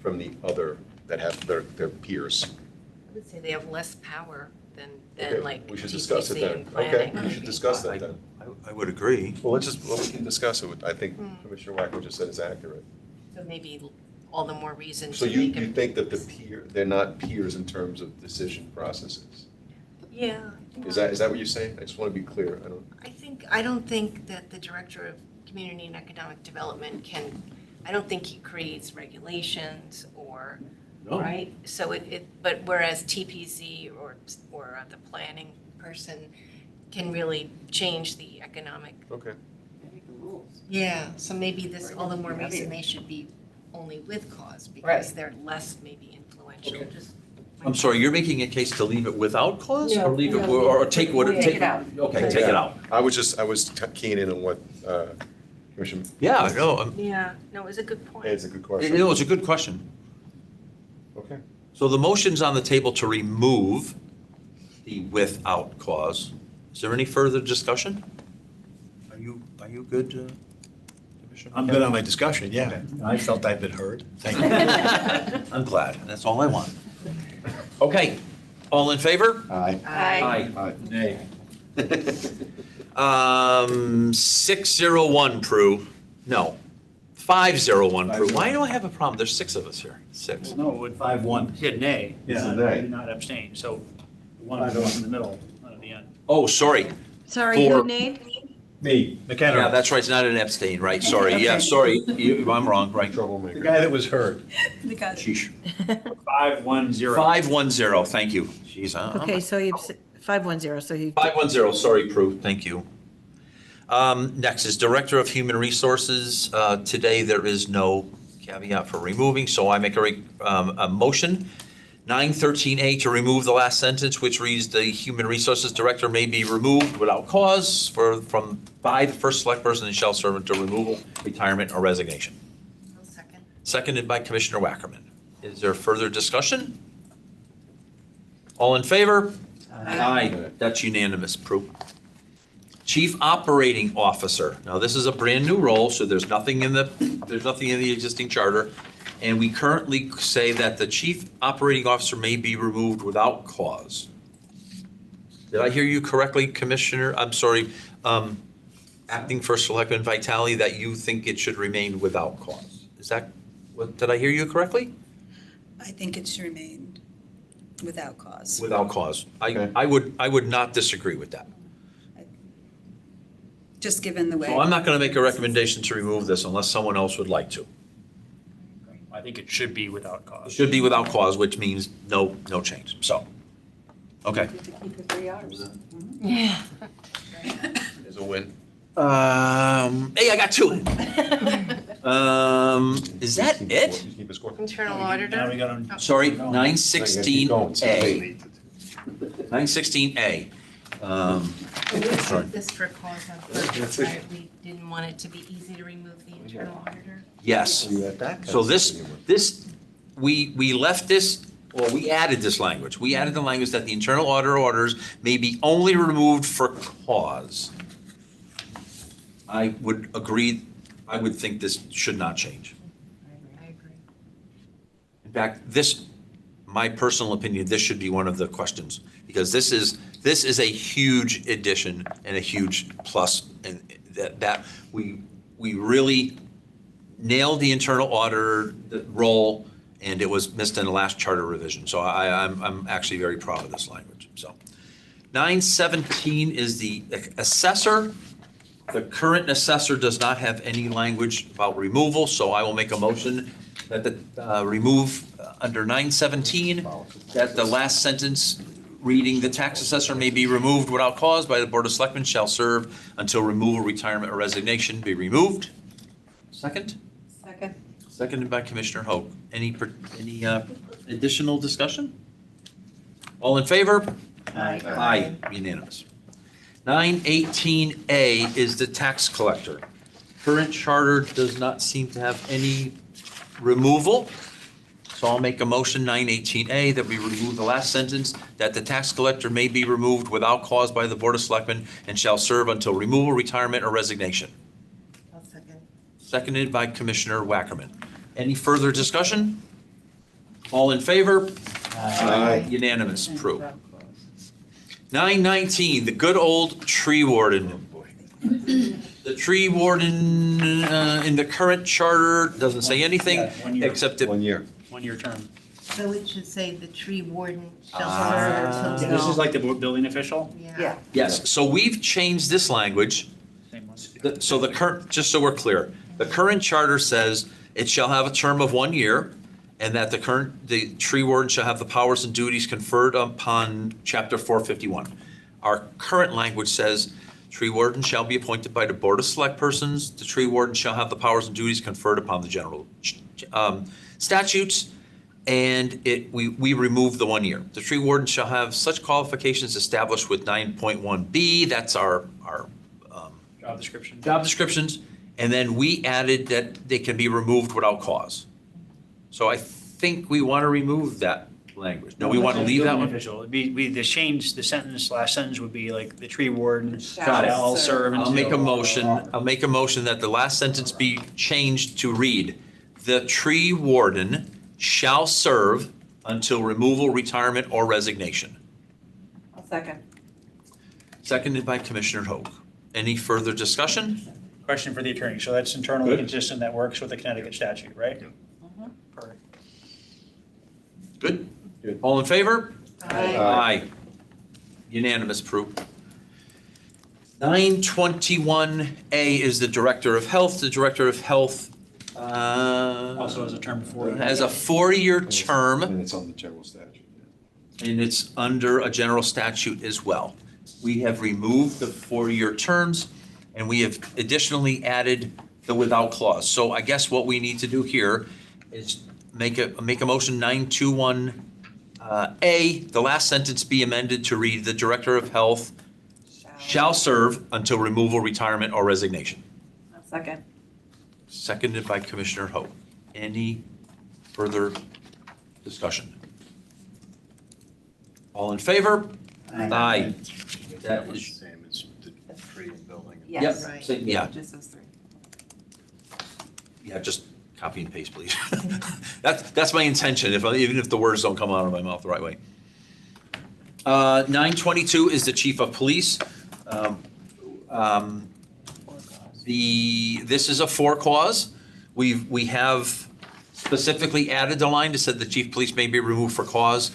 from the other that have their peers? I would say they have less power than Okay, like we should discuss it TPC then. and Okay, planning. we should discuss that then. I would agree. Well, we can discuss it. I think Commissioner Wacko just said is accurate. So maybe all the more reason So to you make them. think that they're not peers in terms of decision processes? Yeah. Is that what you're saying? I just want to be clear. I don't think that the Director of Community and Economic Development I don't think he creates regulations or, right? So but whereas TPZ or the planning person can really change the economic. Okay. Yeah, so maybe this, all the more reason they should be only with cause because they're less maybe influential. Just I'm sorry, you're making a case to leave it without cause or No, leave it, no. or take what, Take it out. Okay, take it out. I was keying in on what Commissioner, Yeah, no, Yeah, no, it was a good point. it's a good it question. was a good question. Okay. So the motion's on the table to remove the without cause. Is there any further discussion? Are you good, Commissioner? I'm good on my discussion, yeah. Okay. I felt I'd been heard. Thank you. I'm glad, that's all I want. Okay, all in favor? Aye. Aye. Nay. 601, Prue. No, 501, Prue. Why do I have a problem? There's 6 of us here. 6. No, it would 5-1. hit nay. Yeah. not- Nay. Not abstain, so the one that goes in the middle, not at the end. Oh, sorry. Sorry, For- who named? Me, McKenna. Yeah, that's right, it's not an abstain, right, sorry, yeah, sorry, I'm wrong, right. The Troublemaker. guy that was heard. The guy- Sheesh. 510. 510, thank you. Jeez, Okay, so you, 510, so you. 510, sorry, Prue, thank you. Next is Director of Human Resources. Today, there is no caveat for removing, so I make a motion, 913A, to remove the last sentence, which reads, "The Human Resources Director may be removed without cause by the first select person and shall serve until removal, retirement, or resignation." I'll second. Seconded by Commissioner Wackerman. Is there further discussion? All in favor? Aye. That's unanimous, Prue. Chief Operating Officer. Now, this is a brand-new role, so there's nothing in the existing charter. And we currently say that the Chief Operating Officer may be removed without cause. Did I hear you correctly, Commissioner? I'm sorry, Acting First Selectman Vitale, that you think it should remain without cause? Is that, did I hear you correctly? I think it should remain without cause. Without cause. Okay. I would not disagree with that. Just given the way. So I'm not going to make a recommendation to remove this unless someone else would like to. I think it should be without It cause. should be without cause, which means no change, so. Okay. Yeah. Is a win. Hey, I got 2. Is that it? Just keep a score. Internal Now we auditor? got on. Sorry, Keep going. 916A. 916A. Sorry. This for cause on purpose, right? We didn't want it to be easy to remove the internal auditor. Yes. So this, we left this, or we added this language. We added the language that the internal auditor orders may be only removed for cause. I would agree, I would think this should not change. I agree. In fact, this, my personal opinion, this should be one of the questions, because this is a huge addition and a huge plus, and that we really nailed the internal auditor role, and it was missed in the last charter revision. So I'm actually very proud of this language, so. 917 is the assessor. The current assessor does not have any language about removal, so I will make a motion that remove under 917, that the last sentence reading, "The tax assessor may be removed without cause by the Board of Selectmen, shall serve until removal, retirement, or resignation," be removed. Second? Second. Seconded by Commissioner Hope. Any additional discussion? All in favor? Aye. Aye, unanimous. 918A is the tax collector. Current charter does not seem to have any removal. So I'll make a motion, 918A, that we remove the last sentence, that the tax collector may be removed without cause by the Board of Selectmen and shall serve until removal, retirement, or resignation. I'll second. Seconded by Commissioner Wackerman. Any further discussion? All in favor? Aye. Unanimous, approved. 919, the good old tree warden. The tree warden in the current charter doesn't say anything, Yeah, 1 year. except that, 1 year. One-year term. So it should say the tree warden shall Ah. serve until. This is like the building official? Yeah. yes, so we've changed this language. Same one. So the current, just so we're clear, the current charter says it shall have a term of 1 year, and that the tree warden shall have the powers and duties conferred upon Chapter 451. Our current language says, tree warden shall be appointed by the Board of Select Persons. The tree warden shall have the powers and duties conferred upon the general statutes, and we remove the 1 year. The tree warden shall have such qualifications established with 9.1B, that's our Job description. job descriptions, And then we added that they can be removed without cause. So I think we want to remove that language. No, we want to leave that one? Official. It'd be the change, the sentence, last sentence would be like, the tree warden Got it. shall serve until. I'll make a motion that the last sentence be changed to read, "The tree warden shall serve until removal, retirement, or resignation." I'll second. Seconded by Commissioner Hoag. Any further discussion? Question for the attorney. So that's internally Good. consistent, that works with the Connecticut statute, right? Mm-hmm. Perfect. Good? All in favor? Aye. Aye. Unanimous, approved. 921A is the Director of Health. The Director of Health Also has a term before. has a 4-year term, And it's on the general statute. and it's under a general statute as well. We have removed the 4-year terms, and we have additionally added the without clause. So I guess what we need to do here is make a motion 921A, the last sentence be amended to read, "The Director of Health shall serve until removal, retirement, or resignation." I'll second. Seconded by Commissioner Hope. Any further discussion? All in favor? Aye. That is, Same as the tree and building. Yes. Yep, so- yeah, Just those three. yeah, just copy and paste, please. That's my intention, even if the words don't come out of my mouth the right way. 922 is the Chief of Police. This is a for cause. We have specifically added the line that said the chief of police may be removed for cause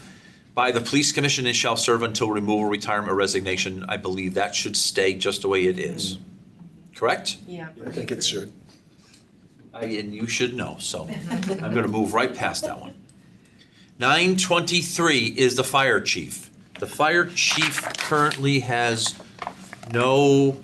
by the police commission and shall serve until removal, retirement, or resignation. I believe that should stay just the way it is. Correct? Yeah. I think it should. And you should know, so I'm gonna move right past that one. 923 is the fire chief. The fire chief currently has no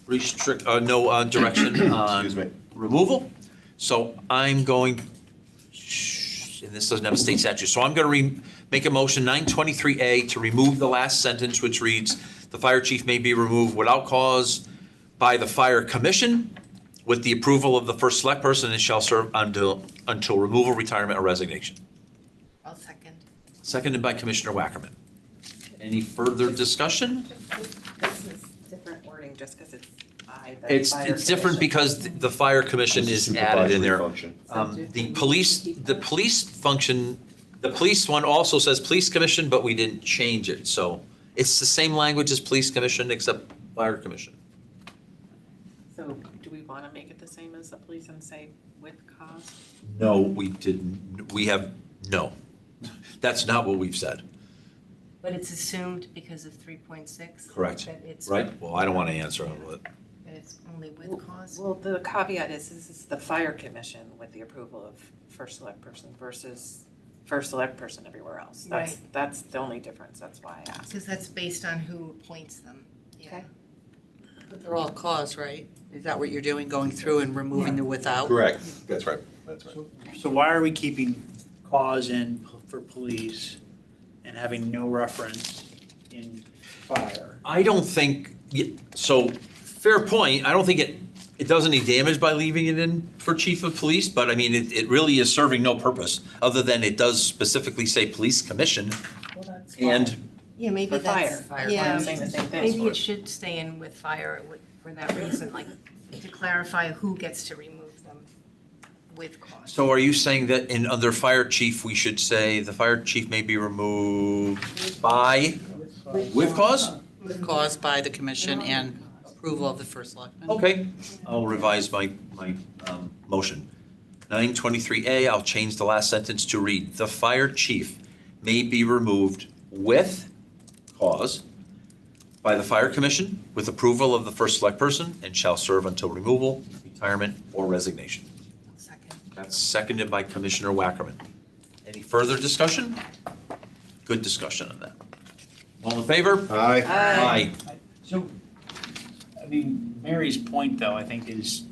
direction on Excuse me. removal. So I'm going, and this doesn't have a state statute, so I'm gonna make a motion, 923A, to remove the last sentence, which reads, "The fire chief may be removed without cause by the fire commission with the approval of the first select person and shall serve until removal, retirement, or resignation." I'll second. Seconded by Commissioner Wackerman. Any further discussion? This is different wording just because it's by the It's fire different commission. because the fire commission is added in there. Supervisory function. The police function, the police one also says police commission, but we didn't change it, so it's the same language as police commission except fire commission. So do we want to make it the same as the police and say with cause? No, we didn't, no. That's not what we've said. But it's assumed because of 3.6? Correct. That it's, Right? Well, I don't want to answer it. that it's only with cause? Well, the caveat is, this is the fire commission with the approval of first select person versus first select person everywhere else. That's the only difference, that's why I asked. Because that's based on who appoints them. Yeah. Okay. But they're all cause, right? Is that what you're doing, going through and removing the without? Correct. That's right. That's right. So why are we keeping cause in for police and having no reference in fire? I don't think, so, fair point, I don't think it does any damage by leaving it in for chief of police, but I mean, it really is serving no purpose, other than it does specifically say police commission, and Yeah, maybe For that's. fire. Yeah, I'm saying the same thing. maybe it should stay in with fire for that reason, like to clarify who gets to remove them with cause. so are you saying that in under fire chief, we should say the fire chief may be removed by, with cause? With cause by the commission and approval of the first selectman? Okay, I'll revise my motion. 923A, I'll change the last sentence to read, "The fire chief may be removed with cause by the fire commission with approval of the first select person and shall serve until removal, retirement, or resignation." Second. That's seconded by Commissioner Wackerman. Any further discussion? Good discussion on that. All in favor? Aye. Aye. So, I mean, Mary's point though, I think is,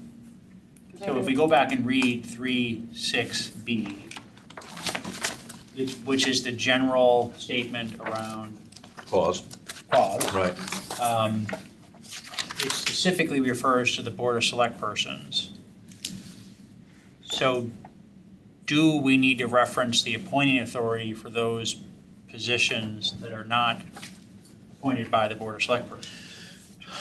so if we go back and read 3.6B, which is the general statement around Cause, cause. right. it specifically refers to the Board of Select Persons. So do we need to reference the appointing authority for those positions that are not appointed by the Board of Select Persons?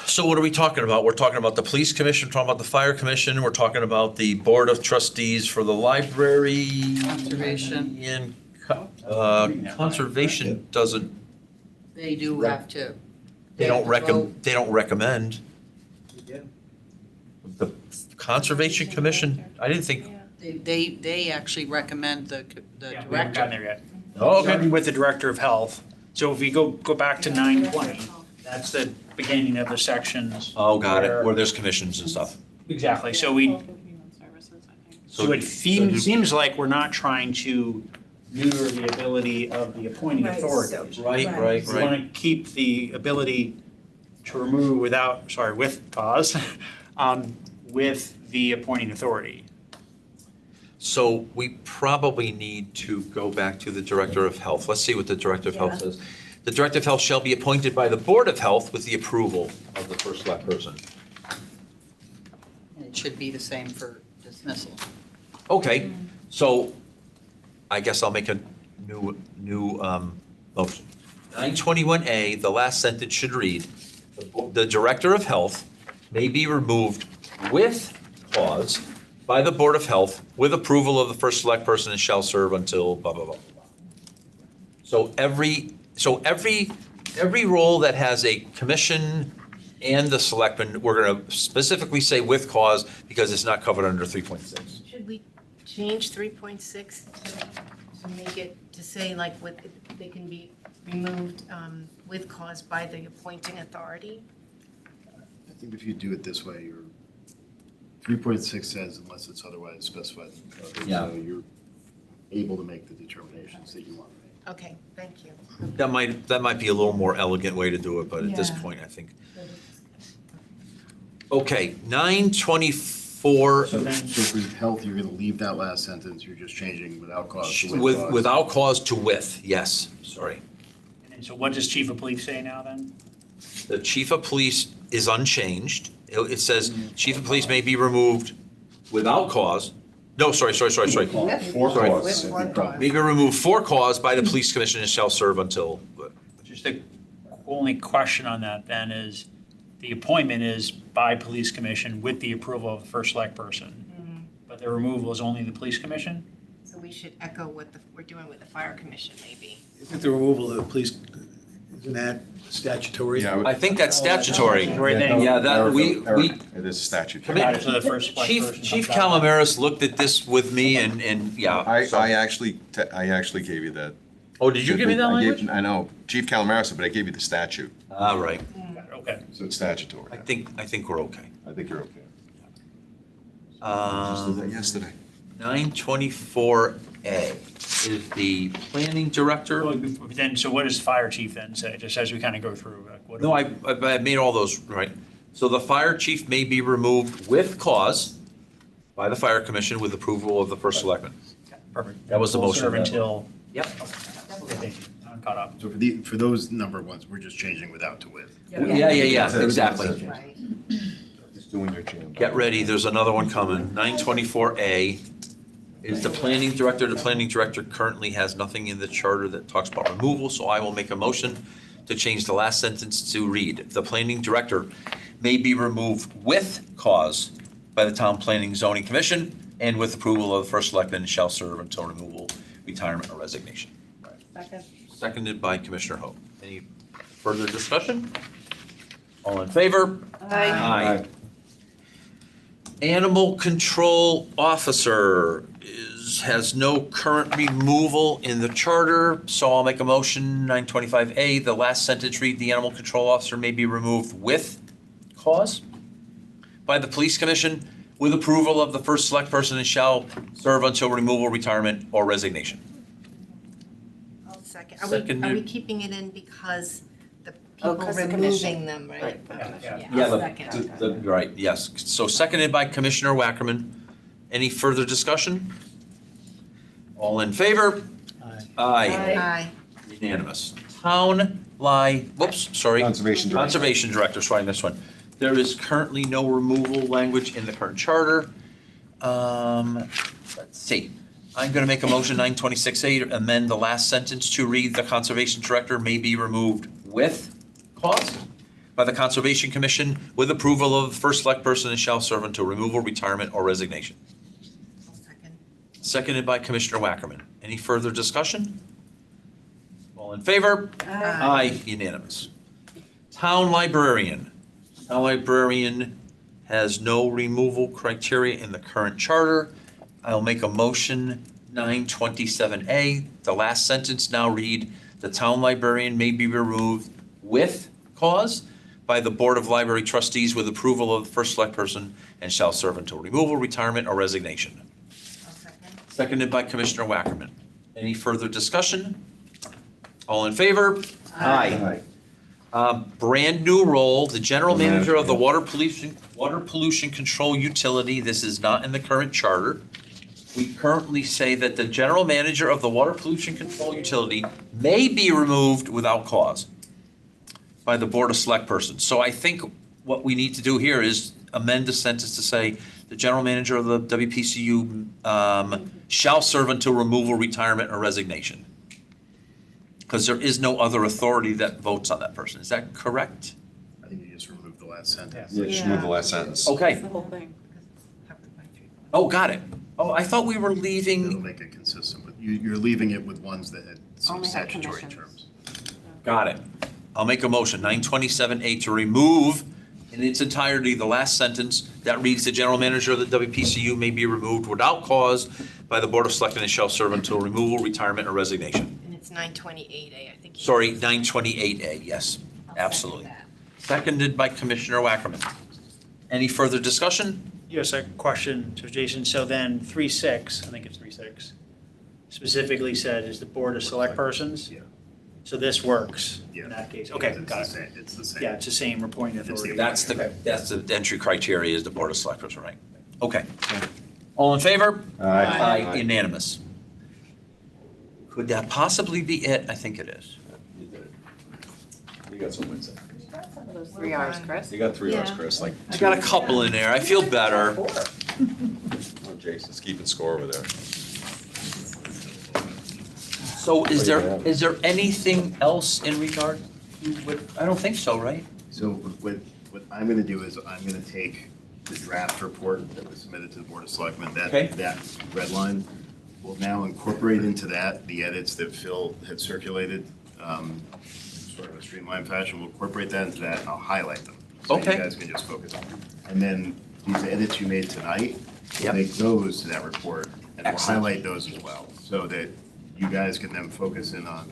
So what are we talking about? We're talking about the police commission, we're talking about the fire commission, we're talking about the board of trustees for the library. Conservation. And conservation doesn't, They do have to. they don't have to vote. recommend, they don't recommend. The conservation commission, I didn't think, They actually recommend the Yeah, we haven't gotten director. there yet. oh, okay. Starting with the Director of Health. So if we go back to 920, that's the beginning of the sections. Oh, got it, where there's commissions and stuff. Exactly, so so it seems like we're not trying to neuter the ability of the appointing Right, so- authorities. Right. We want to keep the ability to remove with cause, with the appointing authority. So we probably need to go back to the Director of Health. Let's see what the Director of Health Yeah. says. The Director of Health shall be appointed by the Board of Health with the approval of the first select person. It should be the same for dismissal. Okay, so I guess I'll make a new motion. 921A, the last sentence should read, "The Director of Health may be removed with cause by the Board of Health with approval of the first select person and shall serve until blah, blah, blah, blah." So every role that has a commission and the selectmen, we're gonna specifically say with cause because it's not covered under 3.6. Should we change 3.6 to make it, to say like with, they can be removed with cause by the appointing authority? I think if you do it this way, your 3.6 says unless it's otherwise specified in the code. Yeah. So you're able to make the determinations that you want to make. Okay, thank you. That might be a little more elegant way to do it, but at this Yeah. point, I think. Okay, 924, So then, So for health, you're going to leave that last sentence, you're just changing without cause to with, cause. without cause to with, yes, sorry. and so what does Chief of Police say now then? The chief of police is unchanged. It says, chief of police may be removed without cause. No, sorry. For Sorry. cause. May be removed for cause by the police commission and shall serve until, Just the only question on that then is, the appointment is by police commission with the approval of the first select person. But the removal is only the police commission? So we should echo what we're doing with the fire commission maybe. Isn't the removal of the police, isn't that statutory? Yeah, I think that's statutory. Statutory thing. Yeah, that, we, It is statute. Got it, so the first select person Chief comes out. Calameris looked at this with me and yeah. I actually gave you that. Oh, did you give me that I gave- language? I know, Chief Calamari, but I gave you the statute, All right, Okay. so it's statutory. I think we're okay. I think you're okay. Just did Um, that yesterday. 924A is the planning director. Well, then, so what does fire chief then say, just as we kind of go through? Like, what do No, we- I made all those, right. So the fire chief may be removed with cause by the fire commission with approval of the first selectman. Perfect. That was the Will motion. serve until. Yep. Okay, thank you. I'm caught up. So for those number ones, we're just changing without to with. Yeah, exactly. Right. Just doing your jam. Get ready, there's another one coming. 924A is the planning director. The planning director currently has nothing in the charter that talks about removal, so I will make a motion to change the last sentence to read, "The planning director may be removed with cause by the town planning zoning commission and with approval of the first selectman and shall serve until removal, retirement, or resignation." Second. Seconded by Commissioner Hope. Any further discussion? All in favor? Aye. Animal control officer has no current removal in the charter, so I'll make a motion, 925A, the last sentence read, "The animal control officer may be removed with cause by the police commission with approval of the first select person and shall serve until removal, retirement, or resignation." I'll second. Are we Seconded. keeping it in because the Oh, people 'cause the removing them, right? Right. Yeah. Yeah, I'll second. right, yes. So seconded by Commissioner Wackerman. Any further discussion? All in favor? Aye. Aye. Unanimous. Conservation Director, sorry, I missed one. There is currently no removal language in the current charter. Let's see. I'm going to make a motion, 926A, to amend the last sentence to read, "The Conservation Director may be removed with cause by the Conservation Commission with approval of the first select person and shall serve until removal, retirement, or resignation." I'll second. Seconded by Commissioner Wackerman. Any further discussion? All in favor? Aye, unanimous. Town librarian. Town librarian has no removal criteria in the current charter. I'll make a motion, 927A. The last sentence now read, "The town librarian may be removed with cause by the Board of Library Trustees with approval of the first select person and shall serve until removal, retirement, or resignation." I'll second. Seconded by Commissioner Wackerman. Any further discussion? All in favor? Aye. Brand new role, the general manager of the water pollution control utility. This is not in the current charter. We currently say that the general manager of the water pollution control utility may be removed without cause by the Board of Select Persons. So I think what we need to do here is amend the sentence to say, "The general manager of the WPCU shall serve until removal, retirement, or resignation." Because there is no other authority that votes on that person. Is that correct? I think you just removed the last sentence. Yeah, just move the last sentence. Okay. That's the whole thing. Covered by 3. Oh, got it. Oh, I thought we were It'll leaving, make it consistent with, you're leaving it with ones that had some Only have statutory commissions. terms. got it. I'll make a motion, 927A, to remove in its entirety the last sentence that reads, "The general manager of the WPCU may be removed without cause by the Board of Selectmen and shall serve until removal, retirement, or resignation." And it's 928A, I think. Sorry, 928A, yes, I'll second absolutely. that. Seconded by Commissioner Wackerman. Any further discussion? Yes, a question to Jason. So then 3.6, I think it's 3.6, specifically said is the Board of Select Persons? Yeah. So this works Yeah. in that case? Okay, It's got the it. same- It's the same. Yeah, it's the same appointing It's the- authority. That's the entry criteria is the Board of Selectmen, right? Okay. All in favor? Aye. Unanimous. Could that possibly be it? I think it is. You did. You got some wins there. Those 3 hours, Chris. You got 3 hours, Yeah. Chris, like. I got a couple in there. I feel better. Oh, Jason's keeping score over there. So is there anything else in regard I don't think so, right? So what I'm gonna do is I'm gonna take the draft report that was submitted to the Board of Selectmen, Okay. that red line. We'll now incorporate into that the edits that Phil had circulated, sort of a streamlined fashion. We'll incorporate that into that and I'll highlight them. So Okay. you guys can just focus on them. And then these edits you made tonight, we'll Yep. make those to that report. And we'll Excellent. highlight those as well, so that you guys can then focus in on.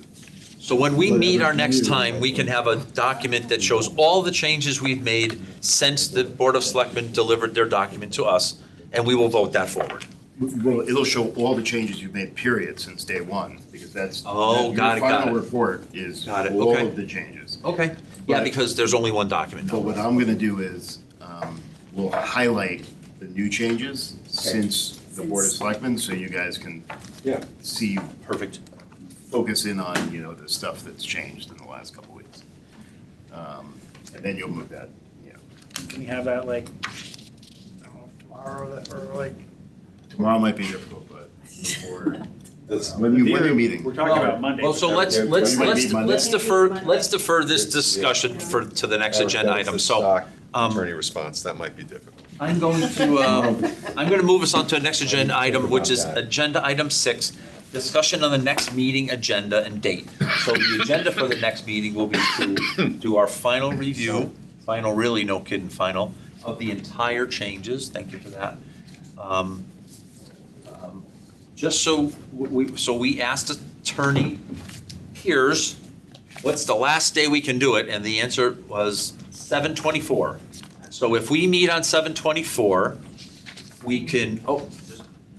So when we meet our next time, we can have a document that shows all the changes we've made since the Board of Selectmen delivered their document to us, and we will vote that forward. Well, it'll show all the changes you've made, period, since day one, because that's. Oh, got it, Your got final it. report is Got it, all okay. of the changes. Okay. Yeah, because there's only one document. But what I'm gonna do is, we'll highlight the new changes since the Board of Selectmen, so you guys can Yeah. see, Perfect. focus in on, the stuff that's changed in the last couple weeks. And then you'll move that, Can we have that like, I don't know, tomorrow or like? tomorrow might be difficult, but before, That's- when you're meeting. We're talking about Monday. Well, so let's Monday. defer this discussion to the next agenda item. So Stock um, Attorney response, that might be difficult. I'm going to move us on to the next agenda item, which is agenda item 6, discussion on the next meeting agenda and date. So the agenda for the next meeting will be to do our final review, really, no kidding, final, of the entire changes. Thank you for that. Just so we asked Attorney Piers, what's the last day we can do it? And the answer was 7/24. So if we meet on 7/24, we can,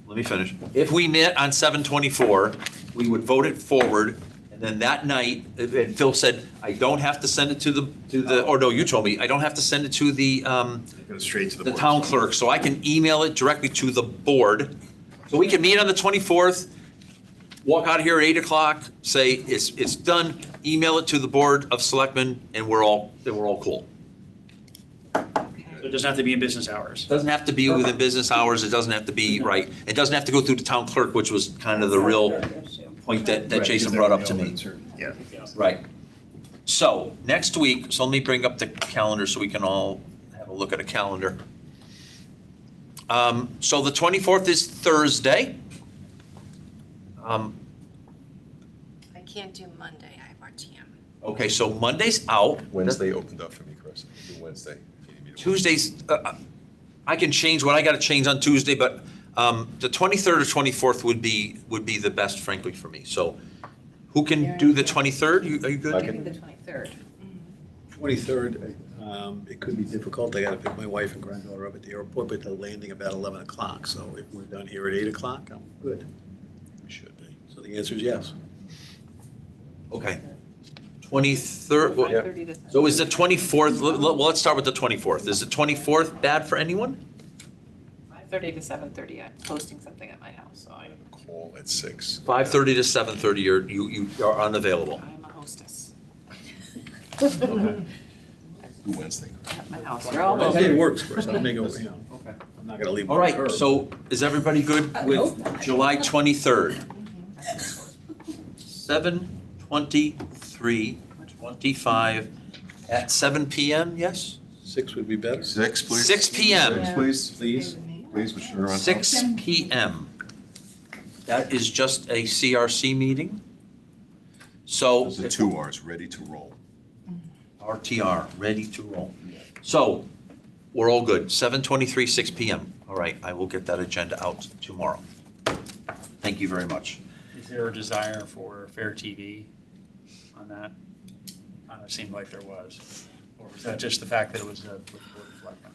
let me finish. If we met on 7/24, we would vote it forward, and then that night, and Phil said, I don't have to send it to the, or no, you told me, I don't have to send it to the Go straight to the Board of town Selectmen. clerk, so I can email it directly to the board. So we can meet on the 24th, walk out of here at 8 o'clock, say it's done, email it to the Board of Selectmen, and we're all cool. It doesn't have to be in business hours. Doesn't have to be within business hours, it doesn't have to be, right, it doesn't have to go through the town clerk, which was kind of the real point that Right, Jason because brought up they to know me. it's certain- Yeah. Right. So, next week, so let me bring up the calendar so we can all have a look at a calendar. So the 24th is Thursday. I can't do Monday, I have RTM. Okay, so Monday's out. Wednesday opened up for me, Chris. Do Wednesday. if you need me to. Tuesdays, I can change what I gotta change on Tuesday, but the 23rd or 24th would be the best frankly for me. So who can do the 23rd? Are you I good? can. Maybe the 23rd. 23rd, it could be difficult. I gotta pick my wife and granddaughter up at the airport, but they're landing about 11 o'clock. So if we're done here at 8 o'clock, I'm good. We should be. So the answer is yes. Okay. 23rd, well, 5:30 to so is the 24th, well, let's start with the 24th. Is the 24th bad for anyone? 5:30 to 7:30. I'm posting something at my house, so I have a call at 6. 5:30 to 7:30, you are unavailable. I'm a hostess Do Wednesday. at my house. You're all It over. works, Chris. I'll make it, I'm not gonna leave. All right, so is everybody good with July 23rd? 7:23:25 at 7 PM, yes? 6 would be better. 6, please. 6 PM. 6, please. Please. Please, Mr. Duran. 6 PM. That is just a CRC meeting. So Those are 2 Rs, ready to roll. RTR, ready to roll. So we're all good. 7:23, 6 PM. All right, I will get that agenda out tomorrow. Thank you very much. Is there a desire for fair TV on that? It seemed like there was. Or was that just the fact that it was with the Board of Selectmen?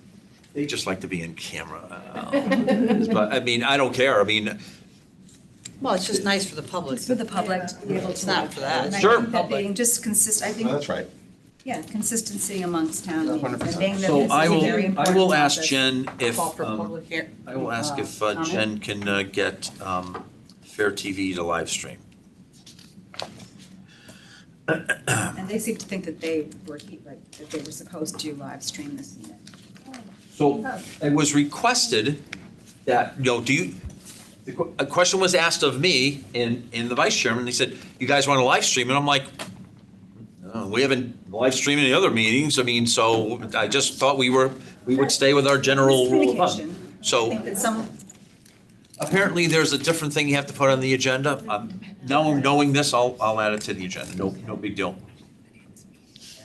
They just like to be in camera. But, I mean, I don't care. I mean, Well, it's just nice for the public. For the public to be able to. It's not for that. And I Sure. think that being just I Oh, think, that's right. yeah, consistency amongst town meetings. And 100%. being that so this I is a will, very I important will ask topic. Jen if, Call for public hear. I will ask if comment? Jen can get Fair TV to live stream. And they seem to think that they were, that they were supposed to live stream this meeting. So it was requested that, a question was asked of me in the vice chairman. They said, you guys want to live stream? And I'm like, no, we haven't live streamed any other meetings. I mean, so I just thought we would stay with our general rule of thumb. Communication. I So think that some, apparently there's a different thing you have to put on the agenda. Now knowing this, I'll add it to the agenda. No big deal.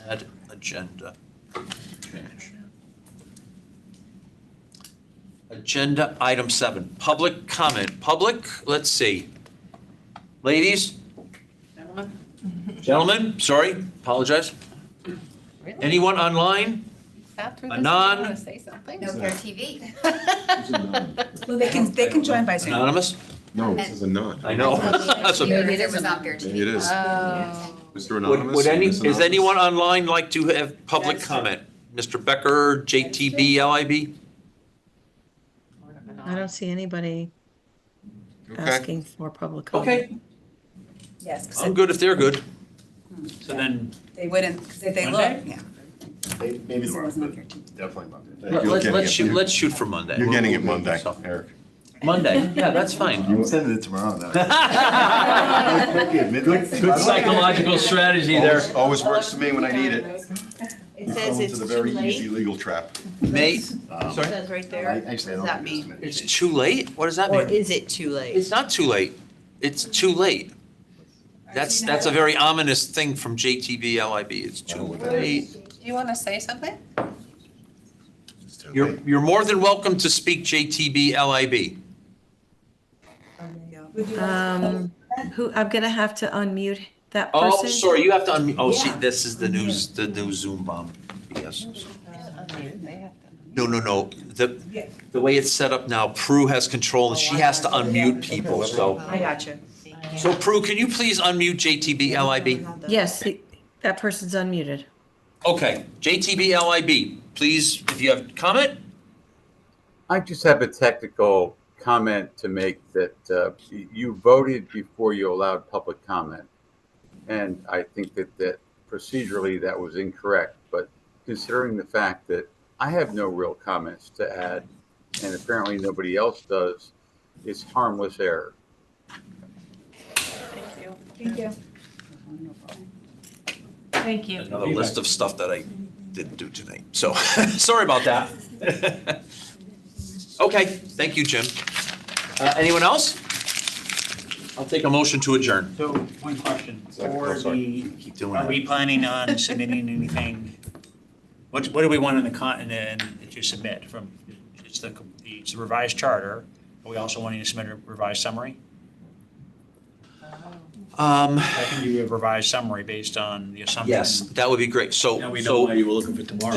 Add agenda. Change. Agenda item 7, public comment. Public, let's see. Ladies, Gentlemen? gentlemen, sorry, apologize. Really? Anyone online? Sat through A this, you non- want to say something? No fair TV. well, they can join by Zoom. Anonymous? No, this is a none. I know. That's a- Maybe it was not fair Maybe it is. Oh. Mr. Anonymous? Would Miss is Anonymous? anyone online like to have public That's true. comment? Mr. Becker, JTB, LIB? I don't see anybody Okay. asking for public comment. Okay, Yes, because I'm good if they're good. So then, they wouldn't, because if they look, Monday? yeah. Maybe So tomorrow, it's not but fair to- definitely Monday. Let's shoot for Monday. You're getting it Monday, So- Eric. Monday, yeah, that's fine. I'm sending it tomorrow, though. Good psychological strategy there. Always works for me when I need it. It You says fall it's into the too very easy late. legal trap. May, It sorry, says right there. Actually, I What does don't that think mean? it's it's too late? What does that Or mean? is it too late? It's not too late. It's too late. That's a very ominous thing from JTB LIB. It's too late. Do you want to say something? It's too You're, late. you're more than welcome to speak JTB LIB. Who, I'm gonna have to unmute that person. Oh, sorry, you have to unmute. Oh, see, this is the new Zoom bomb. Yes. No. The way it's set up now, Prue has control and she has to unmute people, so. I got you. So Prue, can you please unmute JTB LIB? Yes, that person's unmuted. Okay, JTB LIB, please, if you have comment? I just have a technical comment to make that you voted before you allowed public comment. And I think that procedurally that was incorrect. But considering the fact that I have no real comments to add, and apparently nobody else does. It's harmless error. Thank you. Thank you. Another list of stuff that I didn't do tonight. So, sorry about that. Okay, thank you, Jim. Anyone else? I'll take a motion to adjourn. So, one question, Second. for Oh, sorry. the, Keep doing are that. we planning on submitting anything? What do we want in the to submit from, it's the revised charter, are we also wanting to submit a revised summary? I can do a revised summary based on the assumption. Yes, that would be great. So, Now we know why so, you were looking for tomorrow.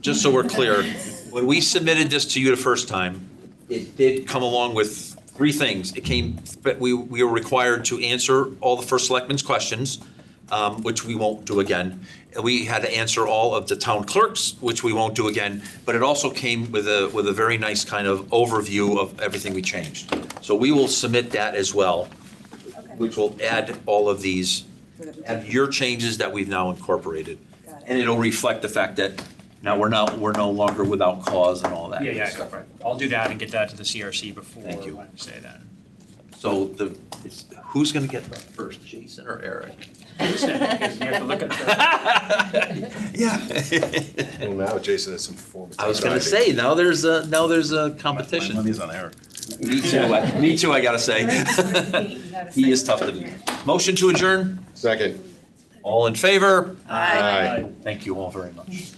just so we're clear, when we submitted this to you the first time, it did come along with three things. It came, but we were required to answer all the first selectmen's questions, which we won't do again. And we had to answer all of the town clerks, which we won't do again. But it also came with a very nice kind of overview of everything we changed. So we will submit that as well, which will add all of these, add your changes that we've now incorporated. Got it. And it'll reflect the fact that now we're no longer without cause and all that. Yeah, right. I'll do that and get that to the CRC before Thank you. Wednesday then. So who's gonna get that first, Jason or Eric? You have to look at the, Yeah. Well, now Jason has some performance. I was gonna say, now there's a My competition. money's on Eric. Me too, I gotta say. He is tough to beat. Motion to adjourn, Second. all in favor? Aye. Thank you all very much.